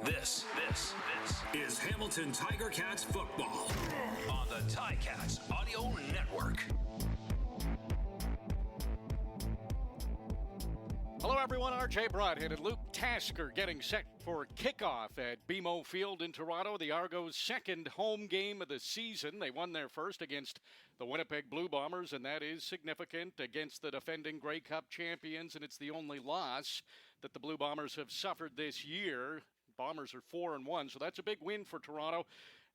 This is Hamilton Tiger Cats football on the Ticats Audio Network. Hello, everyone. RJ Broadhead and Luke Tasker getting set for kickoff at BMO Field in Toronto. The Argos' second home game of the season. They won their first against the Winnipeg Blue Bombers, and that is significant against the defending Grey Cup champions, and it's the only loss that the Blue Bombers have suffered this year. Bombers are 4-1, so that's a big win for Toronto.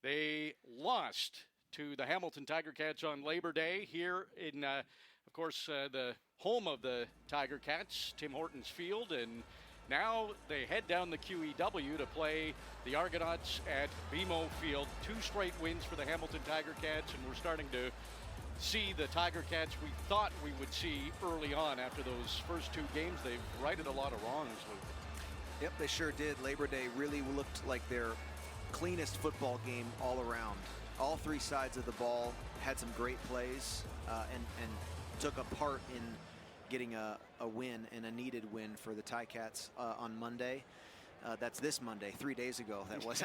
They lost to the Hamilton Tiger Cats on Labor Day here in, of course, the home of the Tiger Cats, Tim Hortons Field, and now they head down the QEW to play the Argonauts at BMO Field. 2 straight wins for the Hamilton Tiger Cats, and we're starting to see the Tiger Cats we thought we would see early on after those first 2 games. They've righted a lot of wrongs, Luke. Yep, they sure did. Labor Day really looked like their cleanest football game all around. All 3 sides of the ball had some great plays and took a part in getting a win, and a needed win for the Ticats on Monday. That's this Monday, 3 days ago. That was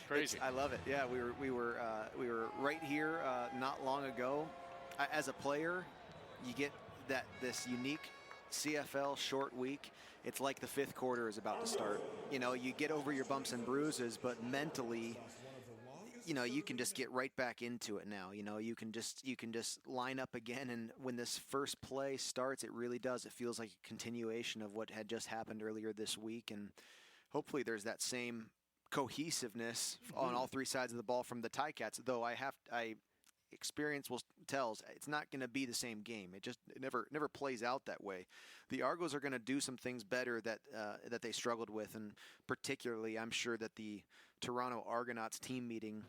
crazy. I love it. Yeah, we were right here not long ago. As a player, you get this unique CFL short week. It's like the 5th quarter is about to start. You know, you get over your bumps and bruises, but mentally, you know, you can just get right back into it now. You know, you can just line up again, and when this first play starts, it really does. It feels like a continuation of what had just happened earlier this week, and hopefully there's that same cohesiveness on all 3 sides of the ball from the Ticats. Though experience tells it's not going to be the same game. It never plays out that way. The Argos are going to do some things better that they struggled with, and particularly I'm sure that the Toronto Argonauts team meeting,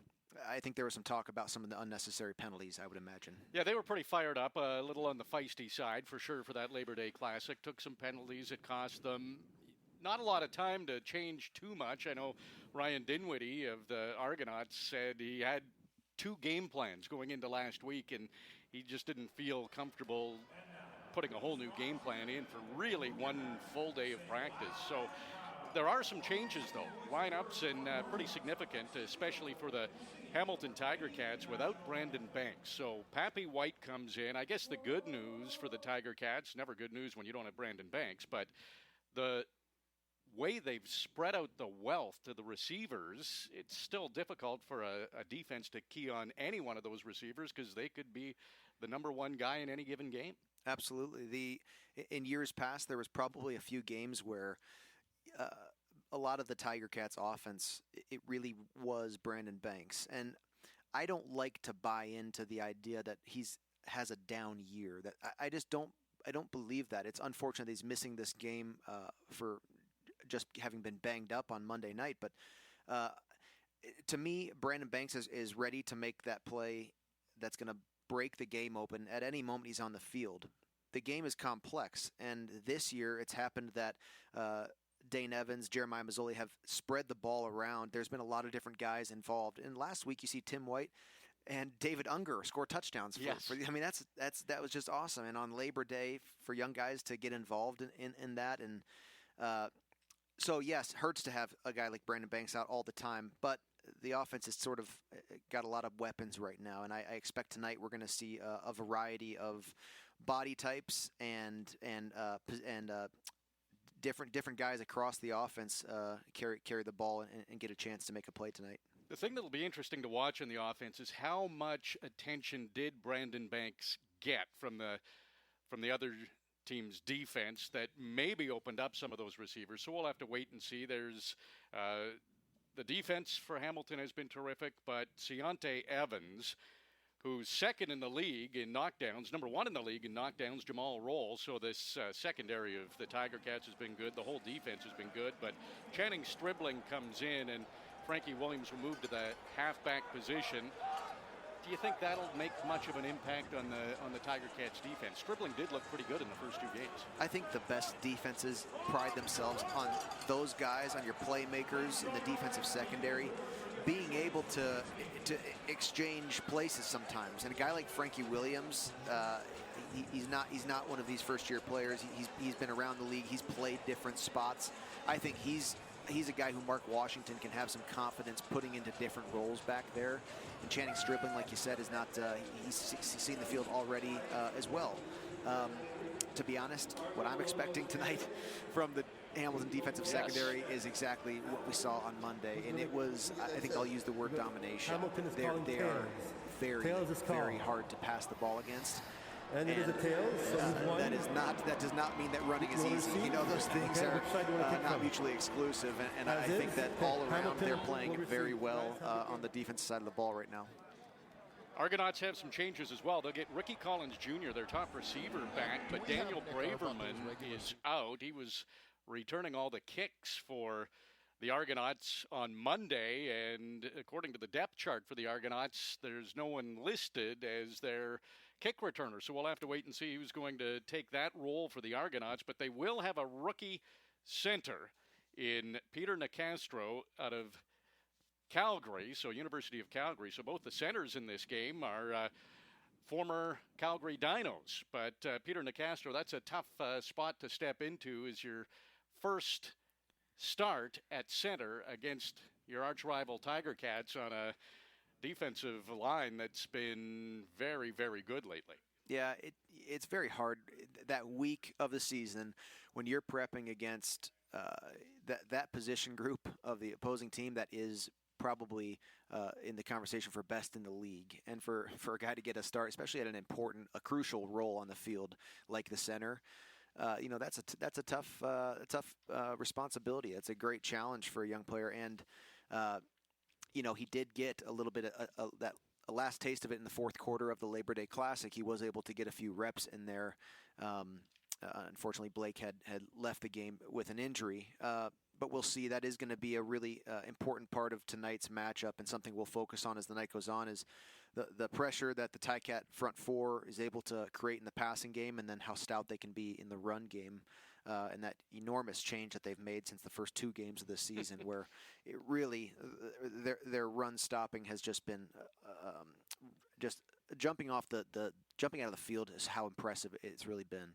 I think there was some talk about some of the unnecessary penalties, I would imagine. Yeah, they were pretty fired up, a little on the feisty side for sure for that Labor Day Classic. Took some penalties. It cost them not a lot of time to change too much. I know Ryan Dinwiddie of the Argonauts said he had 2 game plans going into last week, and he just didn't feel comfortable putting a whole new game plan in for really 1 full day of practice. So there are some changes, though. Lineups, and pretty significant, especially for the Hamilton Tiger Cats without Brandon Banks. So Pappy White comes in. I guess the good news for the Tiger Cats, never good news when you don't have Brandon Banks, but the way they've spread out the wealth to the receivers, it's still difficult for a defense to key on any one of those receivers because they could be the number 1 guy in any given game. Absolutely. In years past, there was probably a few games where a lot of the Tiger Cats offense, it really was Brandon Banks. And I don't like to buy into the idea that has a down year. That I don't believe that. It's unfortunate that he's missing this game for just having been banged up on Monday night. But to me, Brandon Banks is ready to make that play that's going to break the game open at any moment he's on the field. The game is complex, and this year it's happened that Dane Evans, Jeremiah Mazzoli have spread the ball around. There's been a lot of different guys involved. And last week you see Tim White and David Unger score touchdowns. Yes. I mean, that was just awesome. And on Labor Day, for young guys to get involved in that, and so, yes, hurts to have a guy like Brandon Banks out all the time, but the offense has sort of got a lot of weapons right now, and I expect tonight we're going to see a variety of body types and different guys across the offense carry the ball and get a chance to make a play tonight. The thing that will be interesting to watch in the offense is how much attention did Brandon Banks get from the other team's defense that maybe opened up some of those receivers. So we'll have to wait and see. There's the defense for Hamilton has been terrific, but Ciante Evans, who's second in the league in knockdowns, number 1 in the league in knockdowns, Jamal Roll. So this secondary of the Tiger Cats has been good. The whole defense has been good, but Channing Stribling comes in, and Frankie Williams will move to the halfback position. Do you think that'll make much of an impact on the Tiger Cats defense? Stribling did look pretty good in the first 2 games. I think the best defenses pride themselves on those guys, on your playmakers in the defensive secondary, being able to exchange places sometimes. And a guy like Frankie Williams, he's not one of these first-year players. He's been around the league. He's played different spots. I think he's he's a guy who Mark Washington can have some confidence putting into different roles back there. And Channing Stribling, like you said, is not, he's seen the field already as well. To be honest, what I'm expecting tonight from the Hamilton defensive secondary is exactly what we saw on Monday. And it was, I think I'll use the word domination. They are very hard to pass the ball against. And it is a tails. That does not mean that running is easy. You know, those things are not mutually exclusive. And I think that all around they're playing very well on the defensive side of the ball right now. Argonauts have some changes as well. They'll get Ricky Collins Jr., their top receiver, back, but Daniel Braverman is out. He was returning all the kicks for the Argonauts on Monday, and according to the depth chart for the Argonauts, there's no one listed as their kick returner. So we'll have to wait and see who's going to take that role for the Argonauts, but they will have a rookie center in Peter Nicastro out of Calgary, so University of Calgary. So both the centers in this game are former Calgary Dinos. But Peter Nicastro, that's a tough spot to step into as your first start at center against your arch rival Tiger Cats on a defensive line that's been very, very good lately. Yeah, it's very hard that week of the season when you're prepping against that position group of the opposing team that is probably in the conversation for best in the league, and for a guy to get a start, especially at a crucial role on the field like the center, that's a tough responsibility. It's a great challenge for a young player, and he did get a little bit of that last taste of it in the fourth quarter of the Labor Day Classic. He was able to get a few reps in there. Unfortunately, Blake had left the game with an injury. But we'll see. That is going to be a really important part of tonight's matchup, and something we'll focus on as the night goes on is the pressure that the Ticat front four is able to create in the passing game, and then how stout they can be in the run game, and that enormous change that they've made since the first two games of the season, where it really their run stopping has just been just jumping out of the field is how impressive it's really been.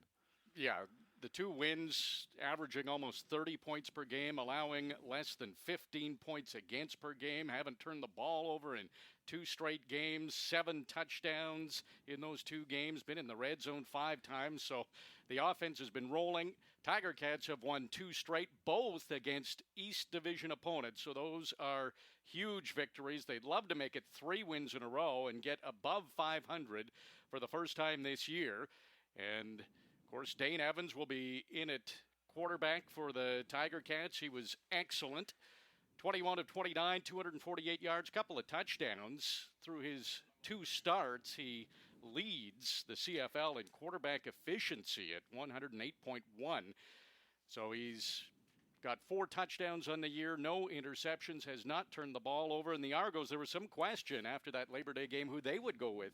Yeah. The two wins, averaging almost 30 points per game, allowing less than 15 points against per game, haven't turned the ball over in 2 straight games, 7 touchdowns in those 2 games, been in the red zone 5 times, so the offense has been rolling. Tiger Cats have won 2 straight, both against East Division opponents, so those are huge victories. They'd love to make it 3 wins in a row and get above 500 for the first time this year, and of course, Dane Evans will be in at quarterback for the Tiger Cats. He was excellent. 21 of 29, 248 yards, couple of touchdowns. Through his 2 starts, he leads the CFL in quarterback efficiency at 108.1. So he's got 4 touchdowns on the year, no interceptions, has not turned the ball over. And the Argos, there was some question after that Labor Day game who they would go with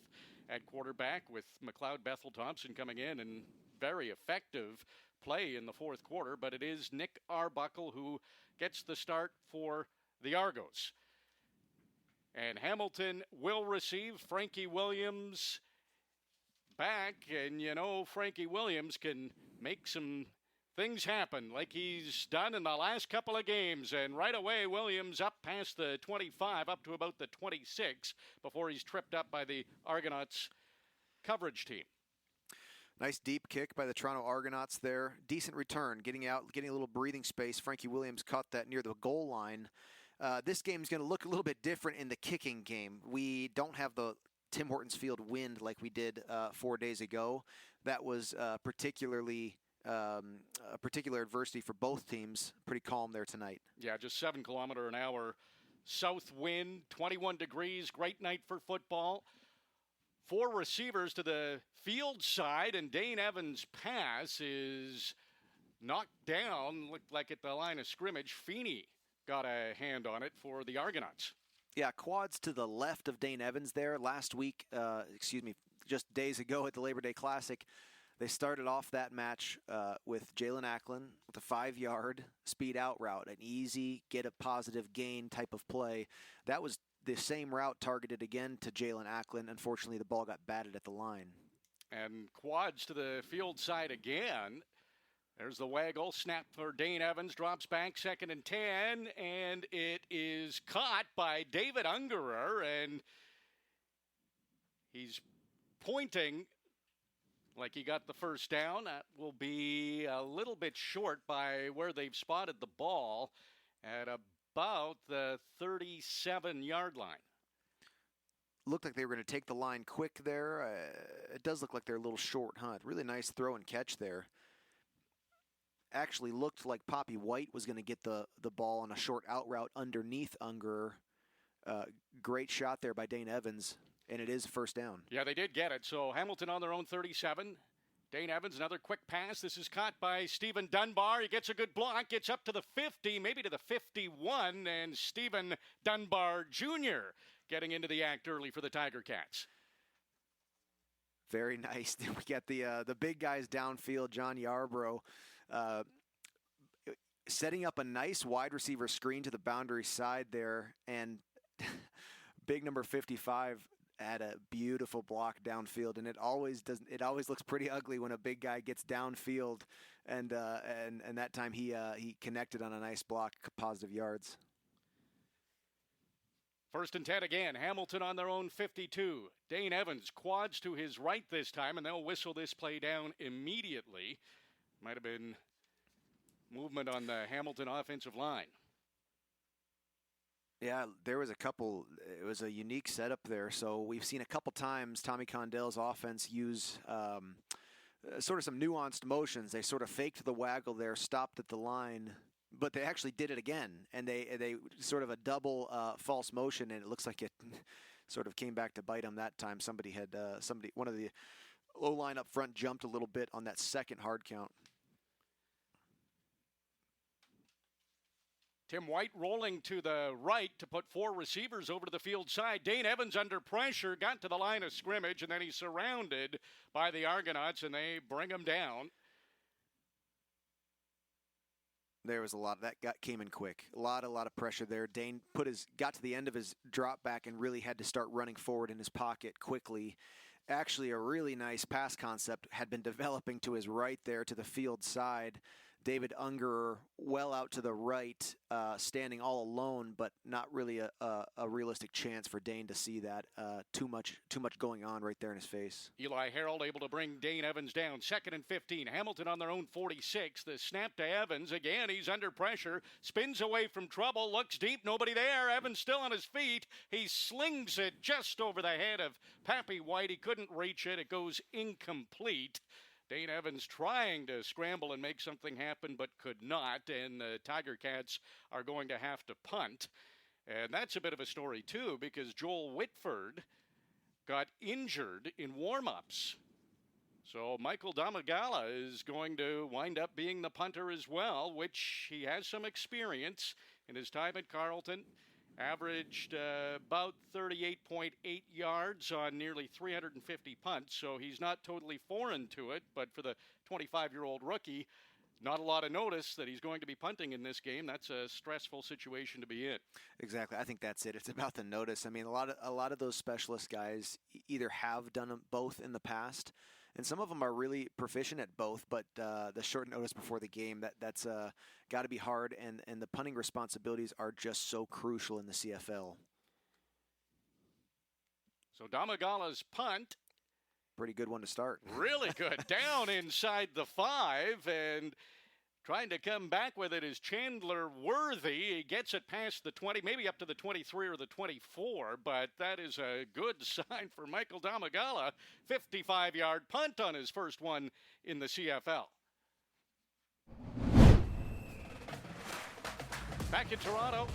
at quarterback, with McLeod Bethel Thompson coming in and very effective play in the fourth quarter, but it is Nick Arbuckle who gets the start for the Argos. And Hamilton will receive Frankie Williams back, and Frankie Williams can make some things happen like he's done in the last couple of games, and right away Williams up past the 25, up to about the 26 before he's tripped up by the Argonauts coverage team. Nice deep kick by the Toronto Argonauts there. Decent return, getting a little breathing space. Frankie Williams caught that near the goal line. This game is going to look a little bit different in the kicking game. We don't have the Tim Hortons Field wind like we did 4 days ago. That was particularly a particular adversity for both teams. Pretty calm there tonight. Yeah, just 7 km/h south wind, 21 degrees. Great night for football. 4 receivers to the field side, and Dane Evans' pass is knocked down, looked like at the line of scrimmage. Feeney got a hand on it for the Argonauts. Yeah, quads to the left of Dane Evans there. Last week, just days ago at the Labor Day Classic, they started off that match with Jalen Acklin with a 5-yard speed out route, an easy, get a positive gain type of play. That was the same route targeted again to Jalen Acklin. Unfortunately, the ball got batted at the line. And quads to the field side again. There's the waggle. Snap for Dane Evans. Drops back. 2nd and 10. And it is caught by David Ungerer. And he's pointing like he got the first down. That will be a little bit short by where they've spotted the ball at about the 37-yard line. Looked like they were going to take the line quick there. It does look like they're a little short, huh? Really nice throw and catch there. Actually looked like Poppy White was going to get the ball on a short out route underneath Unger. Great shot there by Dane Evans, and it is first down. Yeah, they did get it. So Hamilton on their own 37. Dane Evans, another quick pass. This is caught by Stephen Dunbar. He gets a good block, gets up to the 50, maybe to the 51, and Stephen Dunbar Jr. getting into the act early for the Tiger Cats. Very nice. We got the big guys downfield, John Yarbrough, setting up a nice wide receiver screen to the boundary side there, and big number 55 had a beautiful block downfield, and it always looks pretty ugly when a big guy gets downfield, and that time he connected on a nice block, positive yards. 1st and 10 again. Hamilton on their own 52. Dane Evans quads to his right this time, and they'll whistle this play down immediately. Might have been movement on the Hamilton offensive line. Yeah, there was a couple. It was a unique setup there. So we've seen a couple times Tommy Condell's offense use sort of some nuanced motions. They sort of faked the waggle there, stopped at the line, but they actually did it again, and they sort of a double false motion, and it looks like it sort of came back to bite them that time. One of the O-line up front jumped a little bit on that second hard count. Tim White rolling to the right to put 4 receivers over to the field side. Dane Evans under pressure, got to the line of scrimmage, and then he's surrounded by the Argonauts, and they bring him down. There was a lot that came in quick. A lot of pressure there. Dane got to the end of his drop back and really had to start running forward in his pocket quickly. Actually, a really nice pass concept had been developing to his right there to the field side. David Ungerer well out to the right, standing all alone, but not really a realistic chance for Dane to see that. Too much going on right there in his face. Eli Harold able to bring Dane Evans down. 2nd and 15. Hamilton on their own 46. The snap to Evans. Again, he's under pressure. Spins away from trouble. Looks deep. Nobody there. Evans still on his feet. He slings it just over the head of Pappy White. He couldn't reach it. It goes incomplete. Dane Evans trying to scramble and make something happen, but could not, and the Tiger Cats are going to have to punt. And that's a bit of a story, too, because Joel Whitford got injured in warm-ups. So Michael Damagala is going to wind up being the punter as well, which he has some experience in his time at Carleton. Averaged about 38.8 yards on nearly 350 punts, so he's not totally foreign to it. But for the 25-year-old rookie, not a lot of notice that he's going to be punting in this game. That's a stressful situation to be in. Exactly. I think that's it. It's about the notice. I mean, a lot of those specialist guys either have done them both in the past, and some of them are really proficient at both, but the short notice before the game, that's got to be hard, and the punting responsibilities are just so crucial in the CFL. So Damagala's punt. Pretty good one to start. Really good. Down inside the 5, and trying to come back with it is Chandler Worthy. He gets it past the 20, maybe up to the 23 or the 24, but that is a good sign for Michael Damagala. 55-yard punt on his first one in the CFL. Back in Toronto,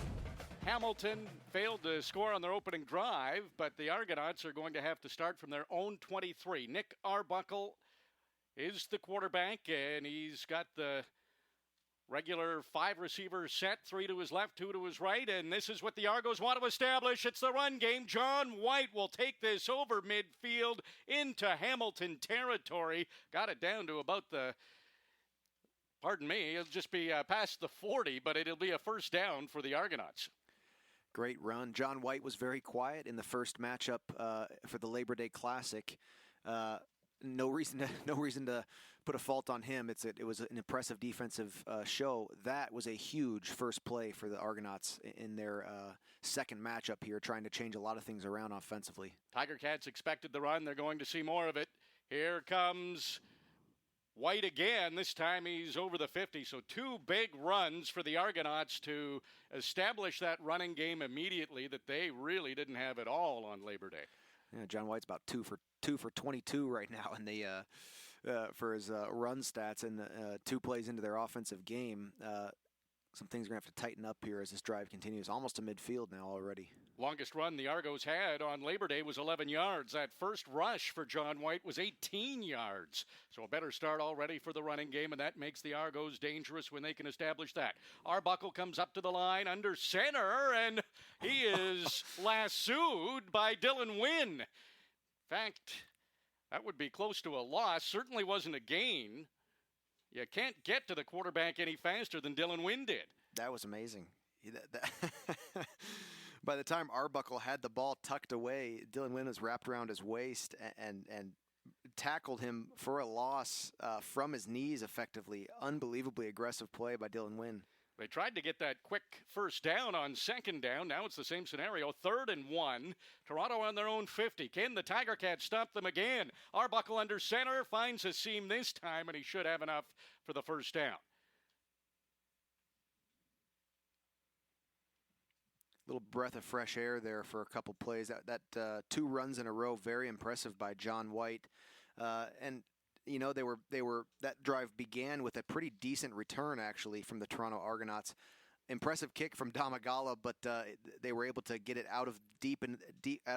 Hamilton failed to score on their opening drive, but the Argonauts are going to have to start from their own 23. Nick Arbuckle is the quarterback, and he's got the regular 5 receivers set, 3 to his left, 2 to his right, and this is what the Argos want to establish. It's the run game. John White will take this over midfield into Hamilton territory. Got it down to about it'll just be past the 40, but it'll be a first down for the Argonauts. Great run. John White was very quiet in the first matchup for the Labor Day Classic. no reason to put a fault on him. It was an impressive defensive show. That was a huge first play for the Argonauts in their second matchup here, trying to change a lot of things around offensively. Tiger Cats expected the run. They're going to see more of it. Here comes White again. This time he's over the 50. So 2 big runs for the Argonauts to establish that running game immediately that they really didn't have at all on Labor Day. Yeah, John White's about 2 for 22 right now in the for his run stats, and 2 plays into their offensive game. Some things are going to have to tighten up here as this drive continues. Almost to midfield now already. Longest run the Argos had on Labor Day was 11 yards. That first rush for John White was 18 yards. So a better start already for the running game, and that makes the Argos dangerous when they can establish that. Arbuckle comes up to the line under center, and he is lassoed by Dylan Wynn. In fact, that would be close to a loss. Certainly wasn't a gain. You can't get to the quarterback any faster than Dylan Wynn did. That was amazing. By the time Arbuckle had the ball tucked away, Dylan Wynn was wrapped around his waist and tackled him for a loss from his knees effectively. Unbelievably aggressive play by Dylan Wynn. They tried to get that quick first down on second down. Now it's the same scenario, 3rd and 1. Toronto on their own 50. Can the Tiger Cats stop them again? Arbuckle under center, finds a seam this time, and he should have enough for the first down. Little breath of fresh air there for a couple plays. That 2 runs in a row, very impressive by John White. And you know, that drive began with a pretty decent return actually from the Toronto Argonauts. Impressive kick from Damagala, but they were able to get it out of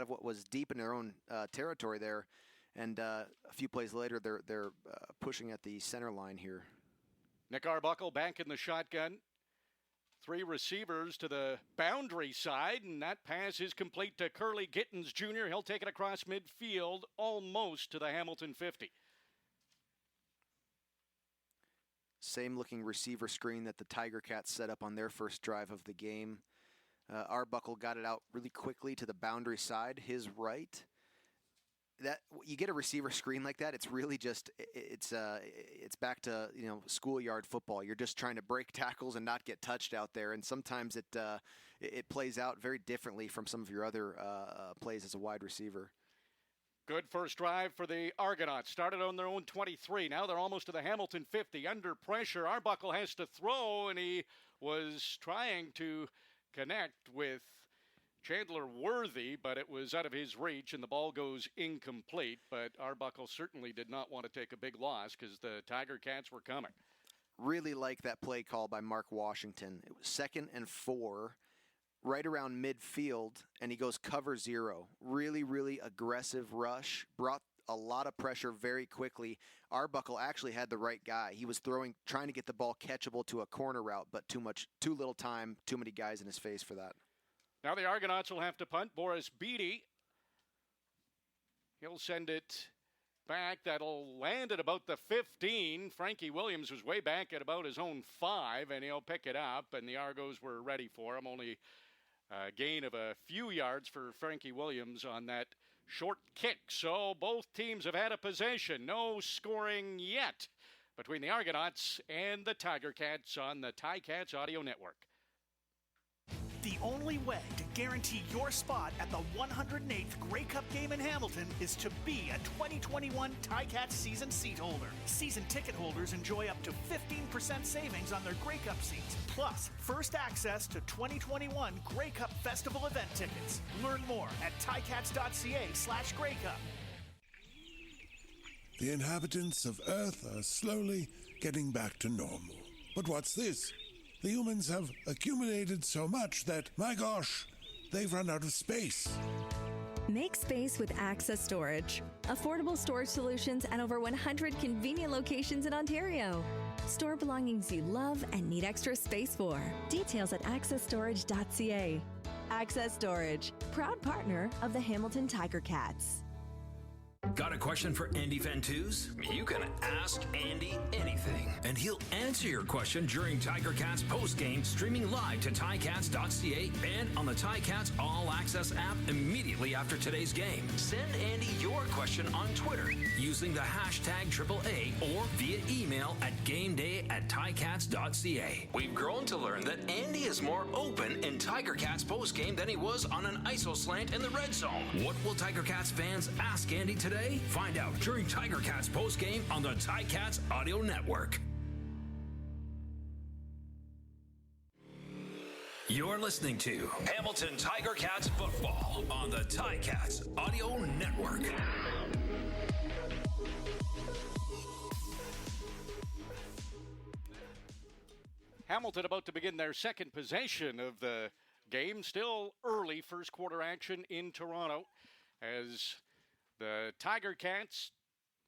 what was deep in their own territory there. And a few plays later, they're pushing at the center line here. Nick Arbuckle back in the shotgun. 3 receivers to the boundary side, and that pass is complete to Curly Gittins Jr. He'll take it across midfield, almost to the Hamilton 50. Same looking receiver screen that the Tiger Cats set up on their first drive of the game. Arbuckle got it out really quickly to the boundary side, his right. That you get a receiver screen like that, it's really just it's back to schoolyard football. You're just trying to break tackles and not get touched out there, and sometimes it plays out very differently from some of your other plays as a wide receiver. Good first drive for the Argonauts. Started on their own 23. Now they're almost to the Hamilton 50. Under pressure, Arbuckle has to throw, and he was trying to connect with Chandler Worthy, but it was out of his reach, and the ball goes incomplete. But Arbuckle certainly did not want to take a big loss because the Tiger Cats were coming. Really like that play call by Mark Washington. It was 2nd and 4. Right around midfield, and he goes cover 0. Really, really aggressive rush. Brought a lot of pressure very quickly. Arbuckle actually had the right guy. He was trying to get the ball catchable to a corner route, but too little time, too many guys in his face for that. Now the Argonauts will have to punt. Boris Beatty, he'll send it back. That'll land at about the 15. Frankie Williams was way back at about his own 5, and he'll pick it up, and the Argos were ready for him. Only a gain of a few yards for Frankie Williams on that short kick. So both teams have had a possession. No scoring yet between the Argonauts and the Tiger Cats on the Ticats Audio Network. The only way to guarantee your spot at the 108th Grey Cup game in Hamilton is to be a 2021 Ticats season seat holder. Season ticket holders enjoy up to 15% savings on their Grey Cup seats, plus first access to 2021 Grey Cup Festival event tickets. Learn more at ticats.ca/Grey Cup. The inhabitants of Earth are slowly getting back to normal. But what's this? The humans have accumulated so much that, my gosh, they've run out of space. Make space with Access Storage. Affordable storage solutions and over 100 convenient locations in Ontario. Store belongings you love and need extra space for. Details at accessstorage.ca. Access Storage, proud partner of the Hamilton Tiger Cats. Got a question for Andy Fantuz? You can ask Andy anything, and he'll answer your question during Tiger Cats postgame, streaming live to ticats.ca and on the Ticats All Access app immediately after today's game. Send Andy your question on Twitter using the hashtag AAA or via email at gameday@ticats.ca. We've grown to learn that Andy is more open in Tiger Cats postgame than he was on an ISO slant in the red zone. What will Tiger Cats fans ask Andy today? Find out during Tiger Cats postgame on the Ticats Audio Network. You're listening to Hamilton Tiger Cats football on the Ticats Audio Network. Hamilton about to begin their second possession of the game. Still early first quarter action in Toronto as the Tiger Cats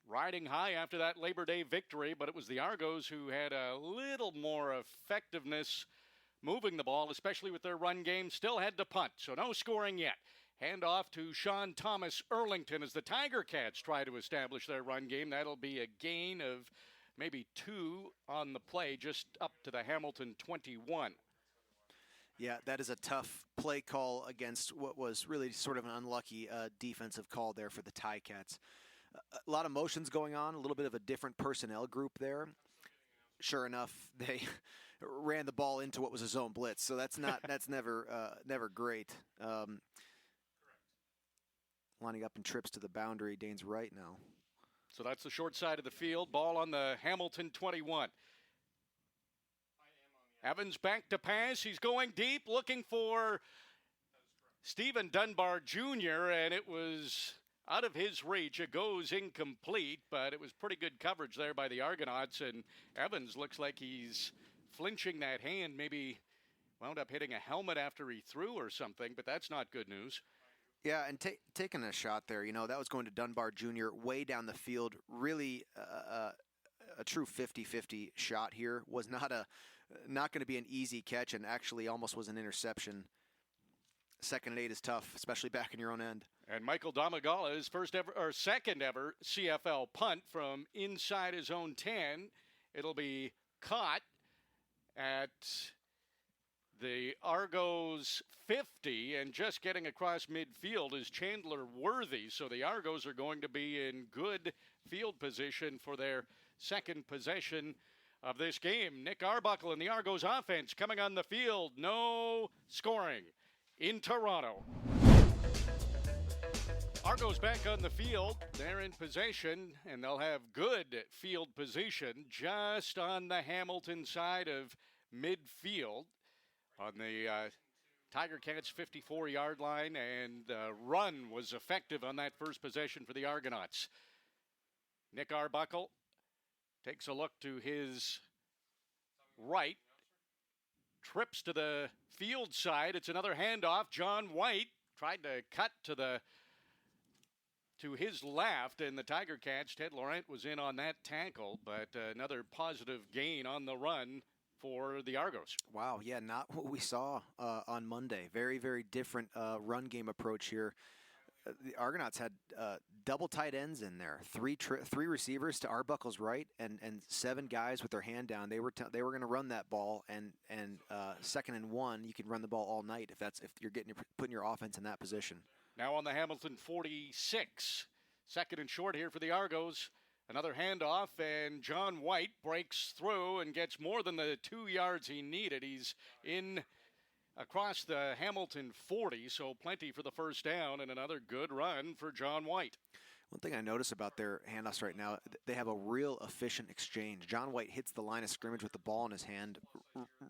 riding high after that Labor Day victory, but it was the Argos who had a little more effectiveness moving the ball, especially with their run game. Still had to punt, so no scoring yet. Hand off to Sean Thomas Erlington as the Tiger Cats try to establish their run game. That'll be a gain of maybe 2 on the play, just up to the Hamilton 21. Yeah, that is a tough play call against what was really sort of an unlucky defensive call there for the Ticats. A lot of motions going on, a little bit of a different personnel group there. Sure enough, they ran the ball into what was a zone blitz, so that's never great. Lining up in trips to the boundary, Dane's right now. So that's the short side of the field. Ball on the Hamilton 21. Evans back to pass. He's going deep, looking for Stephen Dunbar Jr., and it was out of his reach. It goes incomplete, but it was pretty good coverage there by the Argonauts, and Evans looks like he's flinching that hand, maybe wound up hitting a helmet after he threw or something, but that's not good news. Yeah, and taking a shot there, that was going to Dunbar Jr. way down the field. Really a true 50-50 shot here. Was not going to be an easy catch, and actually almost was an interception. 2nd and 8 is tough, especially back in your own end. And Michael Domagala's second ever CFL punt from inside his own 10. It'll be caught at the Argos 50, and just getting across midfield is Chandler Worthy. So the Argos are going to be in good field position for their second possession of this game. Nick Arbuckle and the Argos offense coming on the field. No scoring in Toronto. Argos back on the field. They're in possession, and they'll have good field position just on the Hamilton side of midfield on the Tiger Cats 54-yard line, and the run was effective on that first possession for the Argonauts. Nick Arbuckle takes a look to his right, trips to the field side. It's another handoff. John White tried to cut to his left, and the Tiger Cats, Ted Laurent was in on that tackle, but another positive gain on the run for the Argos. Wow, yeah, not what we saw on Monday. Very, very different run game approach here. The Argonauts had double tight ends in there, three receivers to Arbuckle's right, and 7 guys with their hand down. They were going to run that ball, and 2nd and 1, you can run the ball all night if you're putting your offense in that position. Now on the Hamilton 46, 2nd and short here for the Argos. Another handoff, and John White breaks through and gets more than the 2 yards he needed. He's in across the Hamilton 40, so plenty for the first down, and another good run for John White. One thing I notice about their handoffs right now, they have a real efficient exchange. John White hits the line of scrimmage with the ball in his hand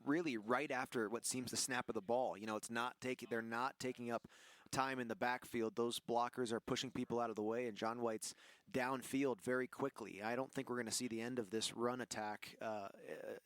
really right after what seems the snap of the ball. They're not taking up time in the backfield. Those blockers are pushing people out of the way, and John White's downfield very quickly. I don't think we're going to see the end of this run attack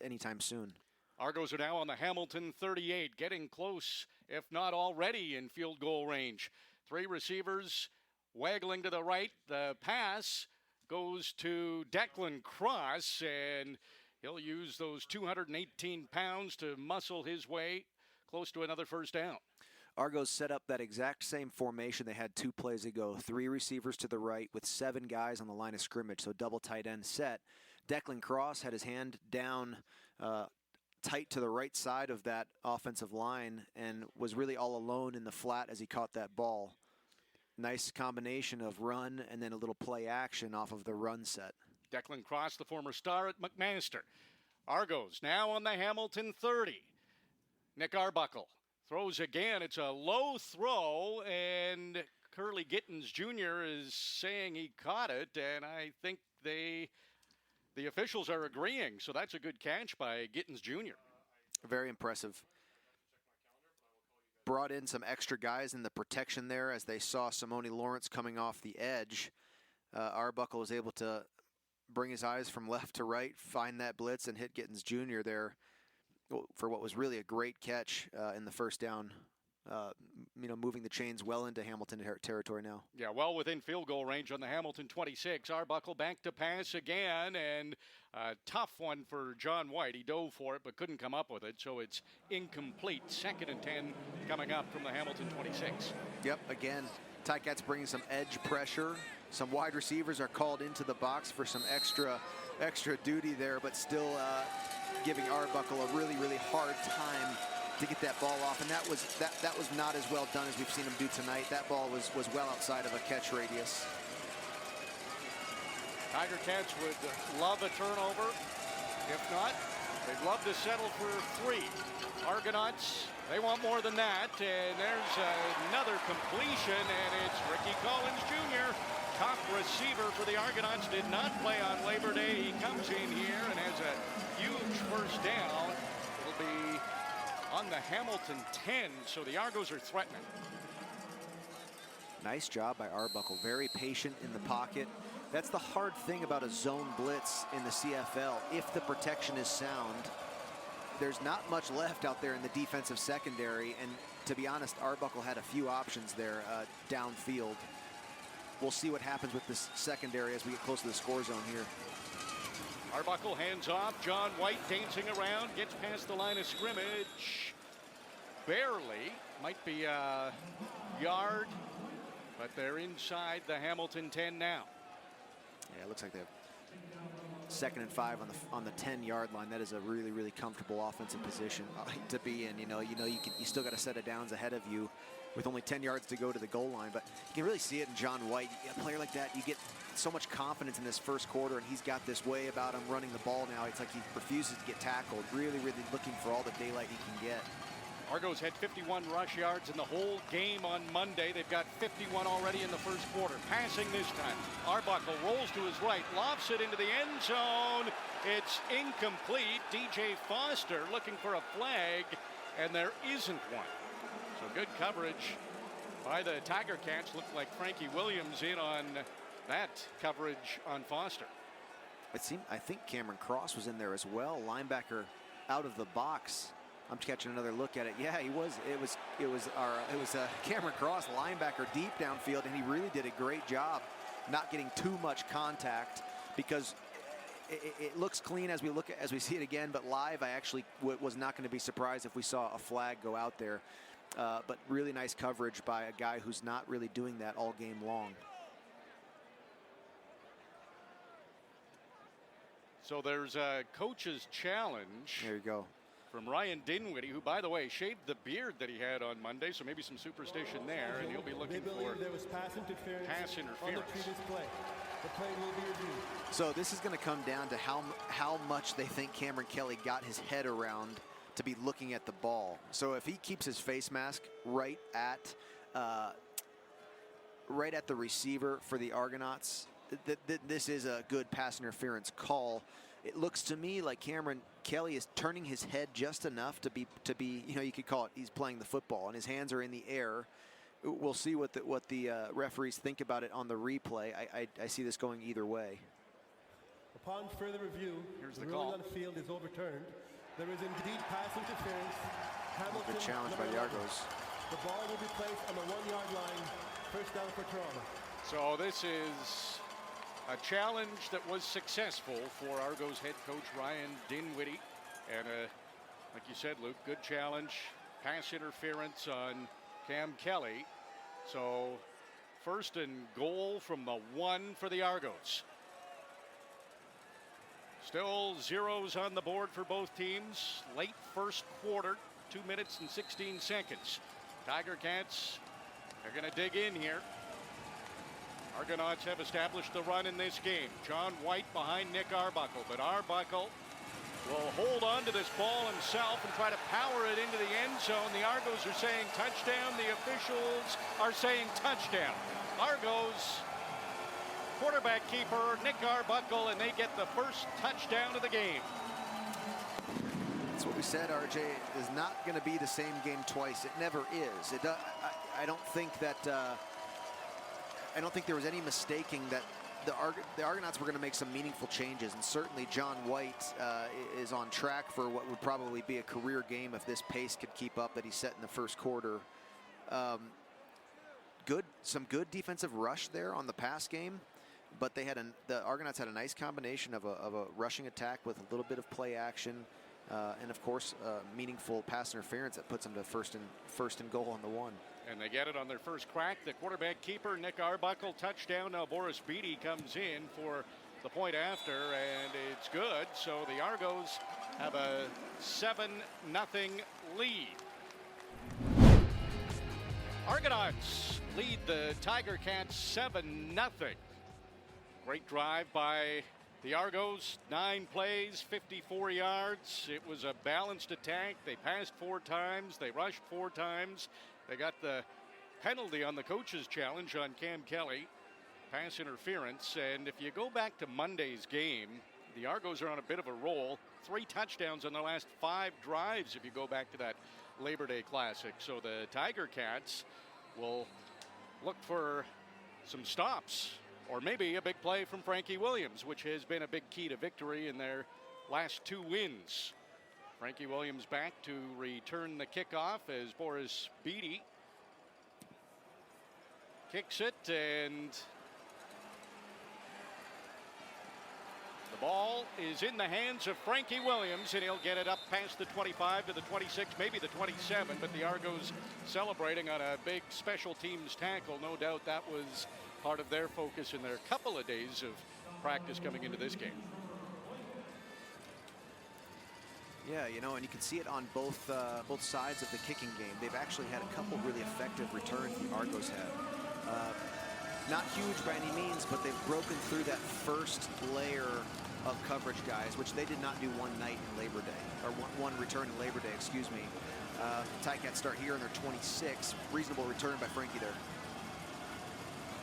anytime soon. Argos are now on the Hamilton 38, getting close, if not already in field goal range. 3 receivers waggling to the right. The pass goes to Declan Cross, and he'll use those 218 pounds to muscle his way close to another first down. Argos set up that exact same formation they had 2 plays ago. 3 receivers to the right with 7 guys on the line of scrimmage, so double tight end set. Declan Cross had his hand down tight to the right side of that offensive line and was really all alone in the flat as he caught that ball. Nice combination of run and then a little play action off of the run set. Declan Cross, the former star at McMaster. Argos now on the Hamilton 30. Nick Arbuckle throws again. It's a low throw, and Curly Gittins Jr. is saying he caught it, and I think the officials are agreeing, so that's a good catch by Gittins Jr. Very impressive. Brought in some extra guys in the protection there as they saw Simone Lawrence coming off the edge. Arbuckle was able to bring his eyes from left to right, find that blitz, and hit Gittins Jr. there for what was really a great catch in the first down. Moving the chains well into Hamilton territory now. Yeah, well within field goal range on the Hamilton 26. Arbuckle back to pass again, and a tough one for John White. He dove for it but couldn't come up with it, so it's incomplete. 2nd and 10 coming up from the Hamilton 26. Yep, again, Ticats bringing some edge pressure. Some wide receivers are called into the box for some extra duty there, but still giving Arbuckle a really, really hard time to get that ball off, and that was not as well done as we've seen him do tonight. That ball was well outside of a catch radius. Tiger Cats would love a turnover. If not, they'd love to settle for 3. Argonauts, they want more than that, and there's another completion, and it's Ricky Collins Jr., top receiver for the Argonauts, did not play on Labor Day. He comes in here and has a huge first down. It'll be on the Hamilton 10, so the Argos are threatening. Nice job by Arbuckle, very patient in the pocket. That's the hard thing about a zone blitz in the CFL. If the protection is sound, there's not much left out there in the defensive secondary, and to be honest, Arbuckle had a few options there downfield. We'll see what happens with this secondary as we get close to the score zone here. Arbuckle hands off. John White dancing around, gets past the line of scrimmage. Barely. Might be a yard, but they're inside the Hamilton 10 now. Yeah, it looks like they have 2nd and 5 on the 10-yard line. That is a really, really comfortable offensive position to be in. You still got a set of downs ahead of you with only 10 yards to go to the goal line, but you can really see it in John White. A player like that, you get so much confidence in this first quarter, and he's got this way about him running the ball now. It's like he refuses to get tackled. Really, really looking for all the daylight he can get. Argos had 51 rush yards in the whole game on Monday. They've got 51 already in the first quarter. Passing this time. Arbuckle rolls to his right, lofts it into the end zone. It's incomplete. DJ Foster looking for a flag, and there isn't one. So good coverage by the Tiger Cats. Looked like Frankie Williams in on that coverage on Foster. I think Cameron Cross was in there as well. Linebacker out of the box. I'm catching another look at it. Yeah, he was. It was Cameron Cross, linebacker, deep downfield, and he really did a great job not getting too much contact because it looks clean as we see it again. But live, I actually was not going to be surprised if we saw a flag go out there. But really nice coverage by a guy who's not really doing that all game long. So there's a coach's challenge. There you go. From Ryan Dinwiddie, who, by the way, shaved the beard that he had on Monday, so maybe some superstition there, and he'll be looking for there was pass interference on the previous play. The play will be reviewed. So this is going to come down to how much they think Cameron Kelly got his head around to be looking at the ball. So if he keeps his face mask right at the receiver for the Argonauts, this is a good pass interference call. It looks to me like Cameron Kelly is turning his head just enough to be you could call it he's playing the football and his hands are in the air. We'll see what the referees think about it on the replay. I see this going either way. Upon further review, here's the the ruling call. on the field is overturned. There is indeed pass interference. Hamilton, Good challenge by the Argos. The ball will be placed on the 1-yard line. First down for Toronto. So this is a challenge that was successful for Argos head coach Ryan Dinwiddie. And like you said, Luke, good challenge. Pass interference on Cam Kelly. So first and goal from the 1 for the Argos. Still zeros on the board for both teams. Late first quarter, 2 minutes and 16 seconds. Tiger Cats are going to dig in here. Argonauts have established the run in this game. John White behind Nick Arbuckle, but Arbuckle will hold on to this ball himself and try to power it into the end zone. The Argos are saying touchdown. The officials are saying touchdown. Argos quarterback keeper Nick Arbuckle, and they get the first touchdown of the game. That's what we said, RJ. It is not going to be the same game twice. It never is. I don't think that I don't think there was any mistaking that the Argonauts were going to make some meaningful changes, and certainly John White is on track for what would probably be a career game if this pace could keep up that he set in the first quarter. Some good defensive rush there on the pass game, but the Argonauts had a nice combination of a rushing attack with a little bit of play action, and of course meaningful pass interference that puts them to first and goal on the 1. And they get it on their first crack. The quarterback keeper, Nick Arbuckle, touchdown. Now Boris Beatty comes in for the point after, and it's good. So the Argos have a 7-0 lead. Argonauts lead the Tiger Cats 7-0. Great drive by the Argos. 9 plays, 54 yards. It was a balanced attack. They passed 4 times. They rushed 4 times. They got the penalty on the coach's challenge on Cam Kelly, pass interference. And if you go back to Monday's game, the Argos are on a bit of a roll. 3 touchdowns on their last 5 drives if you go back to that Labor Day Classic. So the Tiger Cats will look for some stops, or maybe a big play from Frankie Williams, which has been a big key to victory in their last 2 wins. Frankie Williams back to return the kickoff as Boris Beatty kicks it, and the ball is in the hands of Frankie Williams, and he'll get it up past the 25 to the 26, maybe the 27, but the Argos celebrating on a big special teams tackle. No doubt that was part of their focus in their couple of days of practice coming into this game. Yeah, you know, and you can see it on both sides of the kicking game. They've actually had a couple really effective returns the Argos have. Not huge by any means, but they've broken through that first layer of coverage guys, which they did not do one night in Labor Day, or one return in Labor Day, excuse me. Ticats start here in their 26. Reasonable return by Frankie there.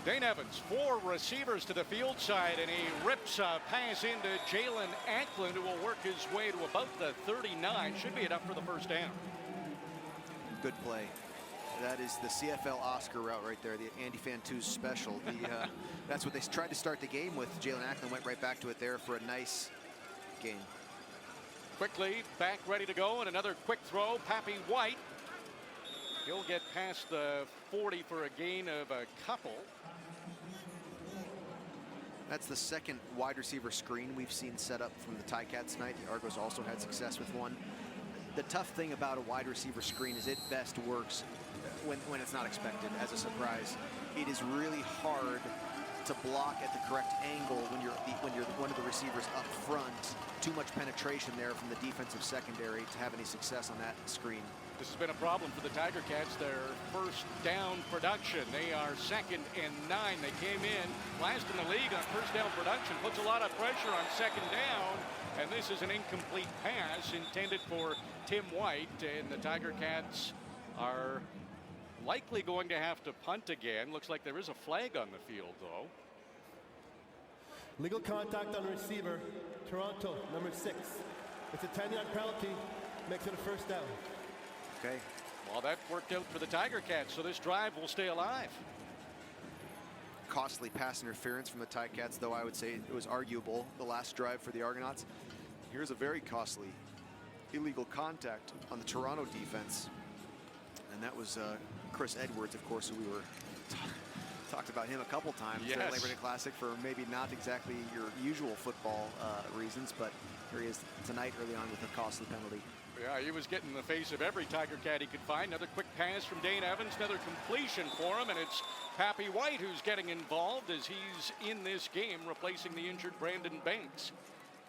Dane Evans, 4 receivers to the field side, and he rips a pass into Jalen Ackland, who will work his way to about the 39. Should be enough for the first down. Good play. That is the CFL Oscar route right there, the Andy Fantuz special. That's what they tried to start the game with. Jalen Ackland went right back to it there for a nice gain. Quickly back, ready to go, and another quick throw. Pappy White. He'll get past the 40 for a gain of a couple. That's the second wide receiver screen we've seen set up from the Ticats tonight. The Argos also had success with one. The tough thing about a wide receiver screen is it best works when it's not expected, as a surprise. It is really hard to block at the correct angle when you're one of the receivers up front. Too much penetration there from the defensive secondary to have any success on that screen. This has been a problem for the Tiger Cats. Their first down production. They are 2nd and 9. They came in last in the league on first down production. Puts a lot of pressure on 2nd down. And this is an incomplete pass intended for Tim White. And the Tiger Cats are likely going to have to punt again. Looks like there is a flag on the field, though. Legal contact on the receiver. Toronto, number 6. It's a 10-yard penalty. Makes it a first down. Okay. Well, that worked out for the Tiger Cats, so this drive will stay alive. Costly pass interference from the Ticats, though I would say it was arguable the last drive for the Argonauts. Here's a very costly illegal contact on the Toronto defense. And that was Chris Edwards, of course, who we were talked about him a couple times yes. at Labor Day Classic for maybe not exactly your usual football reasons, but here he is tonight early on with a costly penalty. Yeah, he was getting in the face of every Tiger Cat he could find. Another quick pass from Dane Evans, another completion for him, and it's Pappy White who's getting involved as he's in this game, replacing the injured Brandon Banks.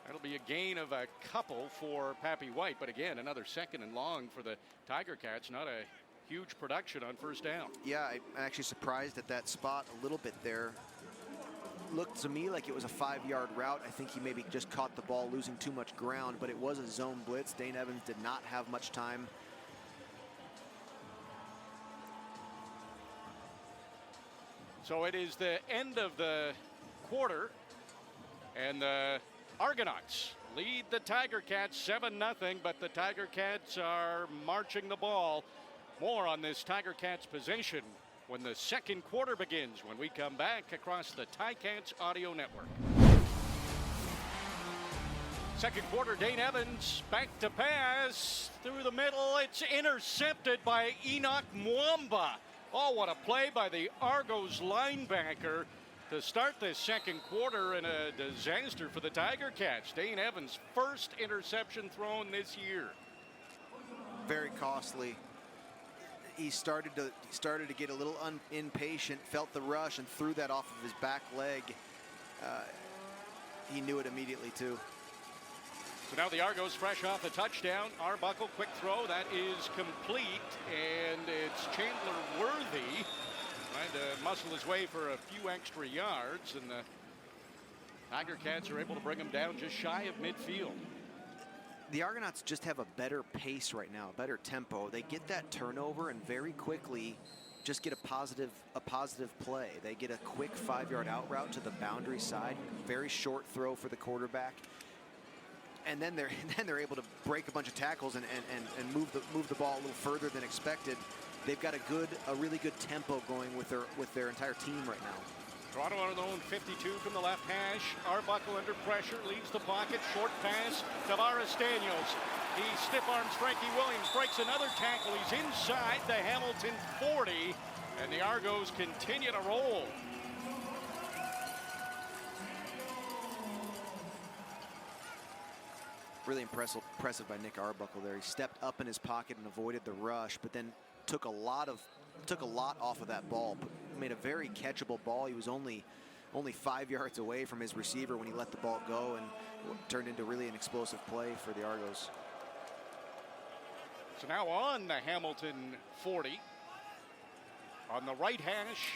That'll be a gain of a couple for Pappy White, but again, another second and long for the Tiger Cats. Not a huge production on first down. Yeah, I'm actually surprised at that spot a little bit there. Looked to me like it was a 5-yard route. I think he maybe just caught the ball losing too much ground, but it was a zone blitz. Dane Evans did not have much time. So it is the end of the quarter, and the Argonauts lead the Tiger Cats 7-0, but the Tiger Cats are marching the ball. More on this Tiger Cats possession when the second quarter begins, when we come back across the Ticats Audio Network. Second quarter, Dane Evans back to pass through the middle. It's intercepted by Enoch Mwamba. Oh, what a play by the Argos linebacker to start this second quarter, and a disaster for the Tiger Cats. Dane Evans' first interception thrown this year. Very costly. He started to get a little impatient, felt the rush, and threw that off of his back leg. He knew it immediately, too. So now the Argos fresh off a touchdown. Arbuckle, quick throw, that is complete, and it's Chandler Worthy trying to muscle his way for a few extra yards, and the Tiger Cats are able to bring him down just shy of midfield. The Argonauts just have a better pace right now, a better tempo. They get that turnover and very quickly just get a positive play. They get a quick 5-yard out route to the boundary side, very short throw for the quarterback, and then they're able to break a bunch of tackles and move the ball a little further than expected. They've got a really good tempo going with their entire team right now. Toronto on their own 52 from the left hash. Arbuckle under pressure, leaves the pocket, short pass. Tavares Daniels. He stiff arms Frankie Williams, breaks another tackle. He's inside the Hamilton 40, and the Argos continue to roll. Really impressive by Nick Arbuckle there. He stepped up in his pocket and avoided the rush, but then took a lot off of that ball. Made a very catchable ball. He was only 5 yards away from his receiver when he let the ball go, and turned into really an explosive play for the Argos. So now on the Hamilton 40, on the right hash.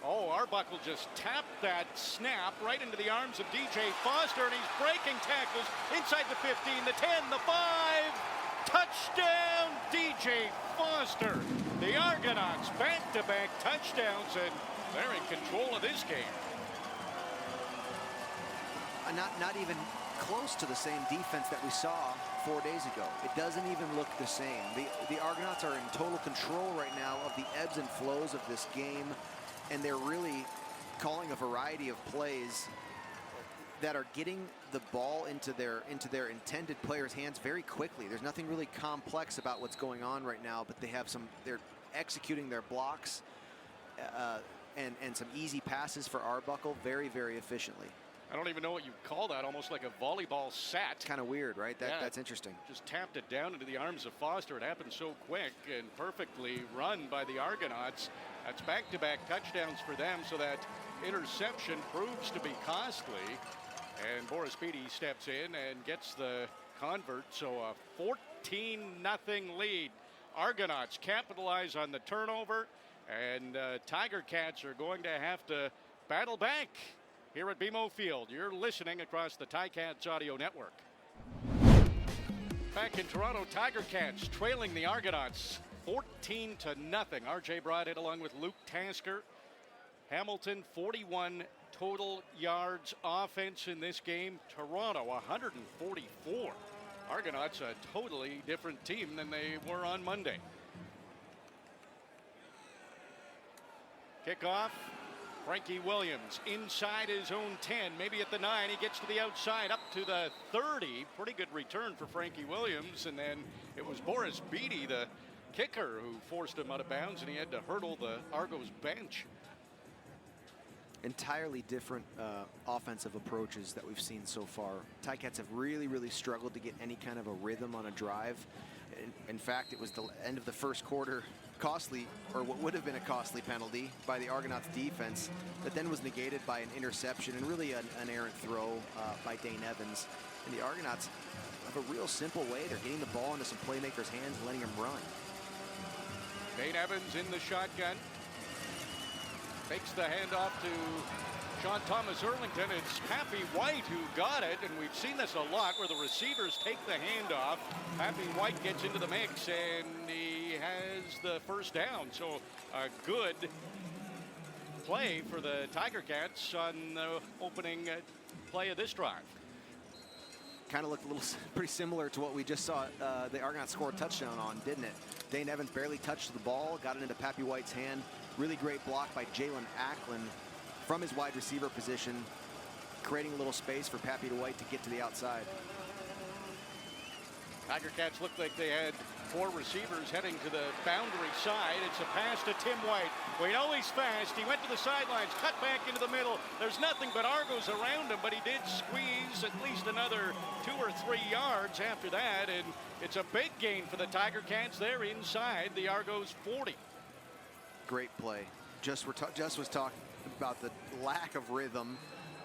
Oh, Arbuckle just tapped that snap right into the arms of DJ Foster, and he's breaking tackles inside the 15, the 10, the 5. Touchdown, DJ Foster. The Argonauts back-to-back touchdowns, and they're in control of this game. Not even close to the same defense that we saw 4 days ago. It doesn't even look the same. The Argonauts are in total control right now of the ebbs and flows of this game, and they're really calling a variety of plays that are getting the ball into their intended players' hands very quickly. There's nothing really complex about what's going on right now, but they're executing their blocks and some easy passes for Arbuckle very, very efficiently. I don't even know what you'd call that, almost like a volleyball sat. It's kind of weird, right? That's interesting. Just tapped it down into the arms of Foster. It happened so quick and perfectly run by the Argonauts. That's back-to-back touchdowns for them, so that interception proves to be costly. And Boris Beatty steps in and gets the convert, so a 14-0 lead. Argonauts capitalize on the turnover, and Tiger Cats are going to have to battle back here at BMO Field. You're listening across the Ticats Audio Network. Back in Toronto, Tiger Cats trailing the Argonauts 14-0. RJ Broadhead along with Luke Tasker. Hamilton 41 total yards offense in this game. Toronto 144. Argonauts a totally different team than they were on Monday. Kickoff. Frankie Williams inside his own 10, maybe at the 9. He gets to the outside, up to the 30. Pretty good return for Frankie Williams. And then it was Boris Beatty, the kicker, who forced him out of bounds, and he had to hurdle the Argos bench. entirely different offensive approaches that we've seen so far. Ticats have really struggled to get any kind of a rhythm on a drive. In fact, it was the end of the first quarter, costly, or what would have been a costly penalty by the Argonauts defense that then was negated by an interception and really an errant throw by Dane Evans. And the Argonauts have a real simple way. They're getting the ball into some playmakers' hands and letting them run. Dane Evans in the shotgun. Takes the handoff to Sean Thomas Erlington. It's Pappy White who got it, and we've seen this a lot where the receivers take the handoff. Pappy White gets into the mix, and he has the first down. So a good play for the Tiger Cats on the opening play of this drive. Kind of looked a little pretty similar to what we just saw the Argonauts score a touchdown on, didn't it? Dane Evans barely touched the ball, got it into Pappy White's hand. Really great block by Jalen Acklin from his wide receiver position, creating a little space for Pappy White to get to the outside. Tiger Cats looked like they had 4 receivers heading to the boundary side. It's a pass to Tim White. We know he's fast. He went to the sidelines, cut back into the middle. There's nothing but Argos around him, but he did squeeze at least another 2 or 3 yards after that, and it's a big gain for the Tiger Cats. They're inside the Argos 40. Great play. Just was talking about the lack of rhythm.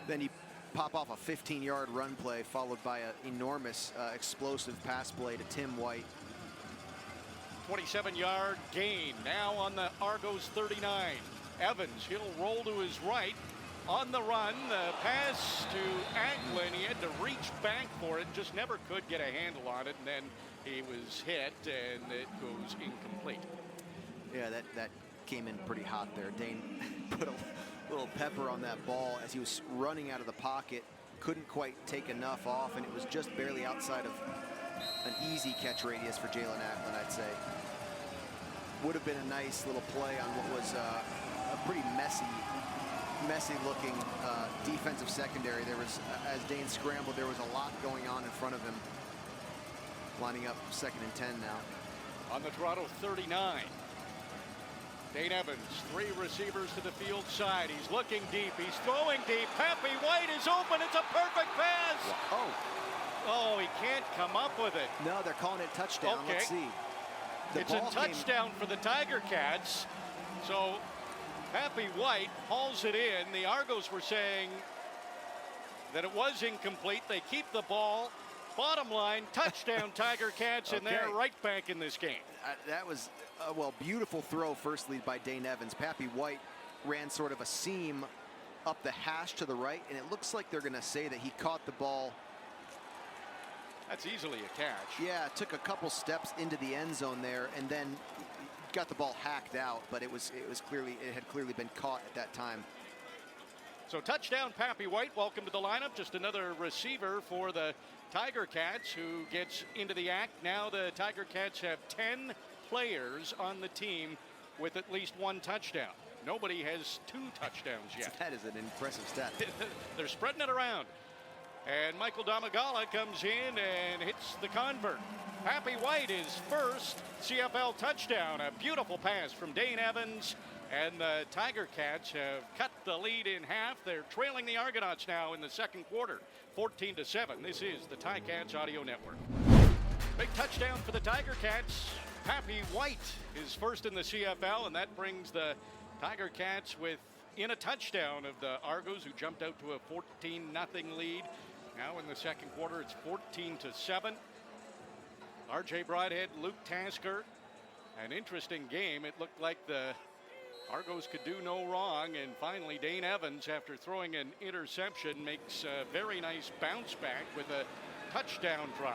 Then you pop off a 15-yard run play followed by an enormous explosive pass play to Tim White. 27-yard gain now on the Argos 39. Evans, he'll roll to his right on the run. The pass to Acklin. He had to reach back for it, just never could get a handle on it, and then he was hit, and it goes incomplete. Yeah, that came in pretty hot there. Dane put a little pepper on that ball as he was running out of the pocket. Couldn't quite take enough off, and it was just barely outside of an easy catch radius for Jalen Acklin, I'd say. Would have been a nice little play on what was a pretty messy looking defensive secondary. There was, as Dane scrambled, there was a lot going on in front of him. Lining up 2nd and 10 now. On the Toronto 39. Dane Evans, 3 receivers to the field side. He's looking deep. He's throwing deep. Pappy White is open. It's a perfect pass. Oh, he can't come up with it. No, they're calling it touchdown. Okay. Let's see. It's a touchdown for the Tiger Cats. So Pappy White hauls it in. The Argos were saying that it was incomplete. They keep the ball. Bottom line, touchdown Tiger Cats, and they're right back in this game. That was, beautiful throw firstly by Dane Evans. Pappy White ran sort of a seam up the hash to the right, and it looks like they're going to say that he caught the ball. That's easily a catch. Yeah, took a couple steps into the end zone there, and then got the ball hacked out, but it had clearly been caught at that time. So touchdown Pappy White, welcome to the lineup. Just another receiver for the Tiger Cats who gets into the act. Now the Tiger Cats have 10 players on the team with at least 1 touchdown. Nobody has 2 touchdowns yet. That is an impressive stat. They're spreading it around. And Michael Domagala comes in and hits the convert. Pappy White is first CFL touchdown. A beautiful pass from Dane Evans. And the Tiger Cats have cut the lead in half. They're trailing the Argonauts now in the second quarter, 14-7. This is the Ticats Audio Network. Big touchdown for the Tiger Cats. Pappy White is first in the CFL, and that brings the Tiger Cats within a touchdown of the Argos, who jumped out to a 14-0 lead. Now in the second quarter, it's 14-7. RJ Broadhead, Luke Tasker. An interesting game. It looked like the Argos could do no wrong, and finally Dane Evans, after throwing an interception, makes a very nice bounce back with a touchdown drive.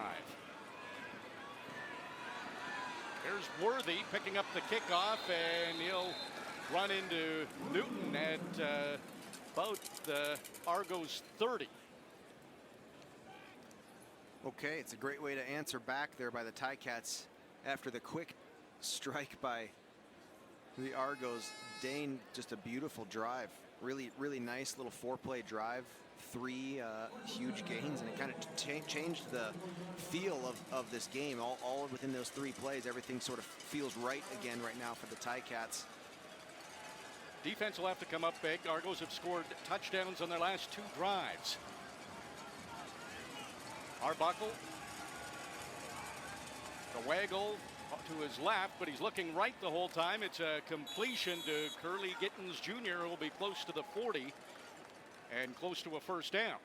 There's Worthy picking up the kickoff, and he'll run into Newton at about the Argos 30. Okay, it's a great way to answer back there by the Ticats after the quick strike by the Argos. Dane, just a beautiful drive. Really nice little 4-play drive. 3 huge gains, and it kind of changed the feel of this game. All within those 3 plays, everything sort of feels right again right now for the Ticats. Defense will have to come up big. Argos have scored touchdowns on their last 2 drives. Arbuckle. The waggle to his left, but he's looking right the whole time. It's a completion to Curly Gittins Jr., who will be close to the 40 and close to a first down.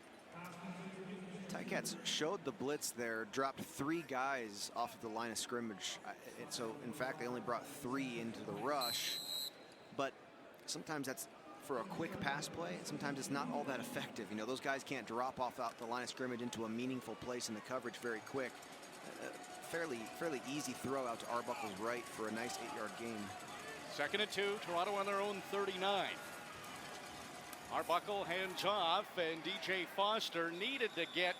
Ticats showed the blitz there, dropped 3 guys off of the line of scrimmage. So, in fact, they only brought 3 into the rush. But sometimes that's for a quick pass play. Sometimes it's not all that effective. You know, those guys can't drop off out the line of scrimmage into a meaningful place in the coverage very quick. Fairly easy throw out to Arbuckle's right for a nice 8-yard gain. 2nd and 2, Toronto on their own 39. Arbuckle hands off, and DJ Foster needed to get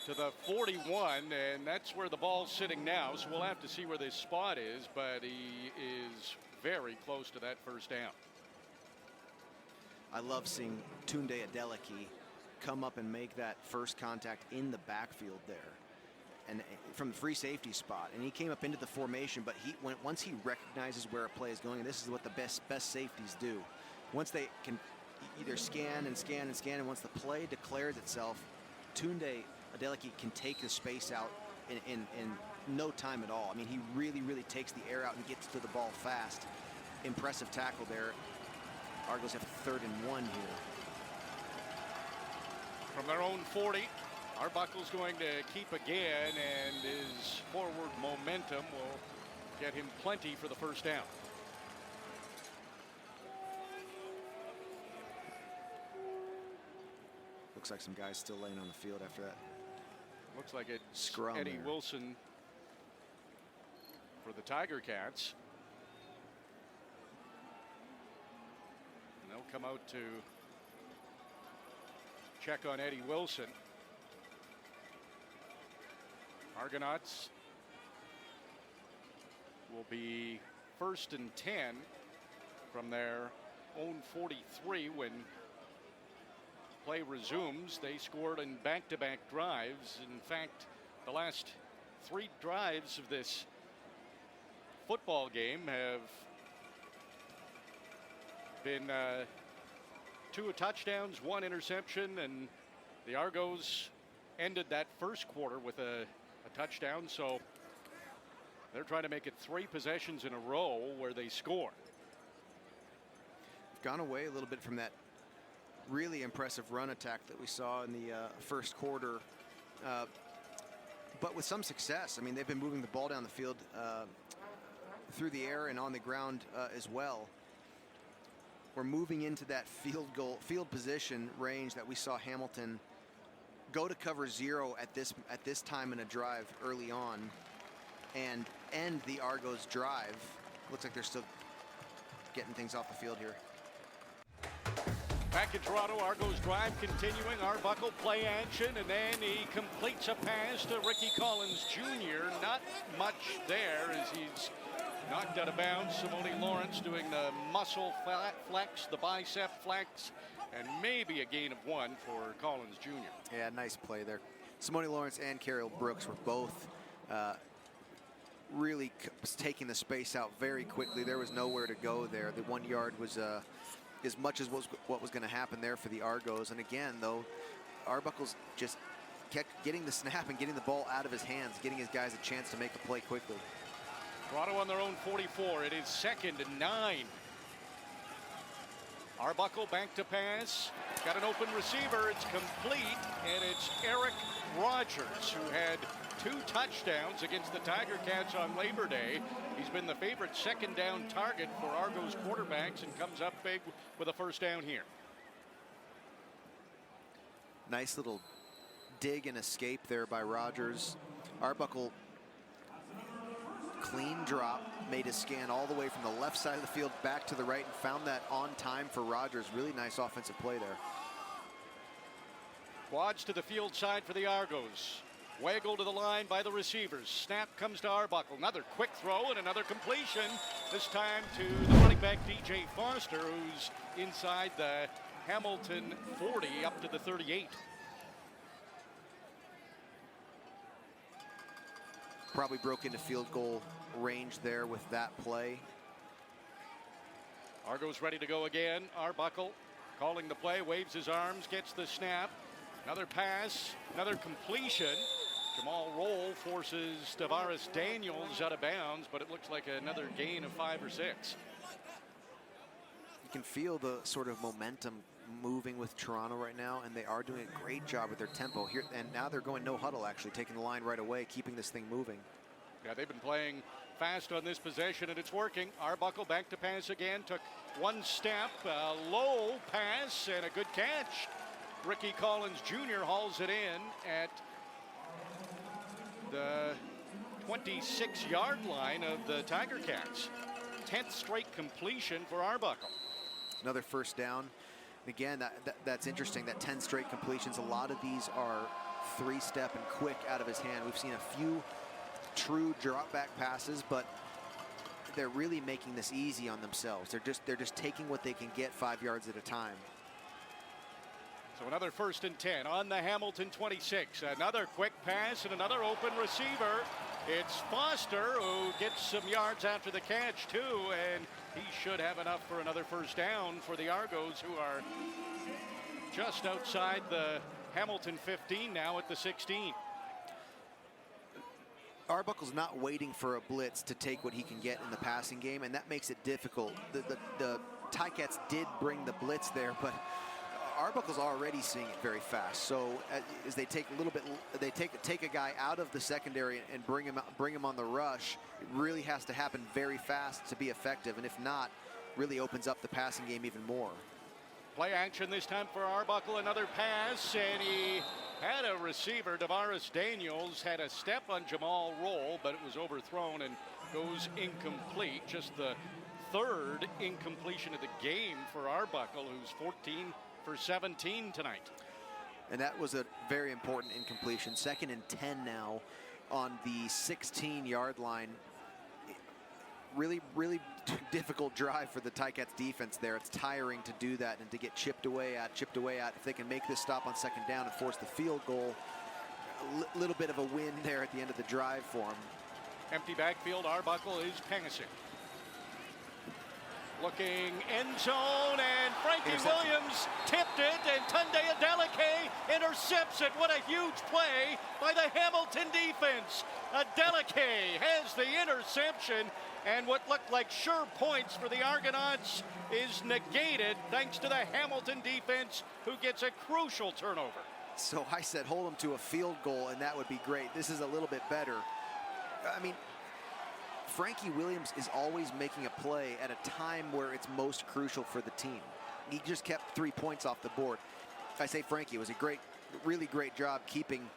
to the 41, and that's where the ball's sitting now. So we'll have to see where this spot is, but he is very close to that first down. I love seeing Tunde Adeleke come up and make that first contact in the backfield there, and from the free safety spot. And he came up into the formation, but once he recognizes where a play is going, and this is what the best safeties do. Once they can either scan and scan and scan, and once the play declares itself, Tunde Adeleke can take the space out in no time at all. I mean, he really takes the air out and gets to the ball fast. Impressive tackle there. Argos have 3rd and 1 here. From their own 40, Arbuckle's going to keep again, and his forward momentum will get him plenty for the first down. Looks like some guys still laying on the field after that. Looks like it's scrum Eddie there. Wilson for the Tiger Cats. And they'll come out to check on Eddie Wilson. Argonauts will be 1st and 10 from their own 43 when play resumes. They scored in back-to-back drives. In fact, the last 3 drives of this football game have been 2 touchdowns, 1 interception, and the Argos ended that first quarter with a touchdown. So they're trying to make it 3 possessions in a row where they score. Gone away a little bit from that really impressive run attack that we saw in the first quarter, but with some success. I mean, they've been moving the ball down the field through the air and on the ground as well. We're moving into that field position range that we saw Hamilton go to cover 0 at this time in a drive early on and end the Argos drive. Looks like they're still getting things off the field here. Back in Toronto, Argos drive continuing. Arbuckle play action, and then he completes a pass to Ricky Collins Jr. Not much there as he's knocked out of bounds. Simone Lawrence doing the muscle flex, the bicep flex, and maybe a gain of 1 for Collins Jr. Yeah, nice play there. Simone Lawrence and Carol Brooks were both really taking the space out very quickly. There was nowhere to go there. The 1 yard was as much as what was going to happen there for the Argos. And again, though, Arbuckle's just kept getting the snap and getting the ball out of his hands, getting his guys a chance to make a play quickly. Toronto on their own 44. It is 2nd and 9. Arbuckle back to pass. Got an open receiver. It's complete, and it's Eric Rogers, who had 2 touchdowns against the Tiger Cats on Labor Day. He's been the favorite 2nd down target for Argos quarterbacks and comes up big with a first down here. Nice little dig and escape there by Rogers. Arbuckle, clean drop, made a scan all the way from the left side of the field back to the right and found that on time for Rogers. Really nice offensive play there. Quads to the field side for the Argos. Waggle to the line by the receivers. Snap comes to Arbuckle. Another quick throw and another completion. This time to the running back DJ Foster, who's inside the Hamilton 40 up to the 38. Probably broke into field goal range there with that play. Argo's ready to go again. Arbuckle calling the play, waves his arms, gets the snap. Another pass, another completion. Jamal Roll forces Tavares Daniels out of bounds, but it looks like another gain of 5 or 6. You can feel the sort of momentum moving with Toronto right now, and they are doing a great job with their tempo here. And now they're going no huddle, actually, taking the line right away, keeping this thing moving. Yeah, they've been playing fast on this possession, and it's working. Arbuckle back to pass again, took one step, a low pass, and a good catch. Ricky Collins Jr. hauls it in at the 26-yard line of the Tiger Cats. 10th straight completion for Arbuckle. Another first down. Again, that's interesting, that 10 straight completions. A lot of these are 3-step and quick out of his hand. We've seen a few true drop back passes, but they're really making this easy on themselves. They're just taking what they can get 5 yards at a time. So another 1st and 10 on the Hamilton 26. Another quick pass and another open receiver. It's Foster who gets some yards after the catch too, and he should have enough for another first down for the Argos, who are just outside the Hamilton 15 now at the 16. Arbuckle's not waiting for a blitz to take what he can get in the passing game, and that makes it difficult. The Ticats did bring the blitz there, but Arbuckle's already seeing it very fast. So as they take a little bit, they take a guy out of the secondary and bring him on the rush. It really has to happen very fast to be effective, and if not, really opens up the passing game even more. Play action this time for Arbuckle. Another pass, and he had a receiver. Tavares Daniels had a step on Jamal Roll, but it was overthrown and goes incomplete. Just the 3rd incompletion of the game for Arbuckle, who's 14 for 17 tonight. And that was a very important incompletion. 2nd and 10 now on the 16-yard line. Really, really difficult drive for the Ticats defense there. It's tiring to do that and to get chipped away at. If they can make this stop on 2nd down and force the field goal, a little bit of a win there at the end of the drive for them. Empty backfield, Arbuckle is passing. Looking end zone, and Frankie Williams tipped it, and Tunde Adeleke intercepts it. What a huge play by the Hamilton defense. Adeleke has the interception, and what looked like sure points for the Argonauts is negated thanks to the Hamilton defense, who gets a crucial turnover. So I said hold them to a field goal, and that would be great. This is a little bit better. I mean, Frankie Williams is always making a play at a time where it's most crucial for the team. He just kept 3 points off the board. I say Frankie, it was a really great job keeping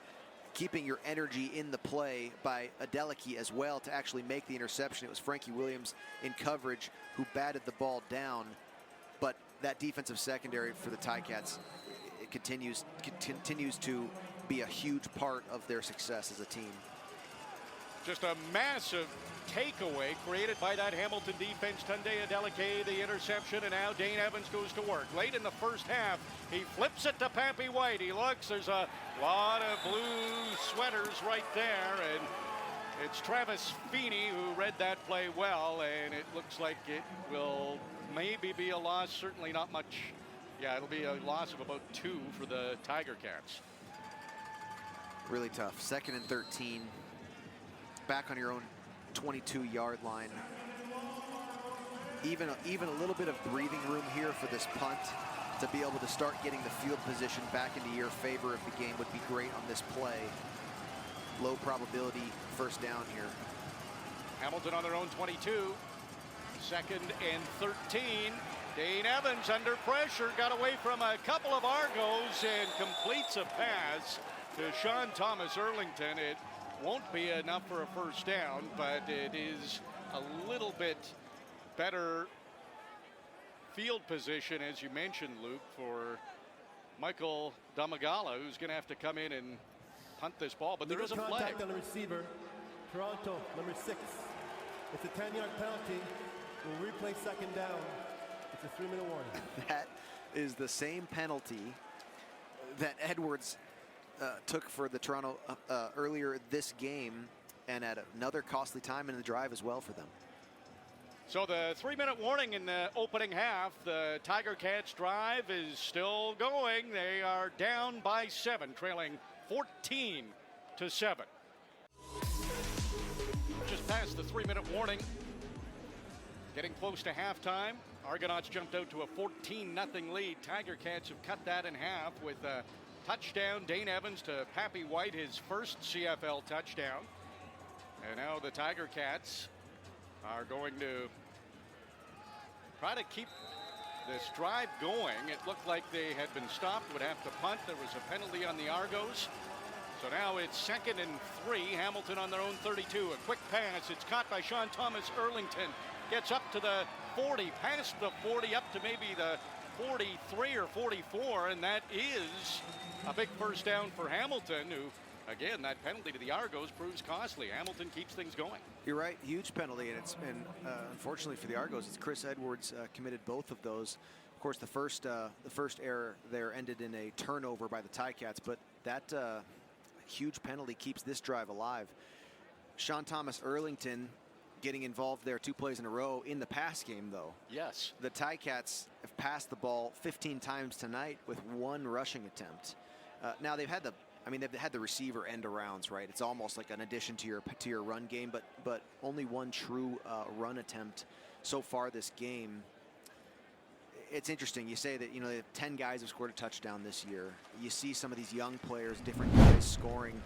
your energy in the play by Adeleke as well to actually make the interception. It was Frankie Williams in coverage who batted the ball down, but that defensive secondary for the Ticats, it continues to be a huge part of their success as a team. Just a massive takeaway created by that Hamilton defense. Tunde Adeleke, the interception, and now Dane Evans goes to work. Late in the first half, he flips it to Pappy White. He looks, there's a lot of blue sweaters right there, and it's Travis Feeney who read that play well, and it looks like it will maybe be a loss, certainly not much. Yeah, it'll be a loss of about 2 for the Tiger Cats. Really tough. 2nd and 13. Back on your own 22-yard line. Even a little bit of breathing room here for this punt to be able to start getting the field position back into your favor of the game would be great on this play. Low probability first down here. Hamilton on their own 22. 2nd and 13. Dane Evans under pressure, got away from a couple of Argos and completes a pass to Sean Thomas Erlington. It won't be enough for a first down, but it is a little bit better field position, as you mentioned, Luke, for Michael Damagala, who's going to have to come in and punt this ball, but there is a flag. Contact on the receiver, Toronto, number 6. It's a 10-yard penalty. We'll replay 2nd down. It's a 3-minute warning. That is the same penalty that Edwards took for the Toronto earlier this game, and at another costly time in the drive as well for them. So the 3-minute warning in the opening half. The Tiger Cats drive is still going. They are down by 7, trailing 14-7. Just past the 3-minute warning. Getting close to halftime. Argonauts jumped out to a 14-0 lead. Tiger Cats have cut that in half with a touchdown. Dane Evans to Pappy White, his first CFL touchdown. And now the Tiger Cats are going to try to keep this drive going. It looked like they had been stopped, would have to punt. There was a penalty on the Argos. So now it's 2nd and 3. Hamilton on their own 32. A quick pass. It's caught by Sean Thomas Erlington. Gets up to the 40, past the 40, up to maybe the 43 or 44. And that is a big first down for Hamilton, who, again, that penalty to the Argos proves costly. Hamilton keeps things going. You're right, huge penalty, and it's been unfortunately for the Argos, it's Chris Edwards committed both of those. Of course, the first error there ended in a turnover by the Ticats, but that huge penalty keeps this drive alive. Sean Thomas Erlington getting involved there 2 plays in a row in the pass game, though. Yes. The Ticats have passed the ball 15 times tonight with 1 rushing attempt. Now they've had the receiver end arounds, right? It's almost like an addition to your run game, but only 1 true run attempt so far this game. It's interesting. You say that, they have 10 guys have scored a touchdown this year. You see some of these young players, different guys scoring.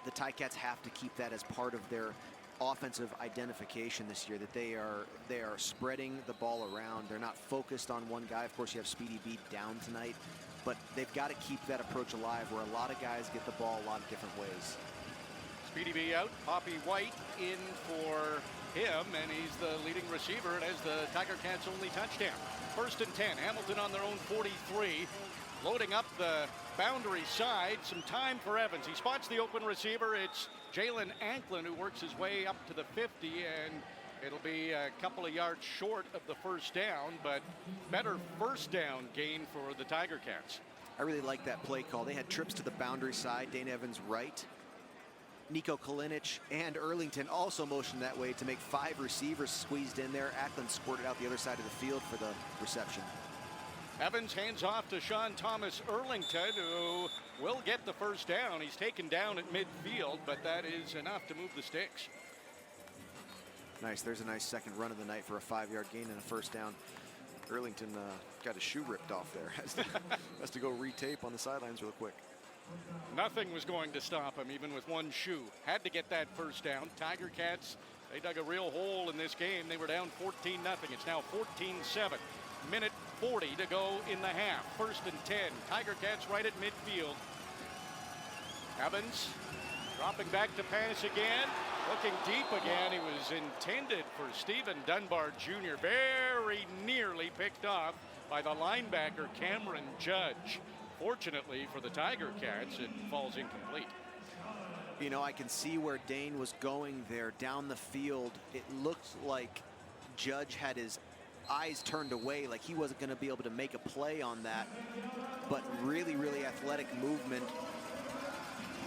The Ticats have to keep that as part of their offensive identification this year, that they are spreading the ball around. They're not focused on one guy. Of course, you have Speedy B down tonight, but they've got to keep that approach alive where a lot of guys get the ball a lot of different ways. Speedy B out, Poppy White in for him, and he's the leading receiver. It has the Tiger Cats' only touchdown. 1st and 10, Hamilton on their own 43. Loading up the boundary side, some time for Evans. He spots the open receiver. It's Jalen Anklin who works his way up to the 50, and it'll be a couple of yards short of the first down, but better first down gain for the Tiger Cats. I really like that play call. They had trips to the boundary side. Dane Evans right. Nico Kalinic and Erlington also motioned that way to make 5 receivers squeezed in there. Ackland squirted out the other side of the field for the reception. Evans hands off to Sean Thomas Erlington, who will get the first down. He's taken down at midfield, but that is enough to move the sticks. Nice. There's a nice second run of the night for a 5-yard gain and a first down. Erlington got his shoe ripped off there. Has to go retape on the sidelines real quick. Nothing was going to stop him, even with 1 shoe. Had to get that first down. Tiger Cats, they dug a real hole in this game. They were down 14-0. It's now 14-7. Minute 40 to go in the half. 1st and 10. Tiger Cats right at midfield. Evans dropping back to pass again. Looking deep again. He was intended for Stephen Dunbar Jr. Very nearly picked off by the linebacker Cameron Judge. Fortunately for the Tiger Cats, it falls incomplete. I can see where Dane was going there down the field. It looked like Judge had his eyes turned away, like he wasn't going to be able to make a play on that. But really, really athletic movement.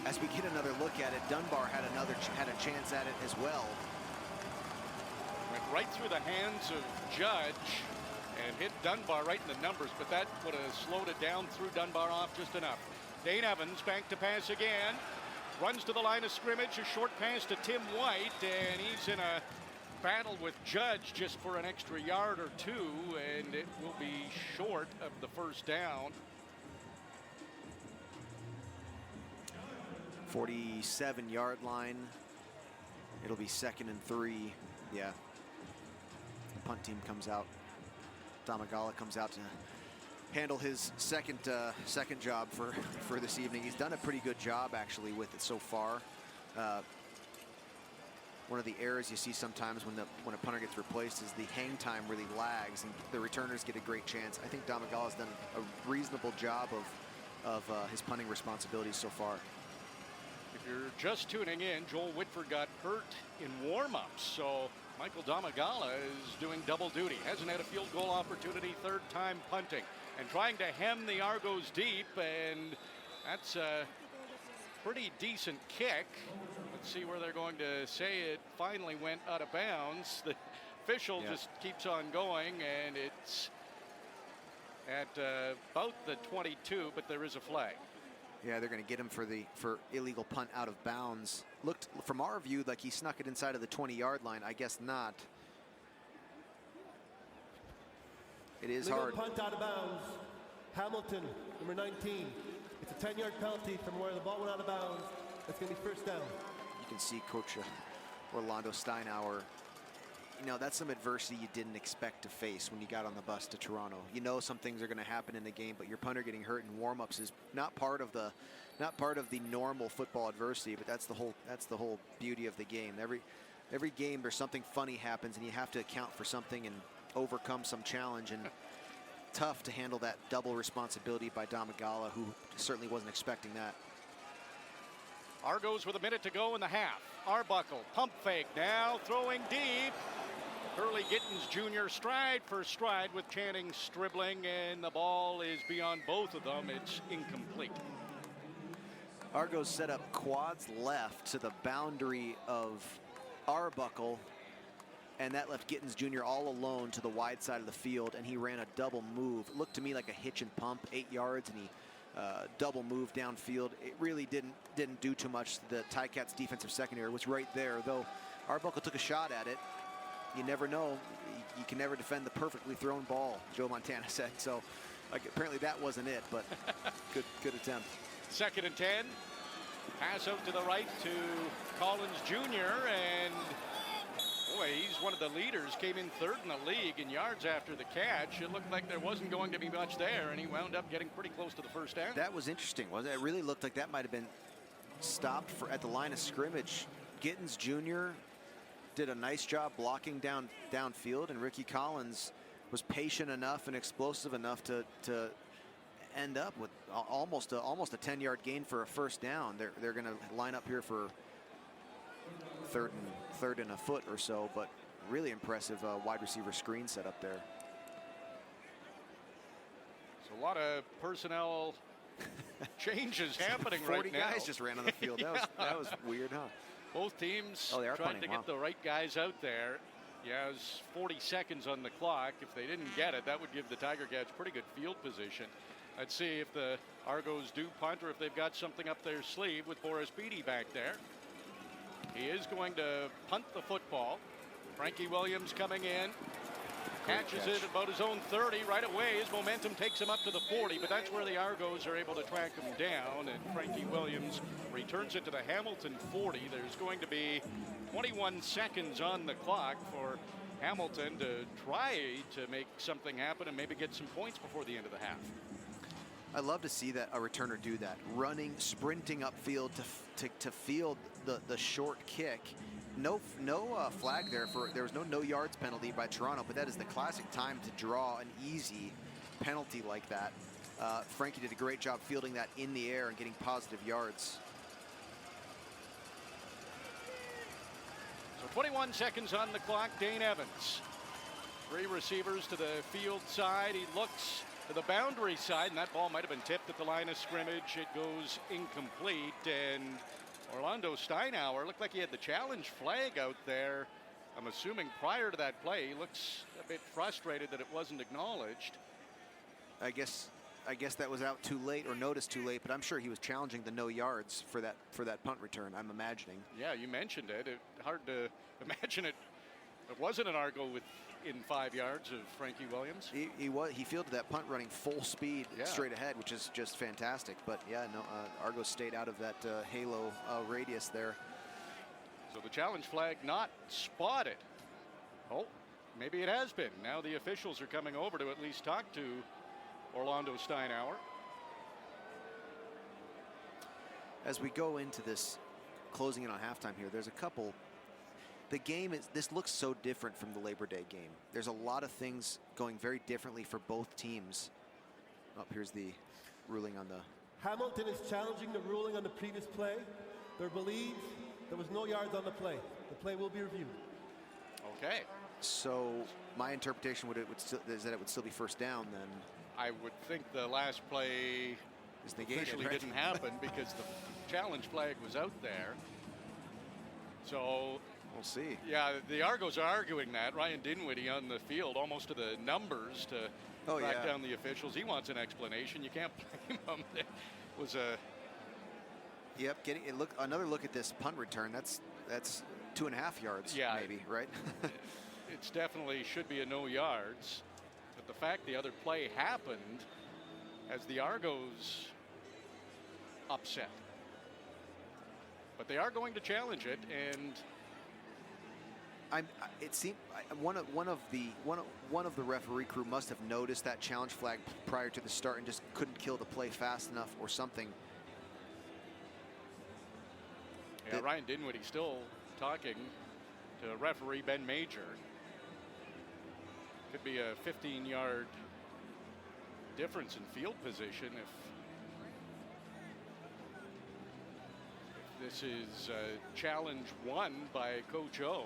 As we get another look at it, Dunbar had a chance at it as well. Went right through the hands of Judge and hit Dunbar right in the numbers, but that would have slowed it down, threw Dunbar off just enough. Dane Evans back to pass again. Runs to the line of scrimmage, a short pass to Tim White, and he's in a battle with Judge just for an extra yard or 2, and it will be short of the first down. 47-yard line. It'll be 2nd and 3. Yeah. The punt team comes out. Damagala comes out to handle his second job for this evening. He's done a pretty good job actually with it so far. One of the errors you see sometimes when a punter gets replaced is the hang time really lags and the returners get a great chance. I think Damagala's done a reasonable job of his punting responsibilities so far. If you're just tuning in, Joel Whitford got hurt in warm-ups, so Michael Damagala is doing double duty. Hasn't had a field goal opportunity, 3rd time punting and trying to hem the Argos deep, and that's a pretty decent kick. Let's see where they're going to say it finally went out of bounds. official just keeps on going, and it's at about the 22, but there is a flag. Yeah, they're going to get him for illegal punt out of bounds. Looked from our view like he snuck it inside of the 20-yard line. I guess not. It is Legal hard. Punt out of bounds. Hamilton, number 19. It's a 10-yard penalty from where the ball went out of bounds. It's going to be first down. You can see Coach Orlando Steinauer. You know, that's some adversity you didn't expect to face when you got on the bus to Toronto. You know some things are going to happen in the game, but your punter getting hurt in warm-ups is not part of the normal football adversity. But that's the whole beauty of the game. Every game there's something funny happens, and you have to account for something and overcome some challenge. And tough to handle that double responsibility by Domagala, who certainly wasn't expecting that. Argos with a minute to go in the half. Arbuckle, pump fake, now throwing deep. Hurley Gittins Jr. stride for stride with Channing Stribling, and the ball is beyond both of them. It's incomplete. Argos set up quads left to the boundary of Arbuckle, and that left Gittins Jr. all alone to the wide side of the field, and he ran a double move. It looked to me like a hitch and pump, 8 yards, and he double move downfield. It really didn't do too much. The Ticats defensive secondary was right there, though Arbuckle took a shot at it. You never know. You can never defend the perfectly thrown ball, Joe Montana said. So apparently that wasn't it, but good attempt. 2nd and 10. Pass out to the right to Collins Jr. and boy, he's one of the leaders. Came in 3rd in the league in yards after the catch. It looked like there wasn't going to be much there, and he wound up getting pretty close to the first down. That was interesting, wasn't it? It really looked like that might have been stopped at the line of scrimmage. Gittins Jr. did a nice job blocking downfield, and Ricky Collins was patient enough and explosive enough to end up with almost a 10-yard gain for a first down. They're going to line up here for third and a foot or so, but really impressive wide receiver screen set up there. So a lot of personnel changes happening right now. 40 guys just ran on the field. That was weird, huh? Both teams they are trying punting, to get the right guys out there. Yeah, it was 40 seconds on the clock. If they didn't get it, that would give the Tiger Cats pretty good field position. Let's see if the Argos do punt or if they've got something up their sleeve with Boris Beattie back there. He is going to punt the football. Frankie Williams coming in. Catches it about his own 30 right away. His momentum takes him up to the 40, but that's where the Argos are able to track him down, and Frankie Williams returns it to the Hamilton 40. There's going to be 21 seconds on the clock for Hamilton to try to make something happen and maybe get some points before the end of the half. I love to see that a returner do that, running, sprinting upfield to field the short kick. No flag there. There was no yards penalty by Toronto, but that is the classic time to draw an easy penalty like that. Frankie did a great job fielding that in the air and getting positive yards. So 21 seconds on the clock. Dane Evans, 3 receivers to the field side. He looks to the boundary side, and that ball might have been tipped at the line of scrimmage. It goes incomplete, and Orlando Steinauer looked like he had the challenge flag out there. I'm assuming prior to that play, he looks a bit frustrated that it wasn't acknowledged. I guess that was out too late or noticed too late, but I'm sure he was challenging the no yards for that punt return, I'm imagining. Yeah, you mentioned it. It's hard to imagine it wasn't an Argo within 5 yards of Frankie Williams. He fielded that punt running full speed straight ahead, which is just fantastic. But yeah, no, Argos stayed out of that halo radius there. So the challenge flag not spotted. Oh, maybe it has been. Now the officials are coming over to at least talk to Orlando Steinauer. As we go into this, closing in on halftime here, there's a couple. The game this looks so different from the Labor Day game. There's a lot of things going very differently for both teams. Here's the ruling on the. Hamilton is challenging the ruling on the previous play. They believe there was no yards on the play. The play will be reviewed. Okay. So my interpretation is that it would still be first down then. I would think the last play officially didn't happen because the challenge flag was out there. So We'll see. Yeah, the Argos are arguing that. Ryan Dinwiddie on the field, almost to the numbers to back down the officials. He wants an explanation. You can't blame him. It was a... Yep, another look at this punt return. That's 2.5 yards, maybe, right? It's definitely should be a no yards. But the fact the other play happened as the Argos upset. But they are going to challenge it, and it seemed one of the referee crew must have noticed that challenge flag prior to the start and just couldn't kill the play fast enough or something. Yeah, Ryan Dinwiddie still talking to referee Ben Major. Could be a 15-yard difference in field position if this is challenge won by Coach O.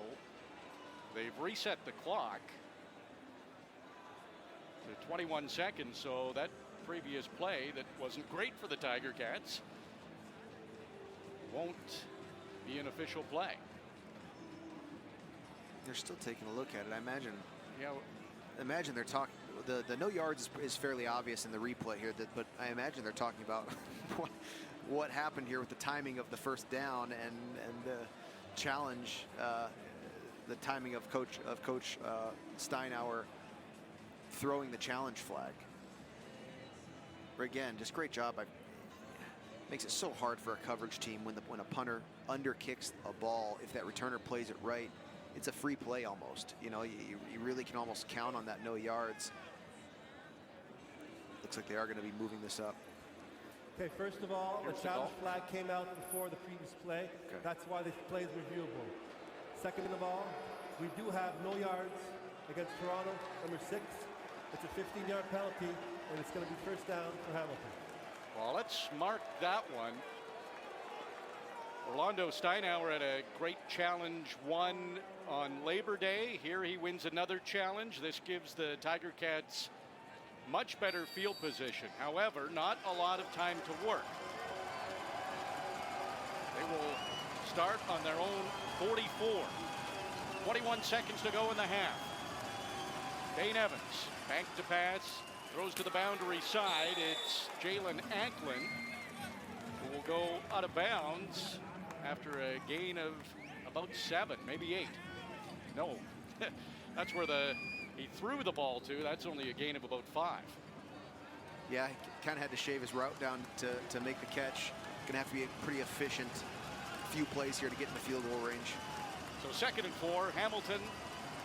They've reset the clock to 21 seconds, so that previous play that wasn't great for the Tiger Cats won't be an official play. They're still taking a look at it. I imagine. Yeah. Imagine they're talking. The no yards is fairly obvious in the replay here. But I imagine they're talking about what happened here with the timing of the first down and the challenge, the timing of Coach Steinauer throwing the challenge flag. But again, just great job. Makes it so hard for a coverage team when a punter underkicks a ball. If that returner plays it right, it's a free play almost. You know, you really can almost count on that no yards. Looks like they are going to be moving this up. Okay, first of all, the challenge flag came out before the previous play. Okay. That's why this play is reviewable. Second of all, we do have no yards against Toronto, number 6. It's a 15-yard penalty, and it's going to be first down for Hamilton. Well, let's mark that one. Orlando Steinauer had a great challenge won on Labor Day. Here he wins another challenge. This gives the Tiger Cats much better field position. However, not a lot of time to work. They will start on their own 44. 21 seconds to go in the half. Dane Evans, bank to pass, throws to the boundary side. It's Jalen Anklin who will go out of bounds after a gain of about 7, maybe 8. No, that's where he threw the ball to. That's only a gain of about 5. Yeah, he kind of had to shave his route down to make the catch. Gonna have to be a pretty efficient few plays here to get in the field goal range. So 2nd and 4, Hamilton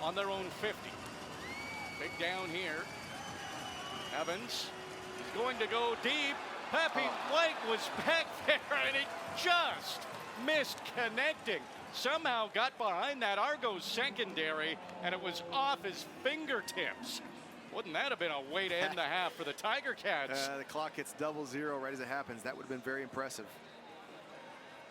on their own 50. Big down here. Evans, he's going to go deep. Pappy White was back there and he just missed connecting. Somehow got behind that Argos secondary and it was off his fingertips. Wouldn't that have been a way to end the half for the Tiger Cats? The clock hits 0-0 right as it happens. That would have been very impressive.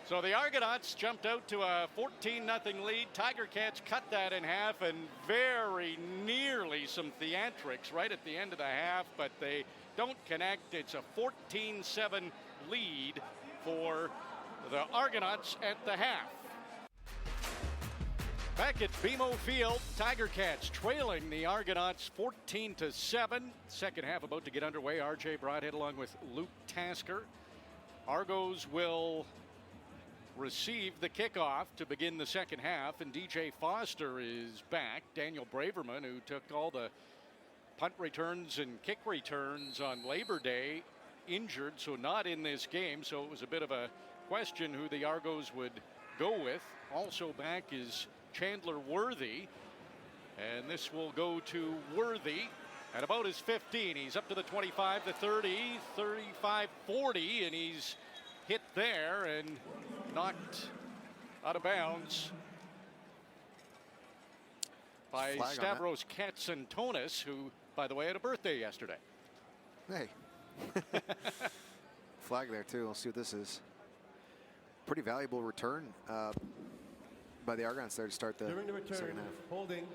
So the Argonauts jumped out to a 14-0 lead. Tiger Cats cut that in half, and very nearly some theatrics right at the end of the half, but they don't connect. It's a 14-7 lead for the Argonauts at the half. Back at BMO Field, Tiger Cats trailing the Argonauts 14-7. Second half about to get underway. RJ Broadhead along with Luke Tasker. Argos will receive the kickoff to begin the second half, and DJ Foster is back. Daniel Braverman, who took all the punt returns and kick returns on Labor Day, injured, so not in this game. So it was a bit of a question who the Argos would go with. Also back is Chandler Worthy, and this will go to Worthy at about his 15. He's up to the 25, the 30, 35, 40, and he's hit there and knocked out of bounds by Stavros Katsantonis, who, by the way, had a birthday yesterday. Hey. Flag there, too. We'll see what this is. Pretty valuable return by the Argonauts there to start the during the return, second half. Holding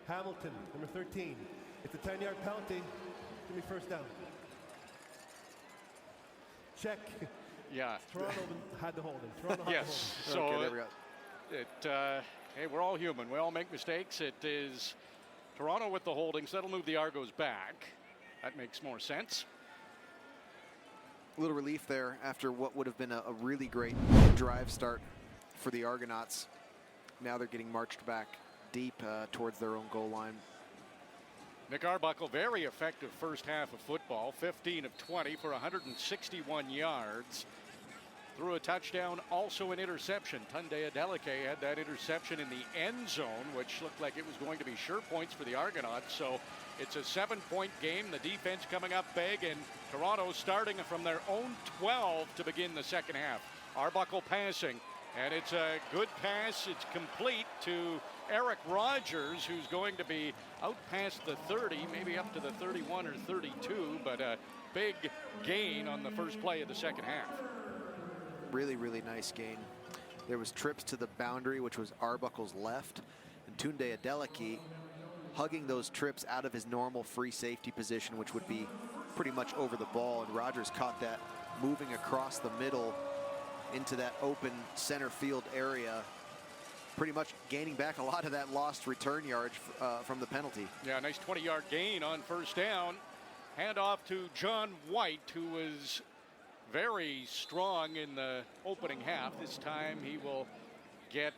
Hamilton, number 13. It's a 10-yard penalty. Give me first down. Check. Yeah. Toronto had to hold him. Toronto had yes. to hold him. So okay, it Hey, we're all human. We all make mistakes. It is Toronto with the holdings. That'll move the Argos back. That makes more sense. A little relief there after what would have been a really great drive start for the Argonauts. Now they're getting marched back deep towards their own goal line. Nick Arbuckle, very effective first half of football. 15 of 20 for 161 yards. Threw a touchdown, also an interception. Tunde Adeleke had that interception in the end zone, which looked like it was going to be sure points for the Argonauts. So it's a 7-point game. The defense coming up big, and Toronto starting from their own 12 to begin the second half. Arbuckle passing, and it's a good pass. It's complete to Eric Rogers, who's going to be out past the 30, maybe up to the 31 or 32, but a big gain on the first play of the second half. Really, really nice gain. There was trips to the boundary, which was Arbuckle's left, and Tunde Adeleke hugging those trips out of his normal free safety position, which would be pretty much over the ball, and Rogers caught that moving across the middle into that open center field area, pretty much gaining back a lot of that lost return yards from the penalty. Yeah, nice 20-yard gain on first down. Handoff to John White, who was very strong in the opening half. This time he will get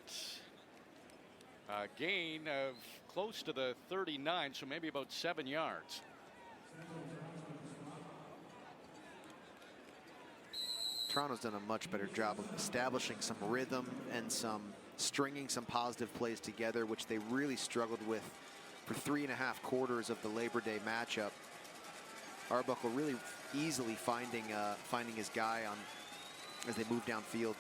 a gain of close to the 39, so maybe about 7 yards. Toronto's done a much better job of establishing some rhythm and some stringing some positive plays together, which they really struggled with for 3.5 quarters of the Labor Day matchup. Arbuckle really easily finding his guy on as they move downfield.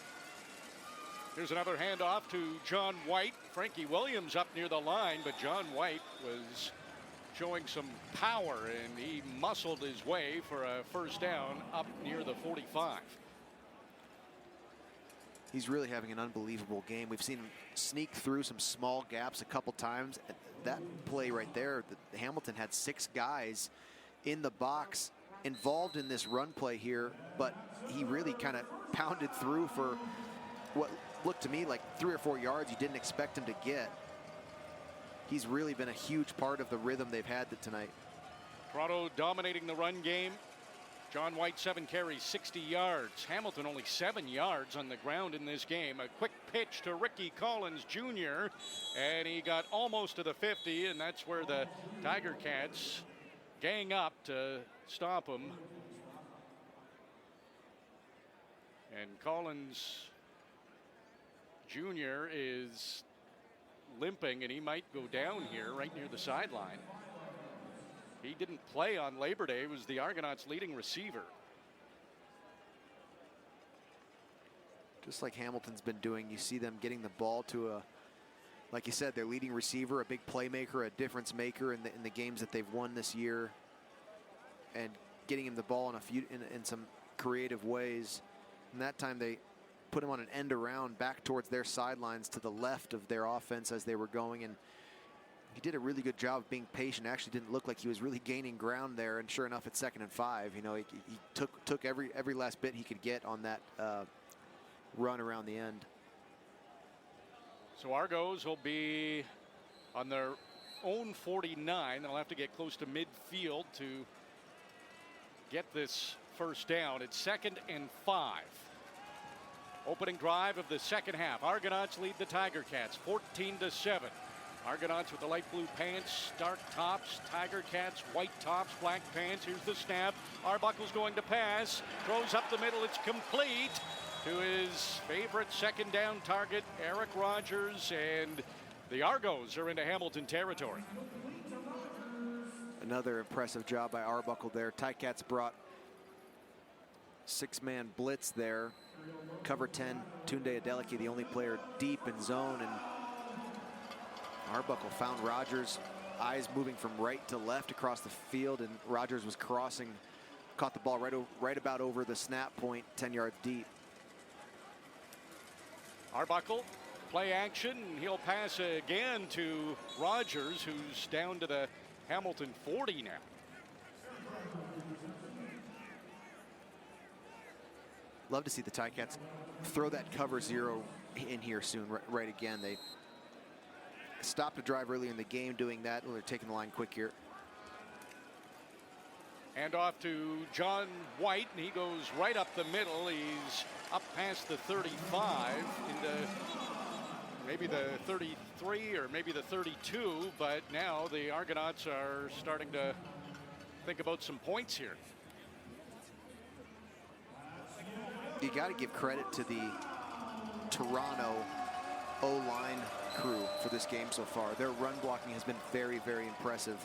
Here's another handoff to John White. Frankie Williams up near the line, but John White was showing some power, and he muscled his way for a first down up near the 45. He's really having an unbelievable game. We've seen him sneak through some small gaps a couple times. That play right there, Hamilton had 6 guys in the box involved in this run play here, but he really kind of pounded through for what looked to me like 3 or 4 yards you didn't expect him to get. He's really been a huge part of the rhythm they've had tonight. Toronto dominating the run game. John White 7 carries, 60 yards. Hamilton only 7 yards on the ground in this game. A quick pitch to Ricky Collins Jr. and he got almost to the 50, and that's where the Tiger Cats gang up to stop him. And Collins Jr. is limping, and he might go down here right near the sideline. He didn't play on Labor Day. He was the Argonauts' leading receiver. Just like Hamilton's been doing, you see them getting the ball to like you said, their leading receiver, a big playmaker, a difference maker in the games that they've won this year, and getting him the ball in some creative ways. And that time they put him on an end around back towards their sidelines to the left of their offense as they were going, and he did a really good job of being patient. Actually didn't look like he was really gaining ground there, and sure enough, it's 2nd and 5. You know, he took every last bit he could get on that run around the end. So Argos will be on their own 49. They'll have to get close to midfield to get this first down. It's 2nd and 5. Opening drive of the second half. Argonauts lead the Tiger Cats 14-7. Argonauts with the light blue pants, dark tops. Tiger Cats, white tops, black pants. Here's the snap. Arbuckle's going to pass. Throws up the middle. It's complete to his favorite second down target, Eric Rogers, and the Argos are into Hamilton territory. Another impressive job by Arbuckle there. Ticats brought 6-man blitz there. Cover 10, Tunde Adeleke, the only player deep in zone, and Arbuckle found Rogers, eyes moving from right to left across the field, and Rogers was crossing, caught the ball right about over the snap point, 10 yards deep. Arbuckle, play action. He'll pass again to Rogers, who's down to the Hamilton 40 now. Love to see the Ticats throw that cover 0 in here soon, right again. They stopped a drive earlier in the game doing that. They're taking the line quick here. And off to John White, and he goes right up the middle. He's up past the 35 into maybe the 33 or maybe the 32, but now the Argonauts are starting to think about some points here. You got to give credit to the Toronto O-line crew for this game so far. Their run blocking has been very, very impressive.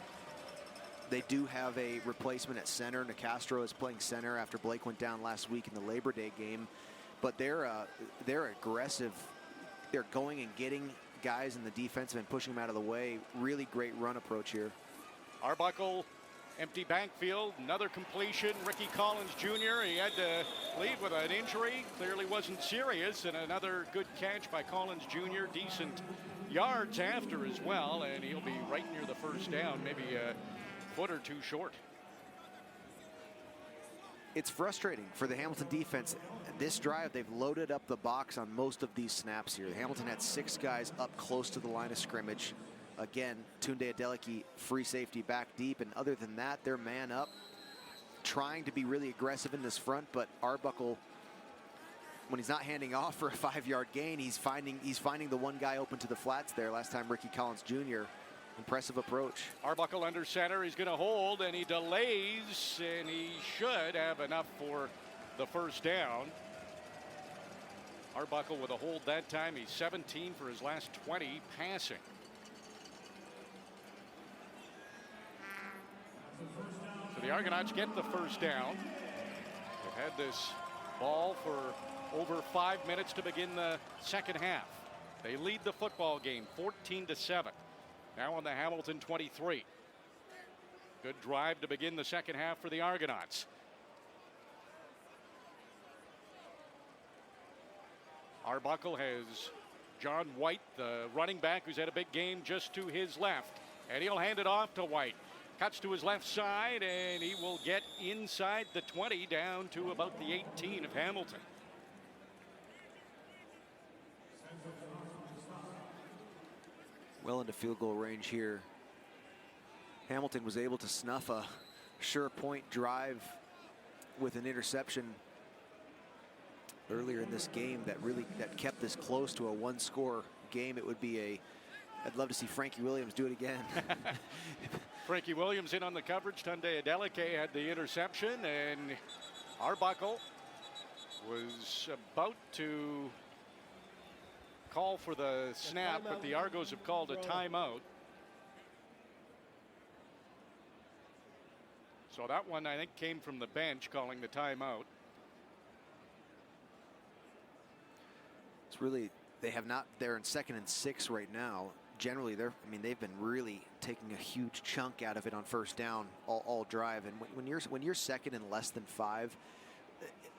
They do have a replacement at center. Nicastro is playing center after Blake went down last week in the Labor Day game. But they're aggressive. They're going and getting guys in the defensive and pushing them out of the way. Really great run approach here. Arbuckle, empty backfield, another completion. Ricky Collins Jr., he had to leave with an injury. Clearly wasn't serious, and another good catch by Collins Jr. Decent yards after as well, and he'll be right near the first down, maybe a foot or two short. It's frustrating for the Hamilton defense. This drive, they've loaded up the box on most of these snaps here. Hamilton had 6 guys up close to the line of scrimmage. Again, Tunde Adeleke, free safety back deep, and other than that, they're man up, trying to be really aggressive in this front, but Arbuckle, when he's not handing off for a 5-yard gain, he's finding the one guy open to the flats there. Last time, Ricky Collins Jr. Impressive approach. Arbuckle under center. He's going to hold, and he delays, and he should have enough for the first down. Arbuckle with a hold that time. He's 17 for his last 20 passing. So the Argonauts get the first down. They've had this ball for over 5 minutes to begin the second half. They lead the football game 14-7. Now on the Hamilton 23. Good drive to begin the second half for the Argonauts. Arbuckle has John White, the running back, who's had a big game, just to his left. And he'll hand it off to White. Cuts to his left side, and he will get inside the 20 down to about the 18 of Hamilton. Well into field goal range here. Hamilton was able to snuff a sure point drive with an interception earlier in this game that kept this close to a 1-score game. It would be I'd love to see Frankie Williams do it again. Frankie Williams in on the coverage. Tunde Adeleke had the interception, and Arbuckle was about to call for the snap, but the Argos have called a timeout. So that one, I think, came from the bench calling the timeout. It's really, they're in 2nd and 6 right now. Generally, they've been really taking a huge chunk out of it on first down all drive. And when you're second and less than 5,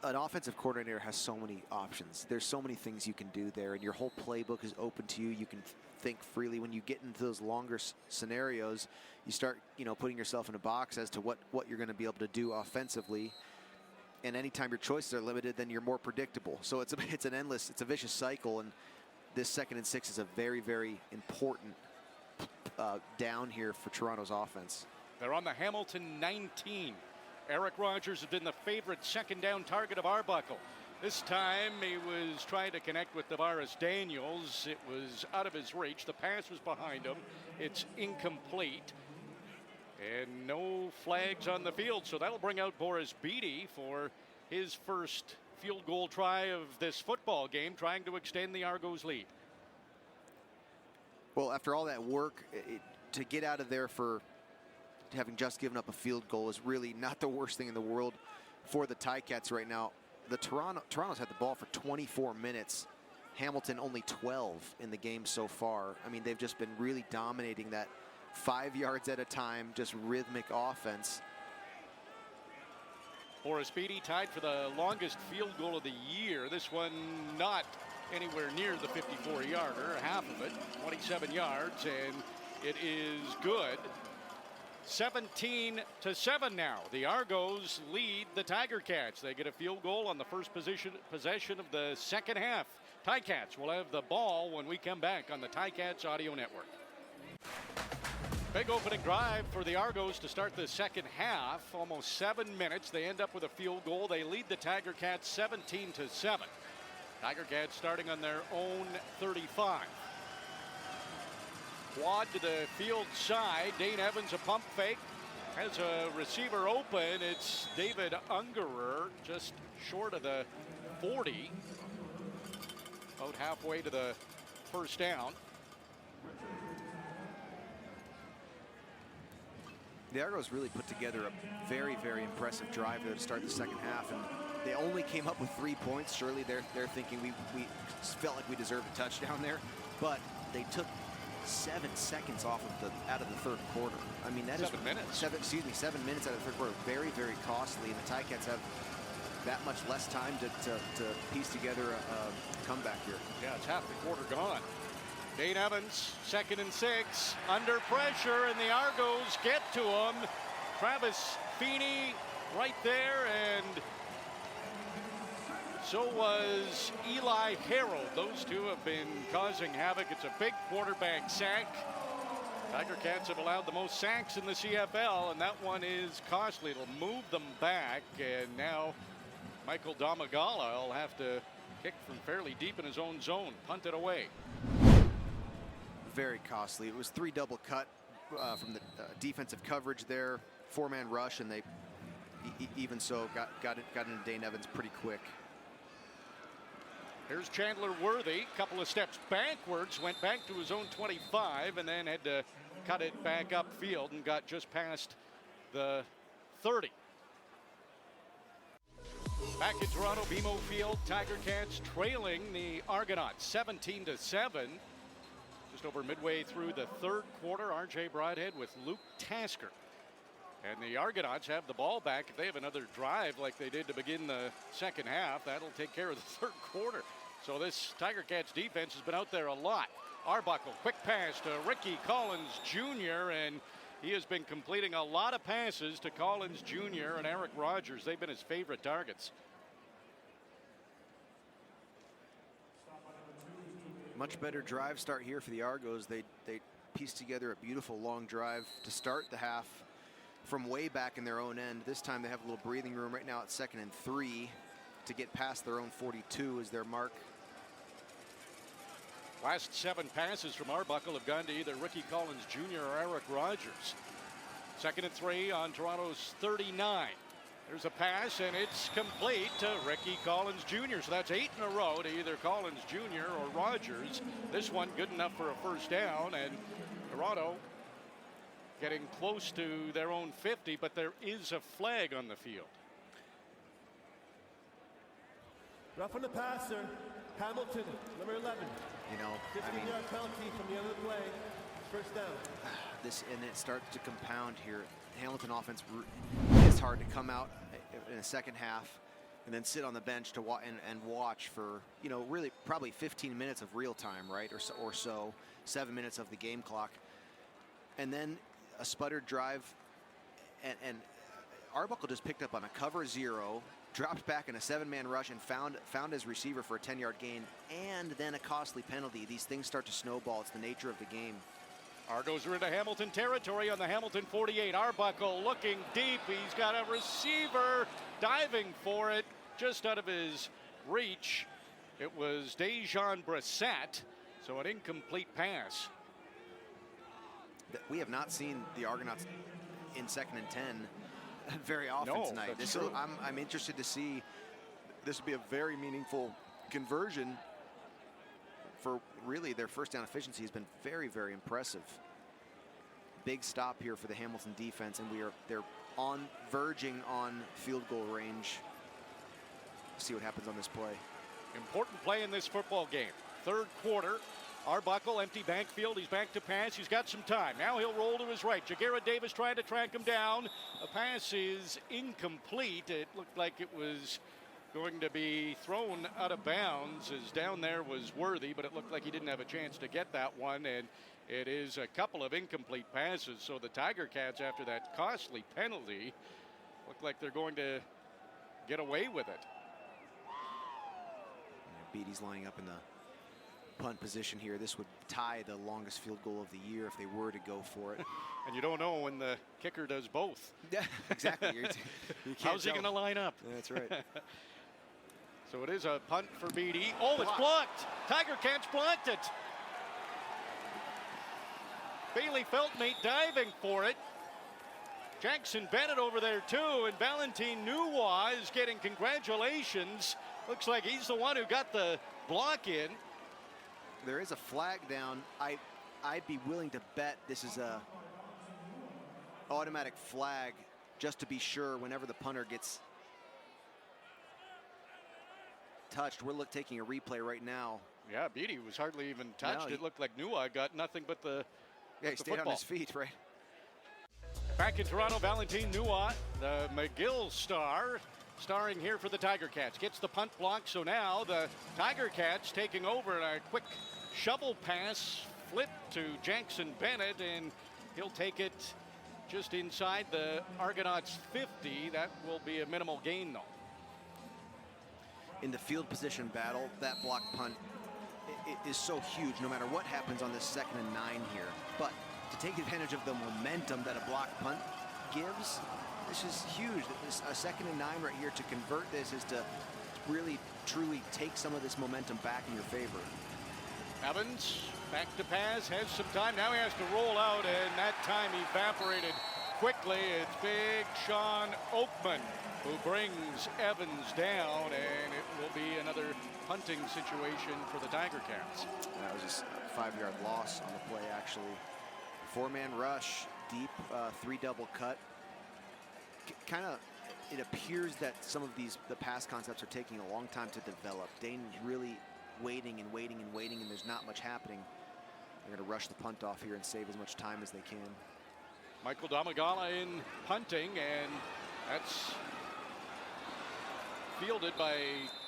an offensive coordinator has so many options. There's so many things you can do there, and your whole playbook is open to you. You can think freely. When you get into those longer scenarios, you start, putting yourself in a box as to what you're going to be able to do offensively. And anytime your choices are limited, then you're more predictable. So it's a vicious cycle. And this 2nd and 6 is a very, very important down here for Toronto's offense. They're on the Hamilton 19. Eric Rogers has been the favorite second down target of Arbuckle. This time he was trying to connect with Tavares Daniels. It was out of his reach. The pass was behind him. It's incomplete. And no flags on the field. So that'll bring out Boris Beatty for his first field goal try of this football game, trying to extend the Argos lead. Well, after all that work, to get out of there for having just given up a field goal is really not the worst thing in the world for the Ticats right now. Toronto's had the ball for 24 minutes. Hamilton only 12 in the game so far. They've just been really dominating that 5 yards at a time, just rhythmic offense. Boris Beatty tied for the longest field goal of the year. This one not anywhere near the 54-yarder, half of it, 27 yards, and it is good. 17-7 now. The Argos lead the Tiger Cats. They get a field goal on the first possession of the second half. Ticats will have the ball when we come back on the Ticats Audio Network. Big opening drive for the Argos to start the second half. Almost 7 minutes. They end up with a field goal. They lead the Tiger Cats 17-7. Tiger Cats starting on their own 35. Quad to the field side. Dane Evans, a pump fake. Has a receiver open. It's David Ungerer, just short of the 40. About halfway to the first down. The Argos really put together a very, very impressive drive there to start the second half, and they only came up with 3 points. Surely they're thinking we felt like we deserved a touchdown there, but they took 7 seconds out of the third quarter. I mean, that 7 minutes. 7 minutes out of the third quarter. Very, very costly, and the Ticats have that much less time to piece together a comeback here. Yeah, it's half the quarter gone. Dane Evans, 2nd and 6, under pressure, and the Argos get to him. Travis Feeney right there, and so was Eli Harold. Those two have been causing havoc. It's a big quarterback sack. Tiger Cats have allowed the most sacks in the CFL, and that one is costly. It'll move them back, and now Michael Domagala will have to kick from fairly deep in his own zone, punt it away. Very costly. It was 3 double cut from the defensive coverage there, 4-man rush, and they even so got into Dane Evans pretty quick. Here's Chandler Worthy, couple of steps backwards, went back to his own 25, and then had to cut it back upfield and got just past the 30. Back in Toronto, BMO Field, Tiger Cats trailing the Argonauts 17-7. Just over midway through the third quarter, RJ Broadhead with Luke Tasker. And the Argonauts have the ball back. If they have another drive like they did to begin the second half, that'll take care of the third quarter. So this Tiger Cats defense has been out there a lot. Arbuckle, quick pass to Ricky Collins Jr., and he has been completing a lot of passes to Collins Jr. and Eric Rogers. They've been his favorite targets. Much better drive start here for the Argos. They pieced together a beautiful long drive to start the half from way back in their own end. This time they have a little breathing room. Right now it's 2nd and 3 to get past their own 42 is their mark. Last 7 passes from Arbuckle have gone to either Ricky Collins Jr. or Eric Rogers. 2nd and 3 on Toronto's 39. There's a pass, and it's complete to Ricky Collins Jr. So that's 8 in a row to either Collins Jr. or Rogers. This one good enough for a first down, and Toronto getting close to their own 50, but there is a flag on the field. Rough on the passer, Hamilton, number 11. You know, 15-yard penalty from the end of the play. First down. And it starts to compound here. Hamilton offense, it's hard to come out in a second half and then sit on the bench to and watch for, you know, really probably 15 minutes of real time, right, or so 7 minutes of the game clock, and then a sputtered drive, and Arbuckle just picked up on a cover 0, dropped back in a 7-man rush, and found his receiver for a 10-yard gain, and then a costly penalty. These things start to snowball. It's the nature of the game. Argos are into Hamilton territory on the Hamilton 48. Arbuckle looking deep. He's got a receiver diving for it just out of his reach. It was Dejan Brissett, so an incomplete pass. We have not seen the Argonauts in 2nd and 10 very often tonight. I'm interested to see. This would be a very meaningful conversion. For really their first down efficiency has been very, very impressive. Big stop here for the Hamilton defense, and they're verging on field goal range. See what happens on this play. Important play in this football game. Third quarter. Arbuckle, empty backfield. He's back to pass. He's got some time. Now he'll roll to his right. Jagera Davis trying to track him down. A pass is incomplete. It looked like it was going to be thrown out of bounds, as down there was Worthy, but it looked like he didn't have a chance to get that one, and it is a couple of incomplete passes. So the Tiger Cats, after that costly penalty, look like they're going to get away with it. Beatty's lining up in punt position here. This would tie the longest field goal of the year if they were to go for it. And you don't know when the kicker does both. Yeah, exactly. You can't How's he tell. going to line up? That's right. So it is a punt for Beatty. Oh, it's blocked. Tiger Cats blocked it. Bailey Feltmate diving for it. Jackson Bennett over there too, and Valentin Nuwa is getting congratulations. Looks like he's the one who got the block in. There is a flag down. I'd be willing to bet this is a automatic flag just to be sure whenever the punter gets touched. We're taking a replay right now. Yeah, Beatty was hardly even touched. No, It looked like Nuwa got nothing but the Yeah, he stayed football. on his feet, right? Back in Toronto, Valentin Nuwa, the McGill star, starring here for the Tiger Cats. Gets the punt block, so now the Tiger Cats taking over, and a quick shovel pass flip to Jackson Bennett, and he'll take it just inside the Argonauts 50. That will be a minimal gain, though. In the field position battle, that block punt is so huge no matter what happens on this 2nd and 9 here. But to take advantage of the momentum that a block punt gives, this is huge. A 2nd and 9 right here, to convert this is to really, truly take some of this momentum back in your favor. Evans back to pass, has some time. Now he has to roll out, and that time evaporated quickly. It's big Sean Oakman who brings Evans down, and it will be another punting situation for the Tiger Cats. That was just a 5-yard loss on the play, actually. 4-man rush, deep 3-double cut. Kind of, it appears that some of the pass concepts are taking a long time to develop. Dane's really waiting and waiting and waiting, and there's not much happening. They're going to rush the punt off here and save as much time as they can. Michael Damagala in punting, and that's fielded by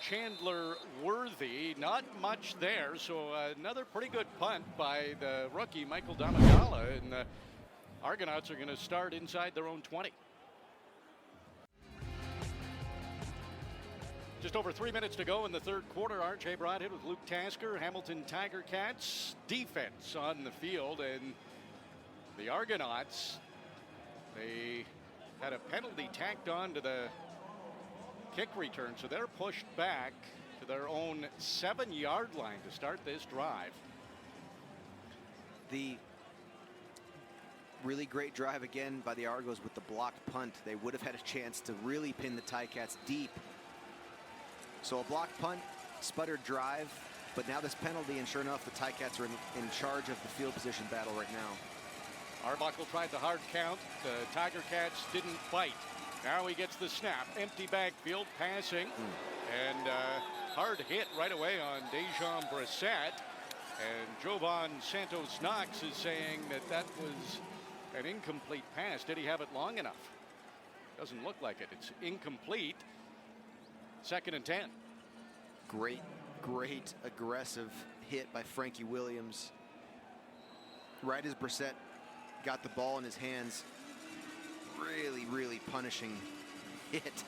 Chandler Worthy. Not much there, so another pretty good punt by the rookie Michael Damagala, and the Argonauts are going to start inside their own 20. Just over 3 minutes to go in the third quarter. R.J. Broadhead with Luke Tasker, Hamilton Tiger Cats. Defense on the field, and the Argonauts, they had a penalty tacked on to the kick return, so they're pushed back to their own 7-yard line to start this drive. The really great drive again by the Argos with the blocked punt. They would have had a chance to really pin the Ticats deep. So a blocked punt, sputtered drive, but now this penalty, and sure enough, the Ticats are in charge of the field position battle right now. Arbuckle tried the hard count. The Tiger Cats didn't bite. Now he gets the snap. Empty backfield, passing, and hard hit right away on Dejan Brissett. And Jovan Santos Knox is saying that that was an incomplete pass. Did he have it long enough? Doesn't look like it. It's incomplete. 2nd and 10. Great aggressive hit by Frankie Williams. Right as Brissett got the ball in his hands. Really punishing hit.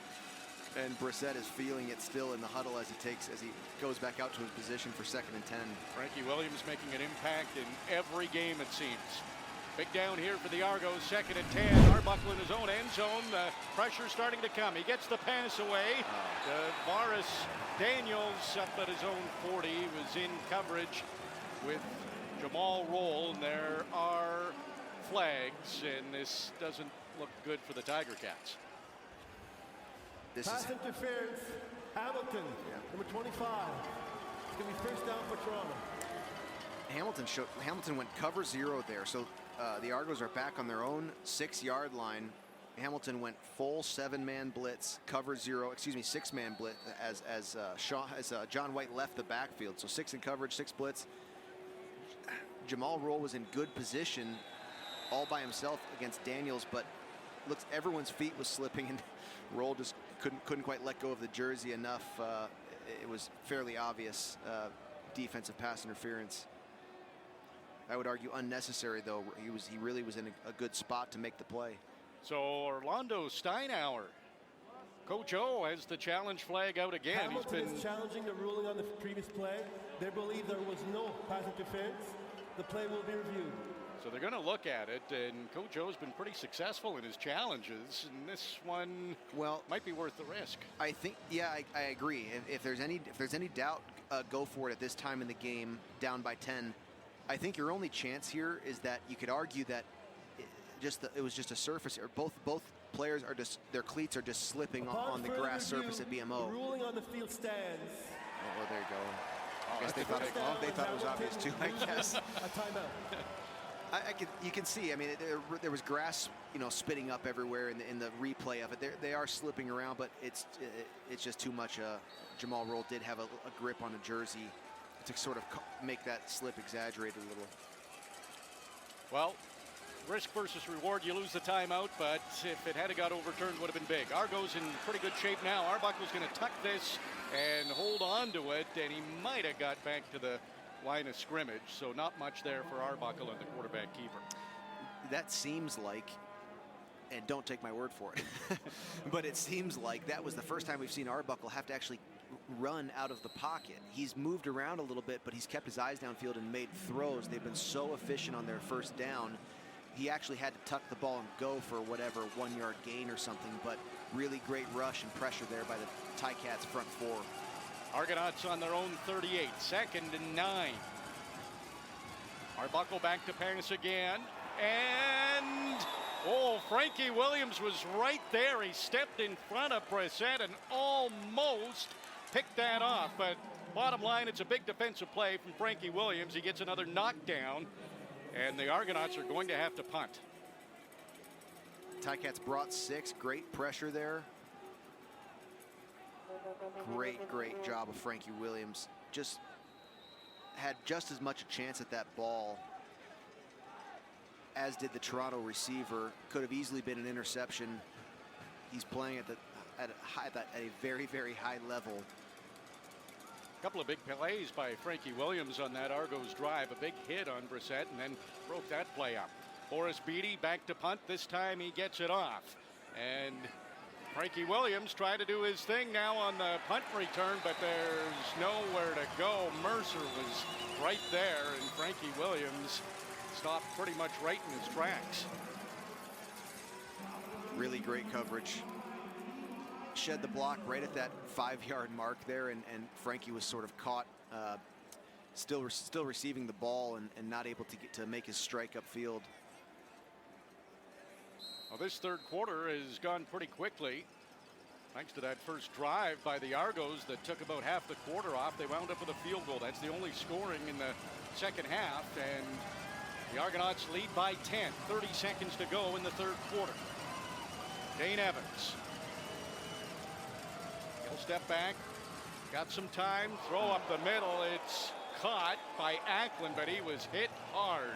And Brissett is feeling it still in the huddle as he goes back out to his position for 2nd and 10. Frankie Williams making an impact in every game, it seems. Big down here for the Argos, 2nd and 10. Arbuckle in his own end zone. The pressure starting to come. He gets the pass away. Boris Daniels up at his own 40 was in coverage with Jamal Roll, and there are flags, and this doesn't look good for the Tiger Cats. Pass interference, Hamilton, number 25. It's going to be first down for Toronto. Hamilton went cover 0 there, so the Argos are back on their own 6-yard line. Hamilton went full 7-man blitz, cover 0, 6-man blitz as John White left the backfield. So 6 in coverage, 6 blitz. Jamal Roll was in good position all by himself against Daniels, but looks everyone's feet was slipping, and Roll just couldn't quite let go of the jersey enough. It was fairly obvious defensive pass interference. I would argue unnecessary, though. He really was in a good spot to make the play. So Orlando Steinauer Coach O has the challenge flag out again. Hamilton is challenging the ruling on the previous play. They believe there was no pass interference. The play will be reviewed. So they're going to look at it, and Coach O's been pretty successful in his challenges, and this one might be worth the risk. I think, yeah, I agree. If there's any doubt, go for it at this time in the game, down by 10. I think your only chance here is that you could argue that it was just a surface, or both players are just, their cleats are just slipping on the grass surface at BMO. The ruling on the field stands. Oh, well, there you go. I guess they thought it was obvious too, I guess. A timeout. You can see. I mean, there was grass, spitting up everywhere in the replay of it. They are slipping around, but it's just too much. Jamal Roll did have a grip on a jersey to sort of make that slip exaggerated a little. Well, risk versus reward. You lose the timeout, but if it had got overturned, would have been big. Argo's in pretty good shape now. Arbuckle's going to tuck this and hold on to it, and he might have got back to the line of scrimmage, so not much there for Arbuckle and the quarterback keeper. That seems like, and don't take my word for it, but it seems like that was the first time we've seen Arbuckle have to actually run out of the pocket. He's moved around a little bit, but he's kept his eyes downfield and made throws. They've been so efficient on their first down. He actually had to tuck the ball and go for whatever 1 yard gain or something, but really great rush and pressure there by the Ticats front four. Argonauts on their own 38, 2nd and 9. Arbuckle back to pass again, and Frankie Williams was right there. He stepped in front of Brissett and almost picked that off, but bottom line, it's a big defensive play from Frankie Williams. He gets another knockdown, and the Argonauts are going to have to punt. Ticats brought 6, great pressure there. Great job of Frankie Williams. Just had just as much a chance at that ball as did the Toronto receiver. Could have easily been an interception. He's playing at a very, very high level. A couple of big plays by Frankie Williams on that Argos drive. A big hit on Brissett and then broke that play up. Boris Beatty back to punt. This time he gets it off. And Frankie Williams tried to do his thing now on the punt return, but there's nowhere to go. Mercer was right there, and Frankie Williams stopped pretty much right in his tracks. Really great coverage. Shed the block right at that 5 yard mark there, and Frankie was sort of caught still receiving the ball and not able to make his strike upfield. Well, this third quarter has gone pretty quickly. Thanks to that first drive by the Argos that took about half the quarter off. They wound up with a field goal. That's the only scoring in the second half, and the Argonauts lead by 10. 30 seconds to go in the third quarter. Dane Evans. He'll step back. Got some time. Throw up the middle. It's caught by Ackland, but he was hit hard.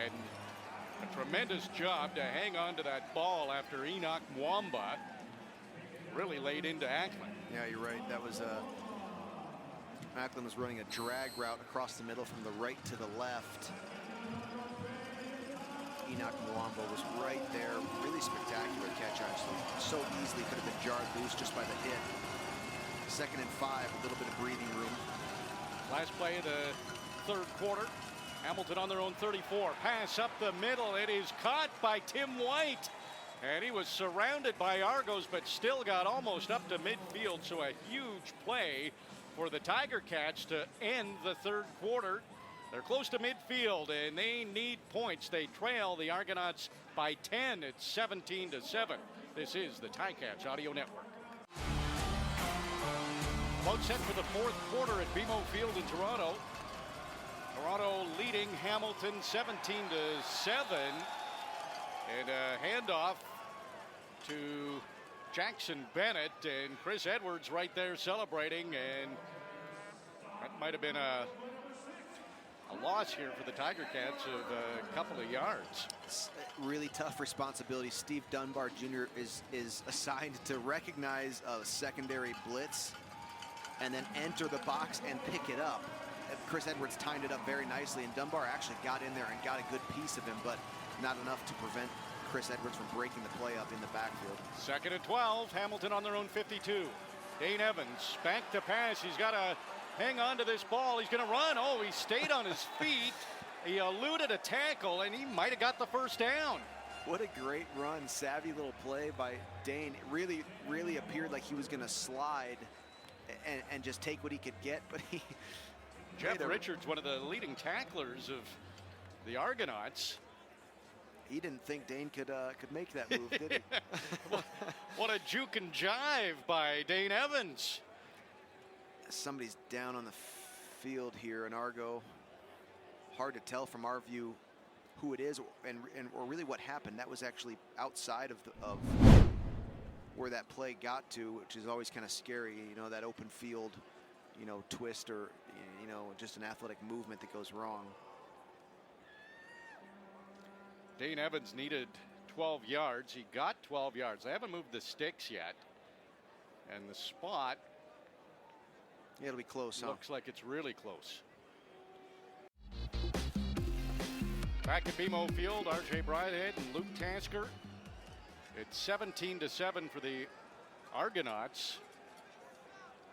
And a tremendous job to hang on to that ball after Enoch Mwamba really laid into Ackland. Yeah, you're right. That was Ackland was running a drag route across the middle from the right to the left. Enoch Mwamba was right there. Really spectacular catch, actually. So easily could have been jarred loose just by the hit. 2nd and 5, a little bit of breathing room. Last play of the third quarter. Hamilton on their own 34. Pass up the middle. It is caught by Tim White. And he was surrounded by Argos, but still got almost up to midfield. So a huge play for the Tiger Cats to end the third quarter. They're close to midfield, and they need points. They trail the Argonauts by 10. It's 17-7. This is the Ticats Audio Network. About set for the fourth quarter at BMO Field in Toronto. Toronto leading Hamilton 17-7. And a handoff to Jackson Bennett, and Chris Edwards right there celebrating, and that might have been a loss here for the Tiger Cats of a couple of yards. It's a really tough responsibility. Steve Dunbar Jr. is assigned to recognize a secondary blitz and then enter the box and pick it up. Chris Edwards timed it up very nicely, and Dunbar actually got in there and got a good piece of him, but not enough to prevent Chris Edwards from breaking the play up in the backfield. 2nd and 12. Hamilton on their own 52. Dane Evans back to pass. He's got to hang on to this ball. He's going to run. Oh, he stayed on his feet. He eluded a tackle, and he might have got the first down. What a great run. Savvy little play by Dane. It really appeared like he was going to slide and just take what he could get, but he... Jeff Richards, one of the leading tacklers of the Argonauts. He didn't think Dane could make that move, did he? What a juke and jive by Dane Evans. Somebody's down on the field here in Argo. Hard to tell from our view who it is or really what happened. That was actually outside of where that play got to, which is always kind of scary. You know, that open field, you know, twist or, you know, just an athletic movement that goes wrong. Dane Evans needed 12 yards. He got 12 yards. They haven't moved the sticks yet. And the spot, yeah, it'll be close. Looks like it's really close. Back at BMO Field, RJ Broadhead and Luke Tasker. It's 17-7 for the Argonauts.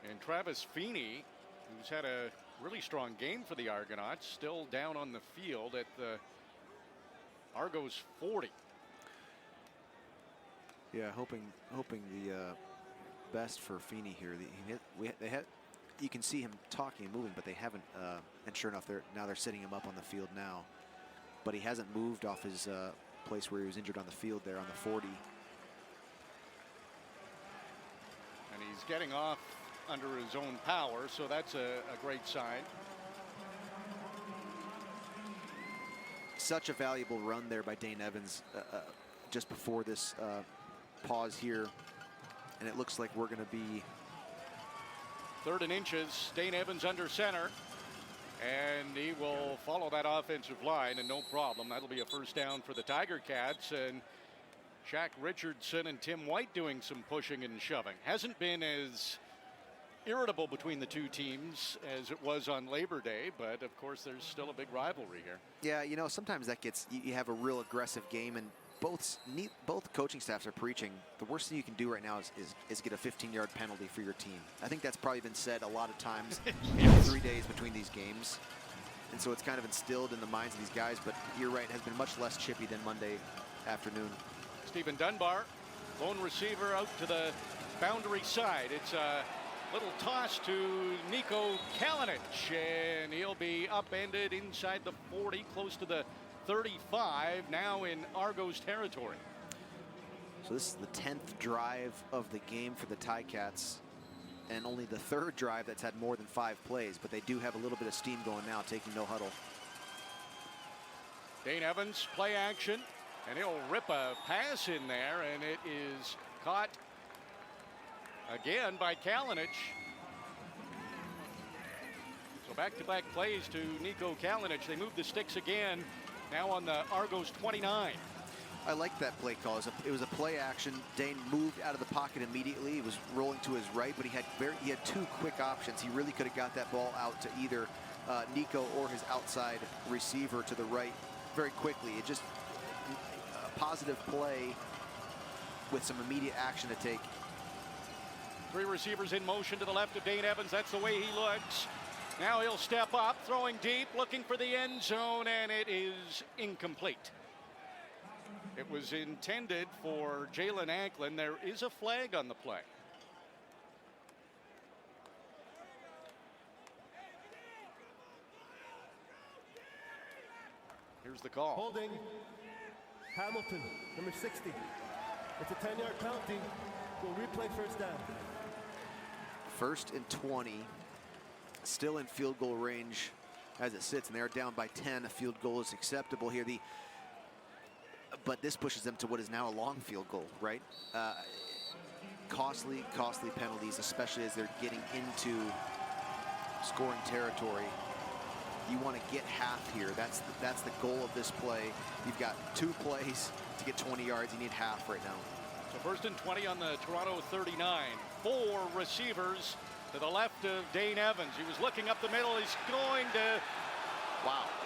And Travis Feeney, who's had a really strong game for the Argonauts, still down on the field at the Argos 40. Yeah, hoping the best for Feeney here. You can see him talking and moving, but they haven't. And sure enough, they're setting him up on the field now. But he hasn't moved off his place where he was injured on the field there on the 40. And he's getting off under his own power, so that's a great sign. Such a valuable run there by Dane Evans just before this pause here. And it looks like we're going to be 3rd and inches. Dane Evans under center. And he will follow that offensive line, and no problem. That'll be a first down for the Tiger Cats. And Shaq Richardson and Tim White doing some pushing and shoving. Hasn't been as irritable between the two teams as it was on Labor Day, but of course there's still a big rivalry here. Yeah, you know, sometimes that gets, you have a real aggressive game, and both coaching staffs are preaching the worst thing you can do right now is get a 15-yard penalty for your team. I think that's probably been said a lot of times in the 3 days between these games, and so it's kind of instilled in the minds of these guys, but you're right, it has been much less chippy than Monday afternoon. Stephen Dunbar, lone receiver out to the boundary side. It's a little toss to Nico Kalinic, and he'll be upended inside the 40, close to the 35, now in Argos territory. So this is the 10th drive of the game for the Ticats, and only the 3rd drive that's had more than 5 plays, but they do have a little bit of steam going now, taking no huddle. Dane Evans, play action, and he'll rip a pass in there, and it is caught again by Kalinic. So back-to-back plays to Nico Kalinic. They move the sticks again, now on the Argos 29. I like that play call. It was a play action. Dane moved out of the pocket immediately. He was rolling to his right, but he had 2 quick options. He really could have got that ball out to either Nico or his outside receiver to the right very quickly. It just a positive play with some immediate action to take. 3 receivers in motion to the left of Dane Evans. That's the way he looks. Now he'll step up, throwing deep, looking for the end zone, and it is incomplete. It was intended for Jalen Anklin. There is a flag on the play. Here's the call. Holding Hamilton, number 60. It's a 10-yard penalty. We'll replay first down. 1st and 20. Still in field goal range as it sits, and they're down by 10. A field goal is acceptable here. But this pushes them to what is now a long field goal, right? Costly penalties, especially as they're getting into scoring territory. You want to get half here. That's the goal of this play. You've got 2 plays to get 20 yards. You need half right now. So 1st and 20 on the Toronto 39. 4 receivers to the left of Dane Evans. He was looking up the middle. He's going to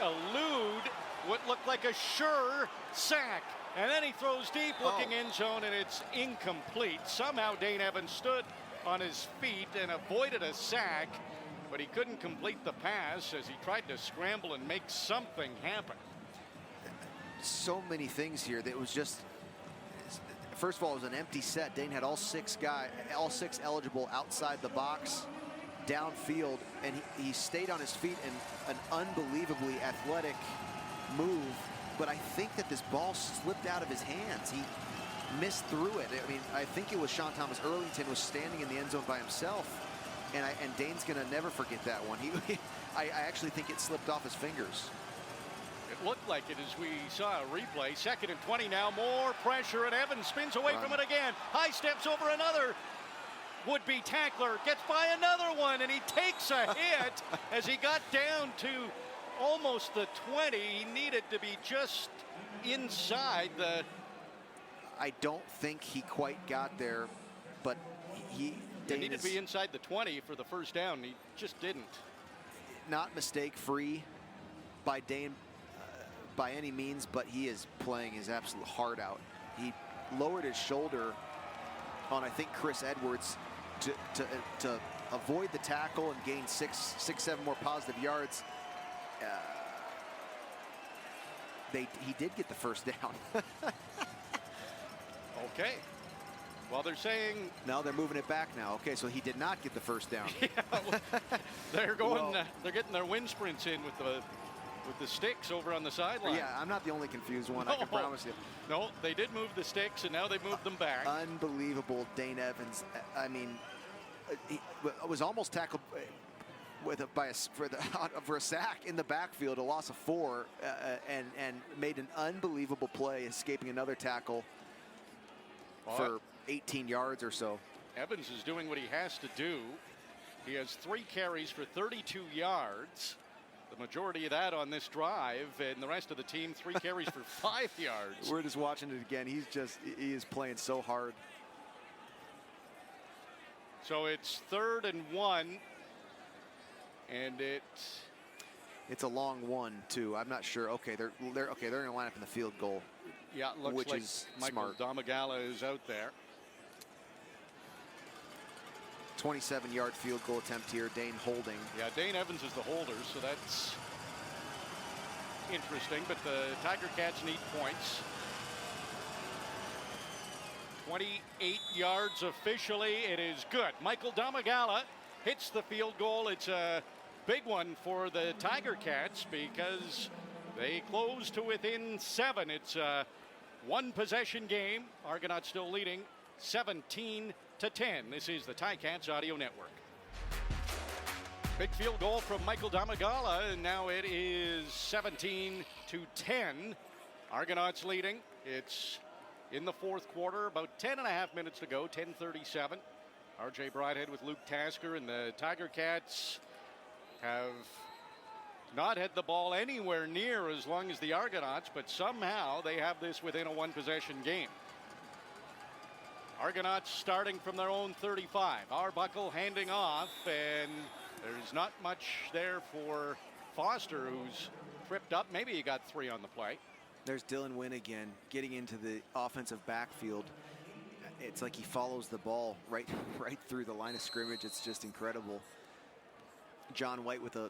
elude what looked like a sure sack. And then he throws deep, looking end zone, and it's incomplete. Somehow Dane Evans stood on his feet and avoided a sack, but he couldn't complete the pass as he tried to scramble and make something happen. So many things here that was just, first of all, it was an empty set. Dane had all six eligible outside the box, downfield, and he stayed on his feet in an unbelievably athletic move. But I think that this ball slipped out of his hands. He missed through it. I mean, I think it was Sean Thomas Erlington was standing in the end zone by himself, and Dane's gonna never forget that one. I actually think it slipped off his fingers. It looked like it as we saw a replay. 2nd and 20 now. More pressure, and Evans spins away from it again. High steps over another would-be tackler. Gets by another one, and he takes a hit as he got down to almost the 20. He needed to be just inside the... I don't think he quite got there, but he needed to be inside the 20 for the first down. He just didn't. Not mistake-free by Dane by any means, but he is playing his absolute heart out. He lowered his shoulder on, I think, Chris Edwards to avoid the tackle and gain 6-7 more positive yards. He did get the first down. Okay. Well, they're saying... No, they're moving it back now. Okay, so he did not get the first down. Yeah, they're going. They're getting their wind sprints in with the sticks over on the sideline. Yeah, I'm not the only confused one. I can promise you. No, they did move the sticks, and now they moved them back. Unbelievable, Dane Evans. I mean, he was almost tackled for a sack in the backfield, a loss of 4, and made an unbelievable play, escaping another tackle for 18 yards or so. Evans is doing what he has to do. He has 3 carries for 32 yards. The majority of that on this drive, and the rest of the team 3 carries for 5 yards. We're just watching it again. He is playing so hard. So it's 3rd and 1, and it's a long one too. I'm not sure. Okay, they're going to line up in the field goal. Yeah, it looks which like is Michael smart. Domagala is out there. 27-yard field goal attempt here. Dane holding. Yeah, Dane Evans is the holder, so that's interesting. But the Tiger Cats need points. 28 yards officially. It is good. Michael Domagala hits the field goal. It's a big one for the Tiger Cats because they close to within 7. It's a 1-possession game. Argonauts still leading 17-10. This is the Ticats Audio Network. Big field goal from Michael Domagala, and now it is 17-10. Argonauts leading. It's in the 4th quarter, about 10.5 minutes to go, 10:37. RJ Broadhead with Luke Tasker, and the Tiger Cats have not had the ball anywhere near as long as the Argonauts, but somehow they have this within a 1-possession game. Argonauts starting from their own 35. Arbuckle handing off, and there's not much there for Foster, who's tripped up. Maybe he got 3 on the play. There's Dylan Wynn again, getting into the offensive backfield. It's like he follows the ball right through the line of scrimmage. It's just incredible. John White with a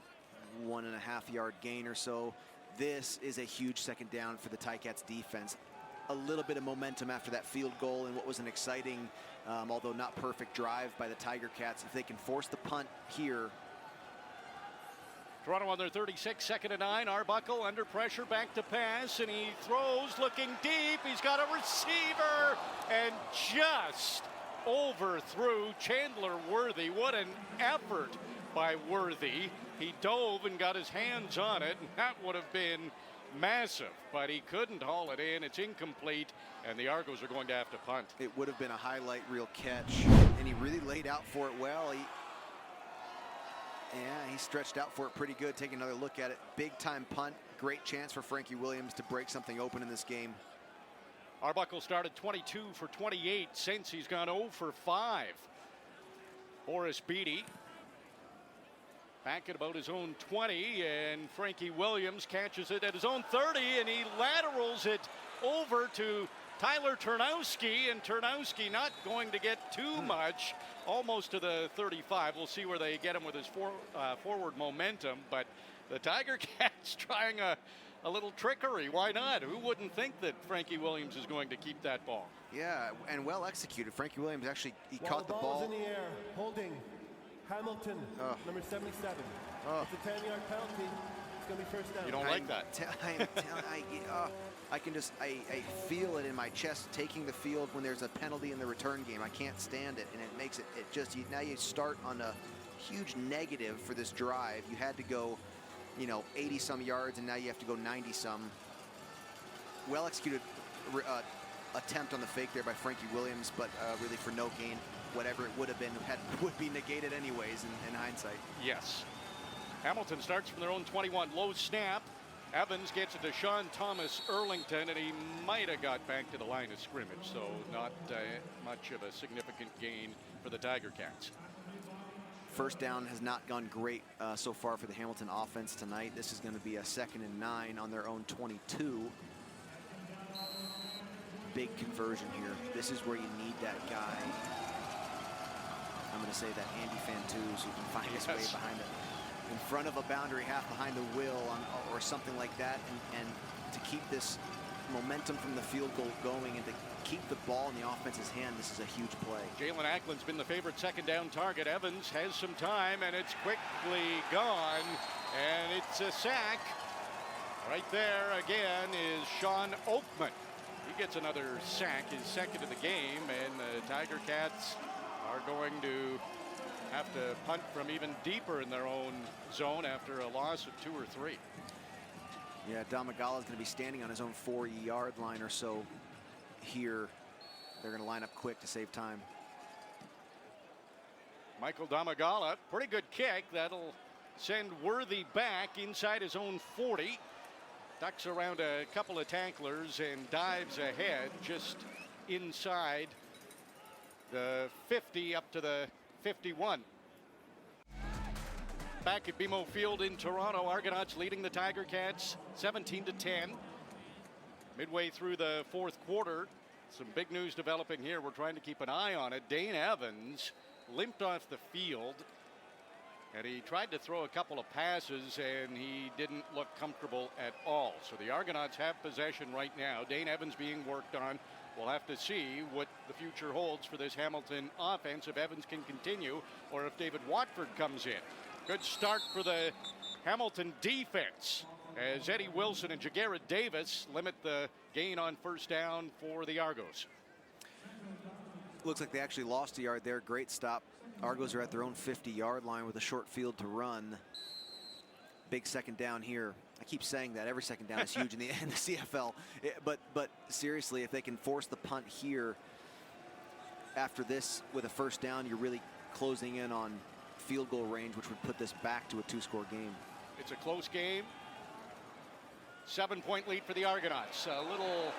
1.5-yard gain or so. This is a huge second down for the Ticats defense. A little bit of momentum after that field goal and what was an exciting, although not perfect, drive by the Tiger Cats. If they can force the punt here. Toronto on their 36, 2nd and 9. Arbuckle under pressure, back to pass, and he throws, looking deep. He's got a receiver and just overthrew Chandler Worthy. What an effort by Worthy. He dove and got his hands on it, and that would have been massive, but he couldn't haul it in. It's incomplete, and the Argos are going to have to punt. It would have been a highlight reel catch, and he really laid out for it well. He stretched out for it pretty good. Take another look at it. Big time punt. Great chance for Frankie Williams to break something open in this game. Arbuckle started 22 for 28 since. He's gone 0 for 5. Boris Beatty back at about his own 20, and Frankie Williams catches it at his own 30, and he laterals it over to Tyler Turnowski, and Turnowski not going to get too much, almost to the 35. We'll see where they get him with his forward momentum, but the Tiger Cats trying a little trickery. Why not? Who wouldn't think that Frankie Williams is going to keep that ball? Yeah, and well executed. Frankie Williams actually, he While caught the ball. in the air, holding Hamilton, number 77. It's a 10-yard penalty. It's going to be first down. You don't like that? I feel it in my chest taking the field when there's a penalty in the return game. I can't stand it, and it makes it just, now you start on a huge negative for this drive. You had to go, 80 some yards, and now you have to go 90 some. Well executed attempt on the fake there by Frankie Williams, but really for no gain. Whatever it would have been would be negated anyways in hindsight. Yes. Hamilton starts from their own 21. Low snap. Evans gets it to Sean Thomas Erlington, and he might have got back to the line of scrimmage, so not much of a significant gain for the Tiger Cats. First down has not gone great so far for the Hamilton offense tonight. This is going to be a 2nd and 9 on their own 22. Big conversion here. This is where you need that guy. I'm going to say that Andy Fantuz, who can find his way behind it, in front of a boundary, half behind the wheel, or something like that, and to keep this momentum from the field goal going and to keep the ball in the offense's hand. This is a huge play. Jalen Ackland's been the favorite 2nd down target. Evans has some time, and it's quickly gone, and it's a sack. Right there again is Sean Oakman. He gets another sack, his 2nd of the game, and the Tiger Cats are going to have to punt from even deeper in their own zone after a loss of 2 or 3. Yeah, Domagala is going to be standing on his own 4-yard line or so here. They're going to line up quick to save time. Michael Domagala, pretty good kick. That'll send Worthy back inside his own 40. Ducks around a couple of tacklers and dives ahead just inside the 50 up to the 51. Back at BMO Field in Toronto, Argonauts leading the Tiger Cats 17-10. Midway through the 4th quarter, some big news developing here. We're trying to keep an eye on it. Dane Evans limped off the field, and he tried to throw a couple of passes, and he didn't look comfortable at all. So the Argonauts have possession right now. Dane Evans being worked on. We'll have to see what the future holds for this Hamilton offense, if Evans can continue or if David Watford comes in. Good start for the Hamilton defense as Eddie Wilson and Jagarrett Davis limit the gain on first down for the Argos. Looks like they actually lost a yard there. Great stop. Argos are at their own 50-yard line with a short field to run. Big 2nd down here. I keep saying that every 2nd down is huge in the CFL. But seriously, if they can force the punt here after this with a first down, you're really closing in on field goal range, which would put this back to a 2-score game. It's a close game. 7-point lead for the Argonauts. A little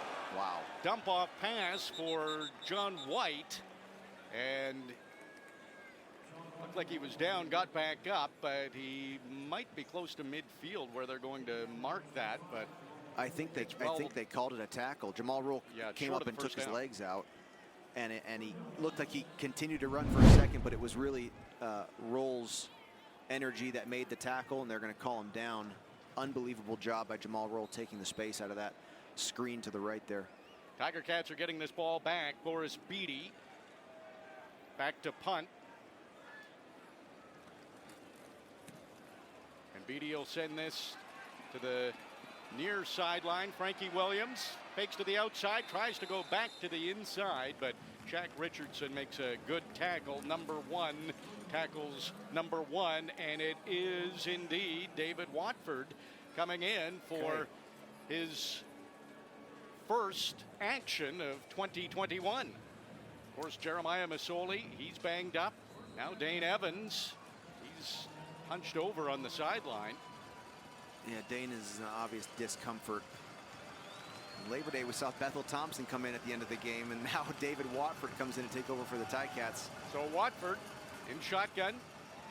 dump off pass for John White, and looked like he was down, got back up, but he might be close to midfield where they're going to mark that. But I think they called it a tackle. Jamal Roll came up and took his legs out, and he looked like he continued to run for a second, but it was really Roll's energy that made the tackle, and they're going to call him down. Unbelievable job by Jamal Roll taking the space out of that screen to the right there. Tiger Cats are getting this ball back. Boris Beatty back to punt. And Beatty will send this to the near sideline. Frankie Williams fakes to the outside, tries to go back to the inside, but Jack Richardson makes a good tackle. Number 1 tackles number 1, and it is indeed David Watford coming in for his first action of 2021. Of course, Jeremiah Masoli, he's banged up. Now Dane Evans, he's hunched over on the sideline. Yeah, Dane is an obvious discomfort. Labor Day, we saw Bethel Thompson come in at the end of the game, and now David Watford comes in to take over for the Ticats. So Watford in shotgun,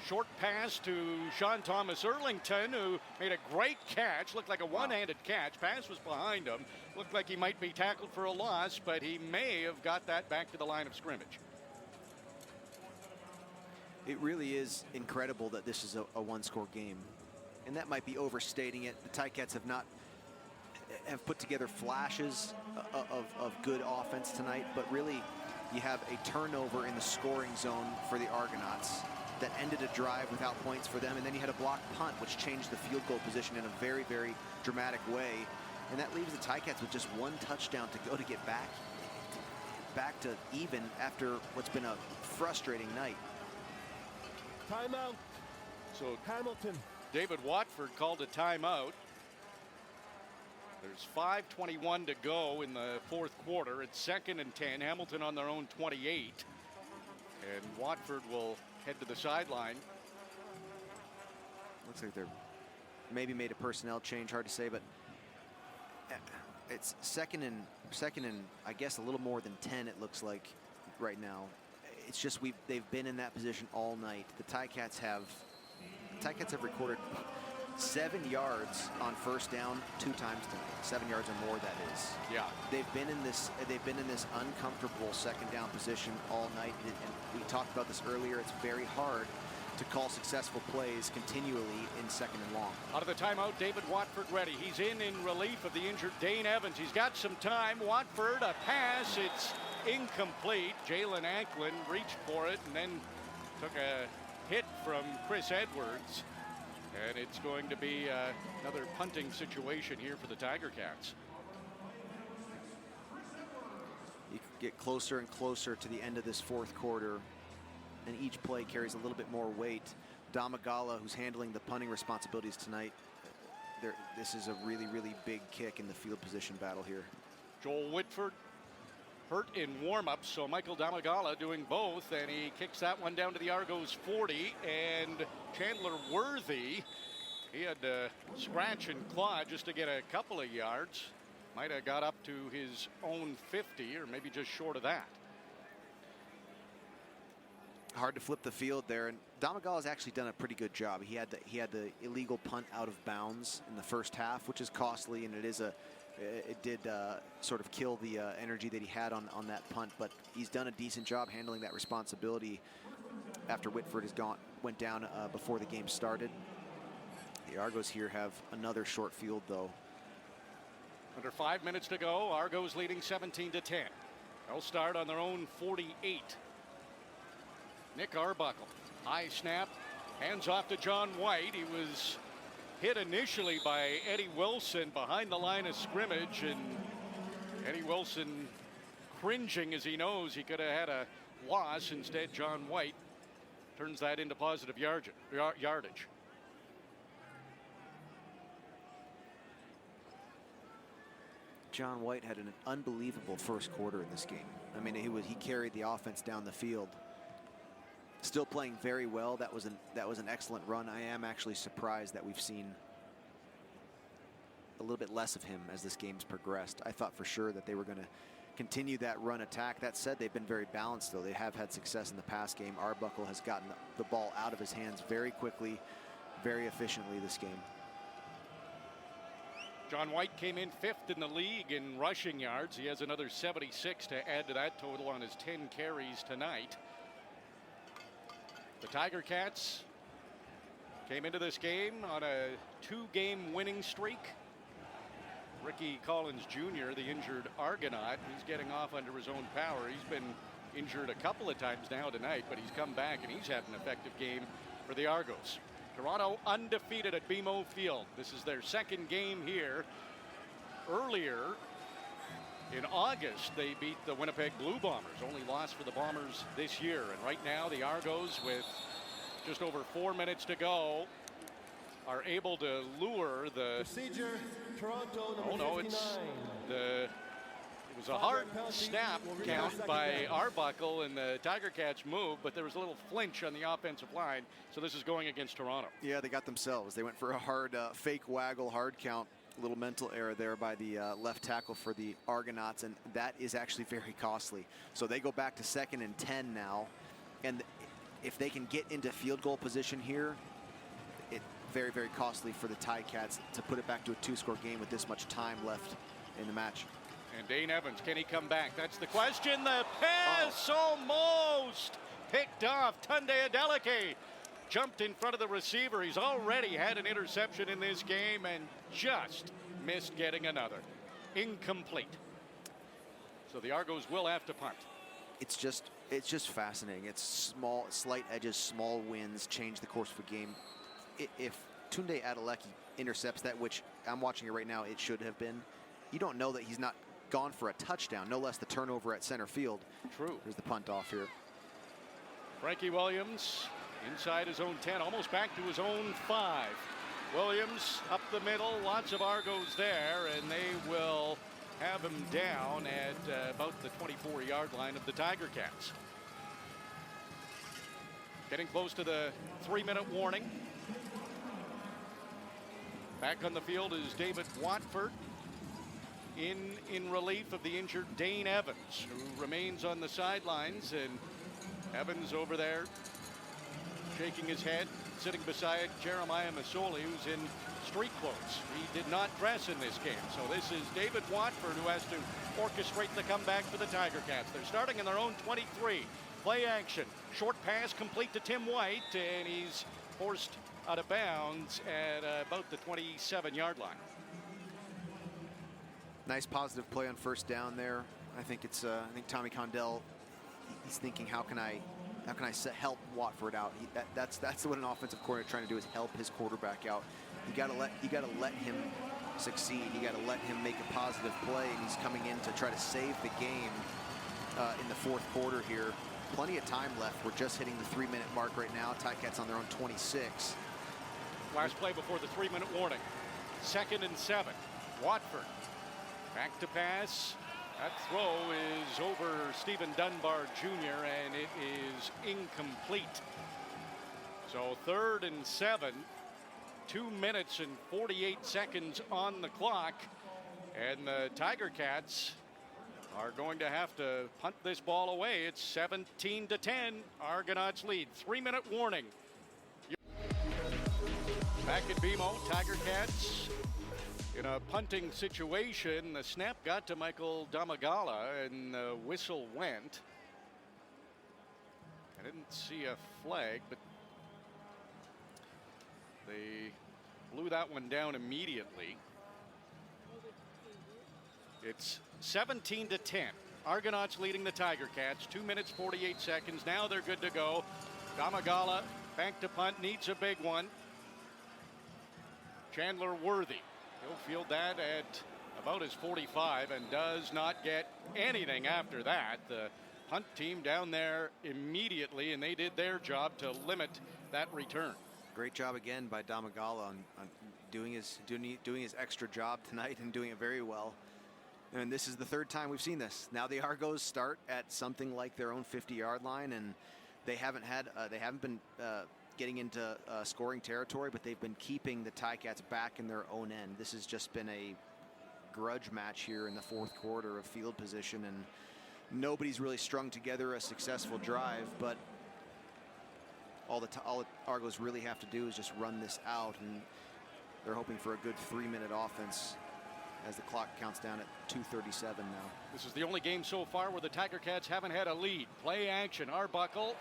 Short pass to Sean Thomas Erlington, who made a great catch. Looked like a one-handed catch. Pass was behind him. Looked like he might be tackled for a loss, but he may have got that back to the line of scrimmage. It really is incredible that this is a one-score game, and that might be overstating it. The Ticats have put together flashes of good offense tonight, but really you have a turnover in the scoring zone for the Argonauts that ended a drive without points for them, and then you had a blocked punt which changed the field goal position in a very, very dramatic way, and that leaves the Ticats with just one touchdown to go to get back to even after what's been a frustrating night. Timeout. So Hamilton. David Watford called a timeout. There's 5:21 to go in the fourth quarter. It's 2nd and 10. Hamilton on their own 28. And Watford will head to the sideline. Looks like they're maybe made a personnel change. Hard to say, but it's second and I guess a little more than 10. It looks like right now. It's just they've been in that position all night. The Ticats have recorded 7 yards on first down 2 times tonight. 7 yards or more, that is. Yeah. They've been in this uncomfortable second down position all night. And we talked about this earlier. It's very hard to call successful plays continually in second and long. Out of the timeout, David Watford ready. He's in relief of the injured Dane Evans. He's got some time. Watford, a pass. It's incomplete. Jalen Anklin reached for it and then took a hit from Chris Edwards. And it's going to be another punting situation here for the Tiger Cats. You get closer and closer to the end of this fourth quarter, and each play carries a little bit more weight. Damagala, who's handling the punting responsibilities tonight, this is a really, really big kick in the field position battle here. Joel Whitford hurt in warm-up, so Michael Damagala doing both, and he kicks that one down to the Argos 40, and Chandler Worthy, he had to scratch and claw just to get a couple of yards. Might have got up to his own 50, or maybe just short of that. Hard to flip the field there, and Damagala's actually done a pretty good job. He had the illegal punt out of bounds in the first half, which is costly, and it did sort of kill the energy that he had on that punt, but he's done a decent job handling that responsibility after Whitford went down before the game started. The Argos here have another short field, though. Under 5 minutes to go, Argos leading 17-10. They'll start on their own 48. Nick Arbuckle, high snap, hands off to John White. He was hit initially by Eddie Wilson behind the line of scrimmage, and Eddie Wilson cringing as he knows he could have had a loss. Instead, John White turns that into positive yardage. John White had an unbelievable first quarter in this game. I mean, he carried the offense down the field. Still playing very well. That was an excellent run. I am actually surprised that we've seen a little bit less of him as this game's progressed. I thought for sure that they were going to continue that run attack. That said, they've been very balanced, though. They have had success in the pass game. Arbuckle has gotten the ball out of his hands very quickly, very efficiently this game. John White came in 5th in the league in rushing yards. He has another 76 to add to that total on his 10 carries tonight. The Tiger Cats came into this game on a 2-game winning streak. Ricky Collins Jr., the injured Argonaut, he's getting off under his own power. He's been injured a couple of times now tonight, but he's come back and he's had an effective game for the Argos. Toronto undefeated at BMO Field. This is their 2nd game here. Earlier in August, they beat the Winnipeg Blue Bombers. Only loss for the Bombers this year. And right now, the Argos, with just over 4 minutes to go, are able to lure the... Procedure, Toronto, oh, no, 59. it was a hard snap count by Arbuckle, and the Tiger Cats moved, but there was a little flinch on the offensive line, so this is going against Toronto. Yeah, they got themselves. They went for a hard fake waggle, hard count. A little mental error there by the left tackle for the Argonauts, and that is actually very costly. So they go back to 2nd and 10 now, and if they can get into field goal position here, it very, very costly for the Ticats to put it back to a 2-score game with this much time left in the match. And Dane Evans, can he come back? That's the question. The pass almost picked off. Tunde Adeleke jumped in front of the receiver. He's already had an interception in this game and just missed getting another. Incomplete. So the Argos will have to punt. It's just fascinating. It's small, slight edges, small wins change the course of a game. If Tunde Adeleke intercepts that, which I'm watching it right now, it should have been, you don't know that he's not gone for a touchdown, no less the turnover at center field. True. There's the punt off here. Frankie Williams inside his own 10, almost back to his own 5. Williams up the middle, lots of Argos there, and they will have him down at about the 24-yard line of the Tiger Cats. Getting close to the 3-minute warning. Back on the field is David Watford in relief of the injured Dane Evans, who remains on the sidelines. And Evans over there shaking his head, sitting beside Jeremiah Masoli, who's in street clothes. He did not dress in this game. So this is David Watford who has to orchestrate the comeback for the Tiger Cats. They're starting in their own 23. Play action. Short pass complete to Tim White, and he's forced out of bounds at about the 27-yard line. Nice positive play on first down there. I think it's I think Tommy Condell, he's thinking, how can I help Watford out? That's what an offensive coordinator trying to do, is help his quarterback out. You gotta let him succeed. You gotta let him make a positive play, and he's coming in to try to save the game in the fourth quarter here. Plenty of time left. We're just hitting the 3-minute mark right now. Ticats on their own 26. Last play before the 3-minute warning. 2nd and 7. Watford back to pass. That throw is over Stephen Dunbar Jr. and it is incomplete. So 3rd and 7. 2 minutes and 48 seconds on the clock. And the Tiger Cats are going to have to punt this ball away. It's 17-10. Argonauts lead. 3-minute warning. Back at BMO, Tiger Cats in a punting situation. The snap got to Michael Damagala and the whistle went. I didn't see a flag, but they blew that one down immediately. It's 17-10. Argonauts leading the Tiger Cats. 2 minutes, 48 seconds. Now they're good to go. Damagala back to punt, needs a big one. Chandler Worthy. He'll field that at about his 45 and does not get anything after that. The punt team down there immediately, and they did their job to limit that return. Great job again by Damagala on doing his extra job tonight and doing it very well. And this is the 3rd time we've seen this. Now the Argos start at something like their own 50-yard line, and they haven't been getting into scoring territory, but they've been keeping the Ticats back in their own end. This has just been a grudge match here in the fourth quarter of field position, and nobody's really strung together a successful drive. But all the Argos really have to do is just run this out, and they're hoping for a good 3-minute offense as the clock counts down at 2:37 now. This is the only game so far where the Tiger Cats haven't had a lead. Play action. Arbuckle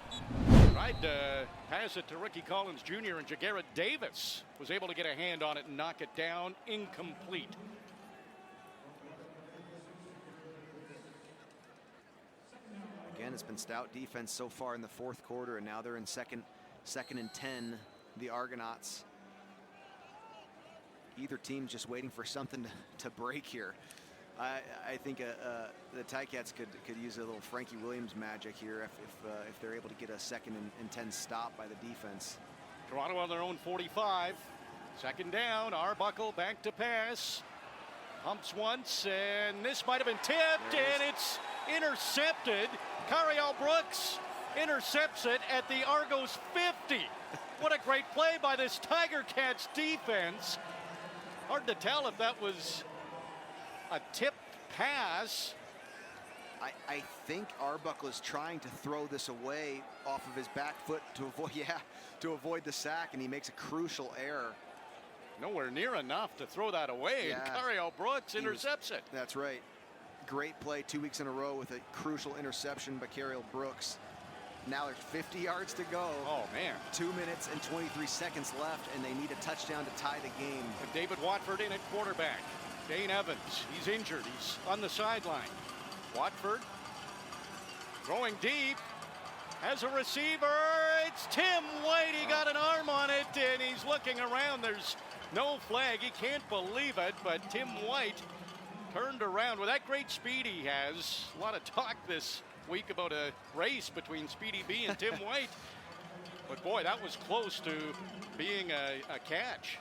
tried to pass it to Ricky Collins Jr. and Jagarrett Davis was able to get a hand on it and knock it down. Incomplete. Again, it's been stout defense so far in the fourth quarter, and now they're in second and 10. The Argonauts. Either team's just waiting for something to break here. I think the Ticats could use a little Frankie Williams magic here if they're able to get a 2nd and 10 stop by the defense. Toronto on their own 45. 2nd down. Arbuckle back to pass. Pumps once, and this might have been tipped, and it's intercepted. Cariel Brooks intercepts it at the Argos 50. What a great play by this Tiger Cats defense. Hard to tell if that was a tipped pass I think Arbuckle is trying to throw this away off of his back foot to avoid the sack, and he makes a crucial error. Nowhere near enough to throw that away, and Cariel Brooks intercepts it. That's right. Great play 2 weeks in a row with a crucial interception by Cariel Brooks. Now there's 50 yards to go. Oh, man. 2 minutes and 23 seconds left, and they need a touchdown to tie the game. With David Watford in at quarterback. Dane Evans, he's injured. He's on the sideline. Watford throwing deep. Has a receiver. It's Tim White. He got an arm on it, and he's looking around. There's no flag. He can't believe it, but Tim White turned around with that great speed he has. A lot of talk this week about a race between Speedy B and Tim White. But boy, that was close to being a catch.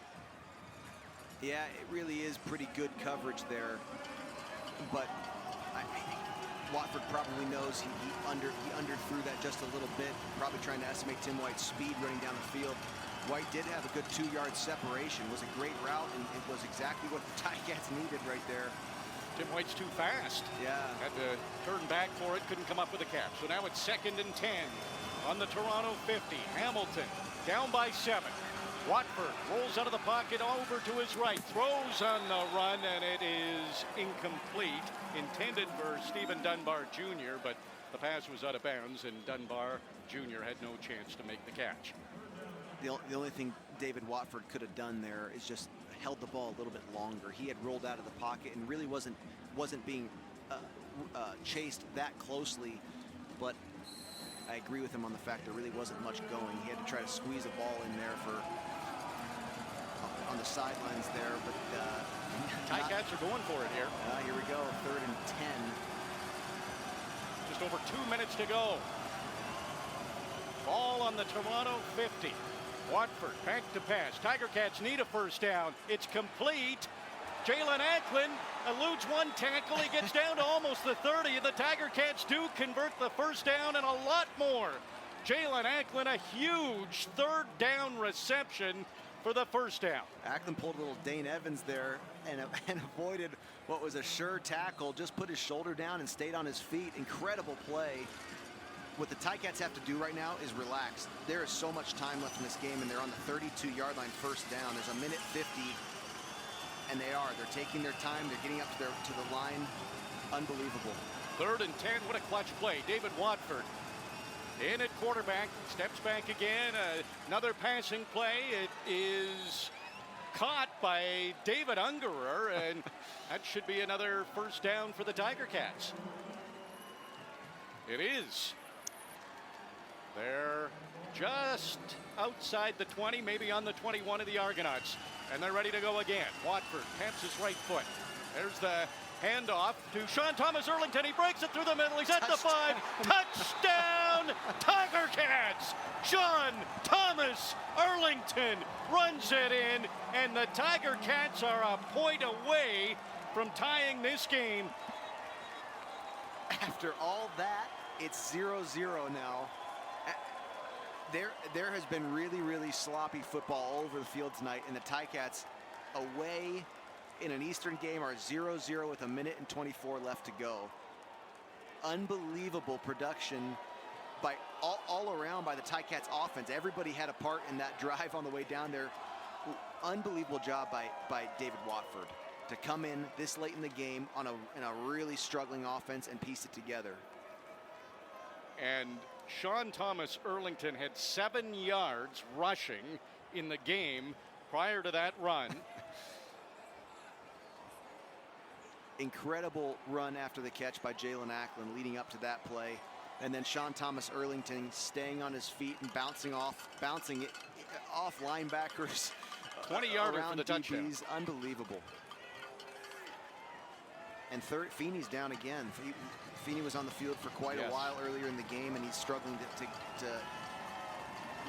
Yeah, it really is pretty good coverage there. But Watford probably knows he underthrew that just a little bit, probably trying to estimate Tim White's speed running down the field. White did have a good 2-yard separation. It was a great route, and it was exactly what the Ticats needed right there. Tim White's too fast. Yeah. Had to turn back for it, couldn't come up with a catch. So now it's 2nd and 10 on the Toronto 50. Hamilton down by 7. Watford rolls out of the pocket over to his right, throws on the run, and it is incomplete. Intended for Stephen Dunbar Jr., but the pass was out of bounds, and Dunbar Jr. had no chance to make the catch. The only thing David Watford could have done there is just held the ball a little bit longer. He had rolled out of the pocket and really wasn't being chased that closely, but I agree with him on the fact there really wasn't much going. He had to try to squeeze a ball in there on the sidelines there, but Ticats are going for it here. Here we go, 3rd and 10. Just over 2 minutes to go. Ball on the Toronto 50. Watford back to pass. Tiger Cats need a first down. It's complete. Jalen Acklin eludes one tackle. He gets down to almost the 30, and the Tiger Cats do convert the first down and a lot more. Jalen Acklin, a huge 3rd down reception for the first down. Acklin pulled a little Dane Evans there and avoided what was a sure tackle. Just put his shoulder down and stayed on his feet. Incredible play. What the Ticats have to do right now is relax. There is so much time left in this game, and they're on the 32-yard line first down. There's a minute 50, and they're taking their time. They're getting up to the line. Unbelievable. 3rd and 10. What a clutch play. David Watford in at quarterback, steps back again. Another passing play. It is caught by David Ungerer, and that should be another first down for the Tiger Cats. It is. They're just outside the 20, maybe on the 21 of the Argonauts, and they're ready to go again. Watford taps his right foot. There's the handoff to Sean Thomas Erlington. He breaks it through the middle. He's at the 5. Touchdown, Tiger Cats! Sean Thomas Erlington runs it in, and the Tiger Cats are a point away from tying this game. After all that, it's 0-0 now. There has been really sloppy football all over the field tonight, and the Ticats away in an Eastern game are 0-0 with a minute and 24 left to go. Unbelievable production by all around by the Ticats offense. Everybody had a part in that drive on the way down there. Unbelievable job by David Watford to come in this late in the game in a really struggling offense and piece it together. And Sean Thomas Erlington had 7 yards rushing in the game prior to that run. Incredible run after the catch by Jalen Acklin leading up to that play. And then Sean Thomas Erlington staying on his feet and bouncing it off linebackers. 20-yarder for the touchdown. DBs. Unbelievable. And Feeney's down again. Feeney was on the field for quite a while earlier in the game, and he's struggling to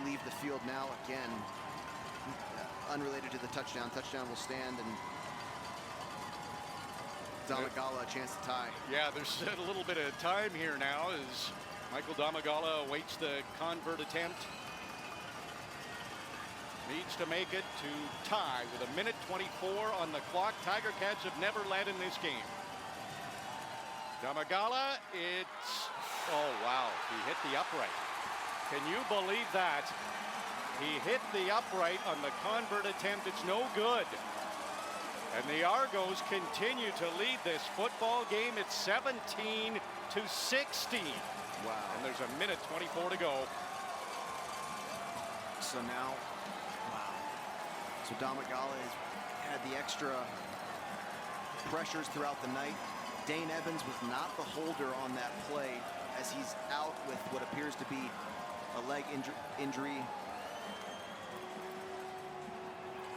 leave the field now again. Unrelated to the touchdown. Touchdown will stand, and Domagala a chance to tie. Yeah, there's a little bit of time here now as Michael Domagala awaits the convert attempt. Needs to make it to tie with a minute 24 on the clock. Tiger Cats have never led in this game. Damagala, it's, oh wow, he hit the upright. Can you believe that? He hit the upright on the convert attempt. It's no good. And the Argos continue to lead this football game. It's 17-16. Wow. And there's a minute 24 to go. So now, wow. So Damagala has had the extra pressures throughout the night. Dane Evans was not the holder on that play as he's out with what appears to be a leg injury.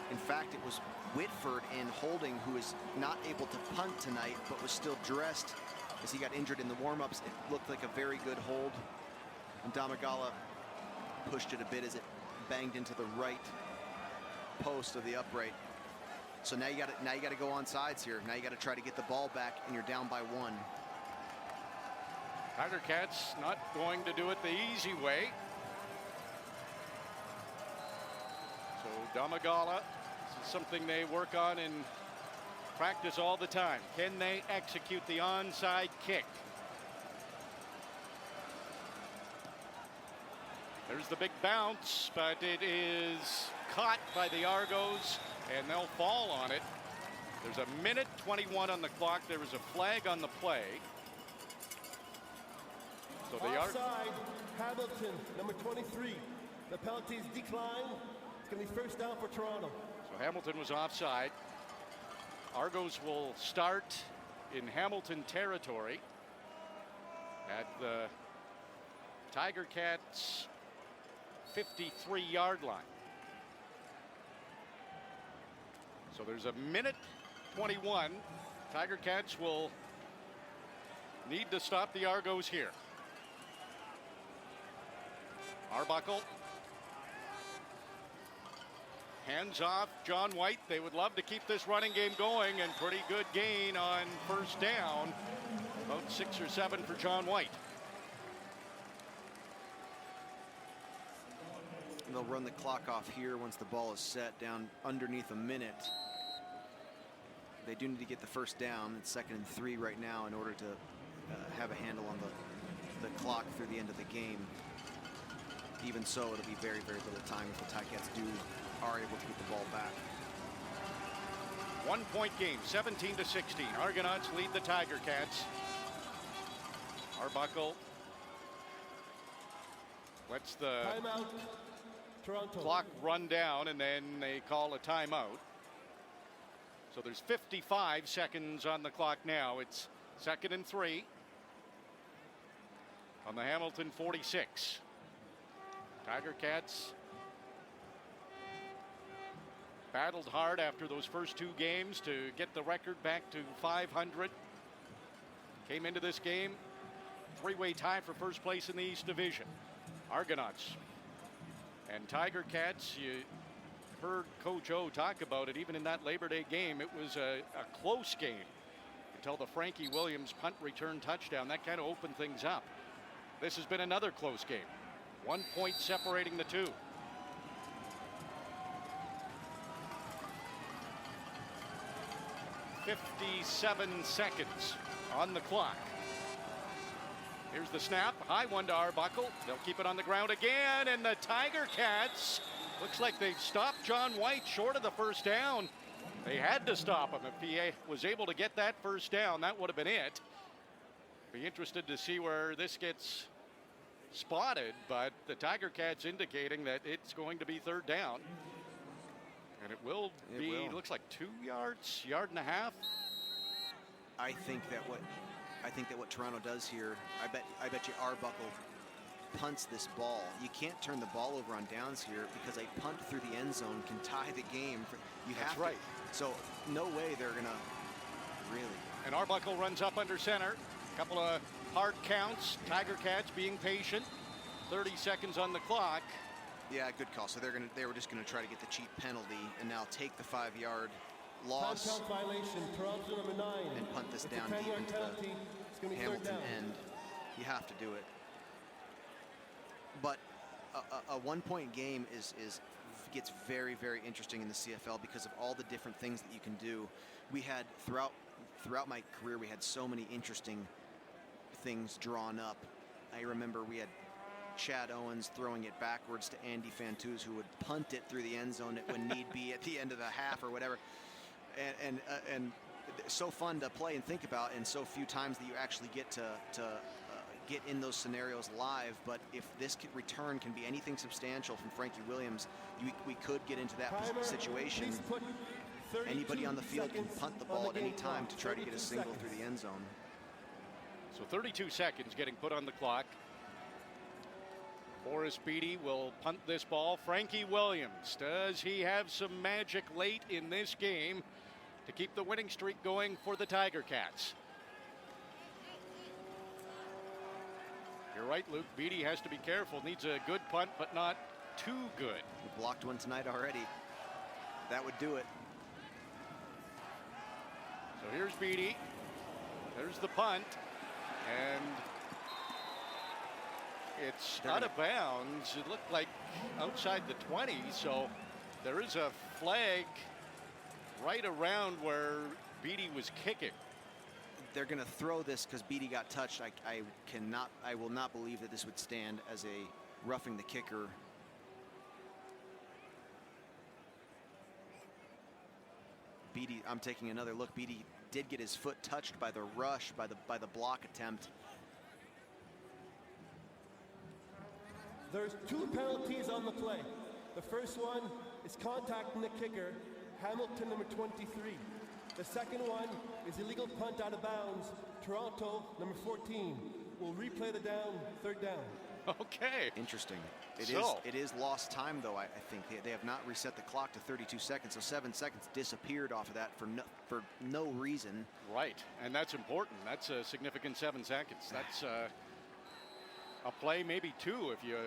In fact, it was Whitford in holding who is not able to punt tonight, but was still dressed as he got injured in the warm-ups. It looked like a very good hold. And Damagala pushed it a bit as it banged into the right post of the upright. So now you got to go on sides here. Now you got to try to get the ball back, and you're down by 1. Tiger Cats not going to do it the easy way. So Damagala, this is something they work on in practice all the time. Can they execute the onside kick? There's the big bounce, but it is caught by the Argos, and they'll fall on it. There's a minute 21 on the clock. There was a flag on the play. So the Offside, Hamilton, number 23. The penalties decline. It's going to be first down for Toronto. So Hamilton was offside. Argos will start in Hamilton territory at the Tiger Cats 53-yard line. So there's a minute 21. Tiger Cats will need to stop the Argos here. Arbuckle. Hands off John White. They would love to keep this running game going, and pretty good gain on first down. About 6 or 7 for John White. And they'll run the clock off here once the ball is set down underneath a minute. They do need to get the first down. It's 2nd and 3 right now in order to have a handle on the clock through the end of the game. Even so, it'll be very, very little time if the Ticats are able to get the ball back. 1-point game, 17-16. Argonauts lead the Tiger Cats. Arbuckle lets the Timeout, Toronto. clock run down, and then they call a timeout. So there's 55 seconds on the clock now. It's 2nd and 3 on the Hamilton 46. Tiger Cats battled hard after those first 2 games to get the record back to 500. Came into this game 3-way tie for first place in the East Division. Argonauts and Tiger Cats, you heard Coach O talk about it. Even in that Labor Day game, it was a close game until the Frankie Williams punt return touchdown. That kind of opened things up. This has been another close game. 1 point separating the two. "57 seconds on the clock. Here's the snap. High one to Arbuckle. They'll keep it on the ground again, and the Tiger Cats, looks like they've stopped John White short of the first down. They had to stop him. If he was able to get that first down, that would have been it. Be interested to see where this gets spotted, but the Tiger Cats indicating that it's going to be 3rd down. And it will be, looks like 2 yards, yard and a half. I think that what Toronto does here, I bet you Arbuckle punts this ball. You can't turn the ball over on downs here because a punt through the end zone can tie the game. That's right. So no way they're gonna really. And Arbuckle runs up under center. A couple of hard counts. Tiger Cats being patient. 30 seconds on the clock. Yeah, good call. So they were just gonna try to get the cheap penalty and now take the 5-yard loss. Time count violation, Toronto number 9. And punt this It's a down 10-yard deep into penalty. It's the gonna be 3rd Hamilton down. end. You have to do it. But a 1-point game gets very, very interesting in the CFL because of all the different things that you can do. We had throughout my career, we had so many interesting things drawn up. I remember we had Chad Owens throwing it backwards to Andy Fantuz, who would punt it through the end zone when need be at the end of the half or whatever. And so fun to play and think about, and so few times that you actually get to get in those scenarios live. But if this return can be anything substantial from Frankie Williams, we could get into that situation. Anybody on the field can punt the ball at any time to try to get a single through the end zone. So 32 seconds getting put on the clock. Boris Beatty will punt this ball. Frankie Williams, does he have some magic late in this game to keep the winning streak going for the Tiger Cats? You're right, Luke. Beatty has to be careful. Needs a good punt, but not too good. He blocked one tonight already. That would do it. So here's Beatty. There's the punt. And it's out of bounds. It looked like outside the 20, so there is a flag right around where Beatty was kicking. They're going to throw this because Beatty got touched. I will not believe that this would stand as a roughing the kicker. Beatty, I'm taking another look. Beatty did get his foot touched by the rush, by the block attempt. There's 2 penalties on the play. The first one is contacting the kicker, Hamilton, number 23. The second one is illegal punt out of bounds, Toronto, number 14. We'll replay the down, 3rd down. Okay. Interesting. It is lost time, though. I think they have not reset the clock to 32 seconds, so 7 seconds disappeared off of that for no reason. Right, and that's important. That's a significant 7 seconds. That's a play, maybe 2 if you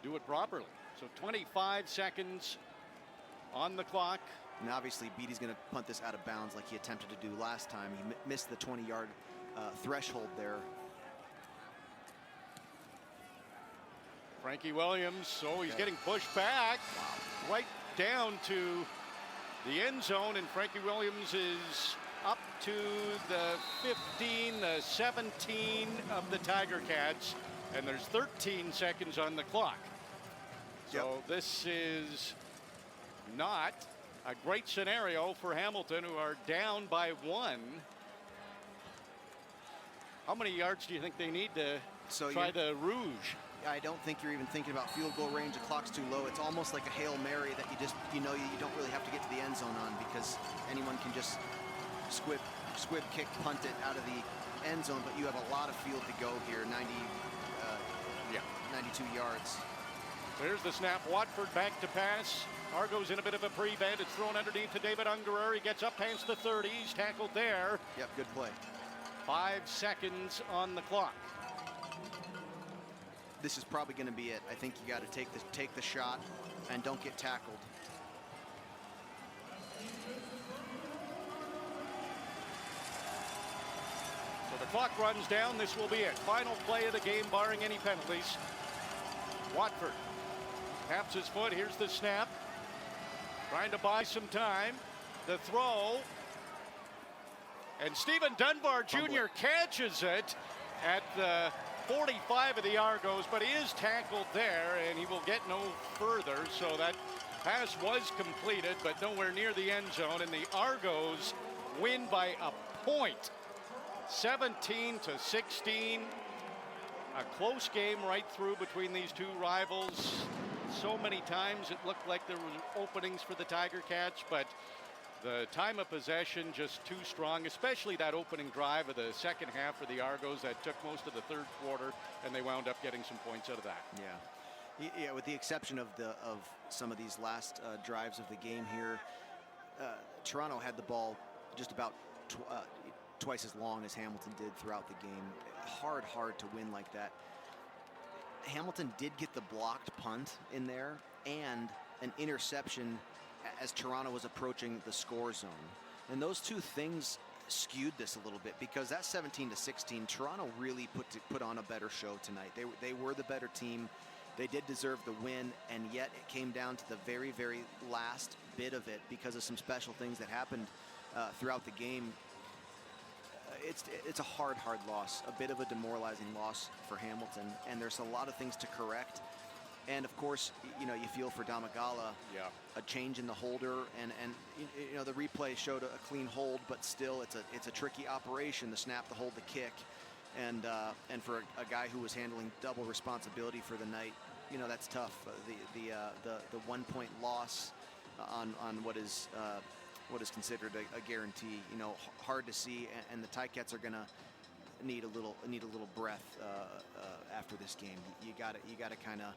do it properly. So 25 seconds on the clock. And obviously Beatty's going to punt this out of bounds like he attempted to do last time. He missed the 20-yard threshold there. Frankie Williams, so he's getting pushed back right down to the end zone, and Frankie Williams is up to the 15, the 17 of the Tiger Cats, and there's 13 seconds on the clock. So this is not a great scenario for Hamilton, who are down by 1. How many yards do you think they need to try the Rouge? I don't think you're even thinking about field goal range. The clock's too low. It's almost like a Hail Mary that you don't really have to get to the end zone on, because anyone can just squib kick, punt it out of the end zone. But you have a lot of field to go here. 92 yards. There's the snap. Watford back to pass. Argo's in a bit of a prevent. It's thrown underneath to David Ungerer. He gets up past the 30. He's tackled there. Yep, good play. 5 seconds on the clock. This is probably going to be it. I think you got to take the shot and don't get tackled. So the clock runs down. This will be it. Final play of the game, barring any penalties. Watford taps his foot. Here's the snap. Trying to buy some time. The throw. And Stephen Dunbar Jr. catches it at the 45 of the Argos, but he is tackled there, and he will get no further. So that pass was completed, but nowhere near the end zone, and the Argos win by a point, 17-16. A close game right through between these two rivals. So many times it looked like there were openings for the Tiger Cats, but the time of possession just too strong, especially that opening drive of the second half for the Argos that took most of the third quarter, and they wound up getting some points out of that. Yeah, with the exception of some of these last drives of the game here, Toronto had the ball just about twice as long as Hamilton did throughout the game. Hard to win like that. Hamilton did get the blocked punt in there and an interception as Toronto was approaching the score zone. And those two things skewed this a little bit, because that 17-16, Toronto really put on a better show tonight. They were the better team. They did deserve the win, and yet it came down to the very, very last bit of it because of some special things that happened throughout the game. it's a hard loss, a bit of a demoralizing loss for Hamilton, and there's a lot of things to correct. And of course, you feel for Damagala, a change in the holder, and the replay showed a clean hold, but still it's a tricky operation, the snap, the hold, the kick, and for a guy who was handling double responsibility for the night, that's tough. The 1 point loss on what is considered a guarantee, hard to see, and the Ticats are gonna need a little breath after this game. You got to kind of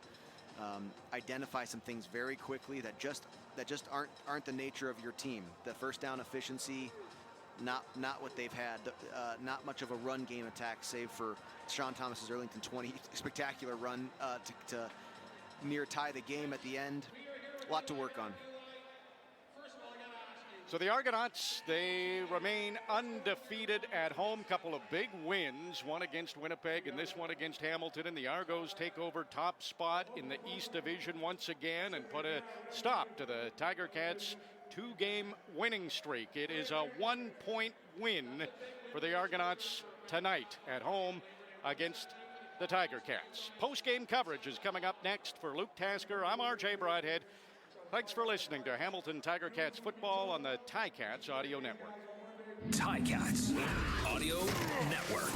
identify some things very quickly that just aren't the nature of your team. The first down efficiency, not what they've had. Not much of a run game attack, save for Sean Thomas's Arlington 20 spectacular run to near tie the game at the end. A lot to work on. So the Argonauts, they remain undefeated at home. Couple of big wins, one against Winnipeg and this one against Hamilton. And the Argos take over top spot in the East Division once again and put a stop to the Tiger Cats' 2-game winning streak. It is a 1-point win for the Argonauts tonight at home against the Tiger Cats. Post-game coverage is coming up next for Luke Tasker. I'm RJ Broadhead. Thanks for listening to Hamilton Tiger Cats football on the Ticats Audio Network. Ticats Audio Network.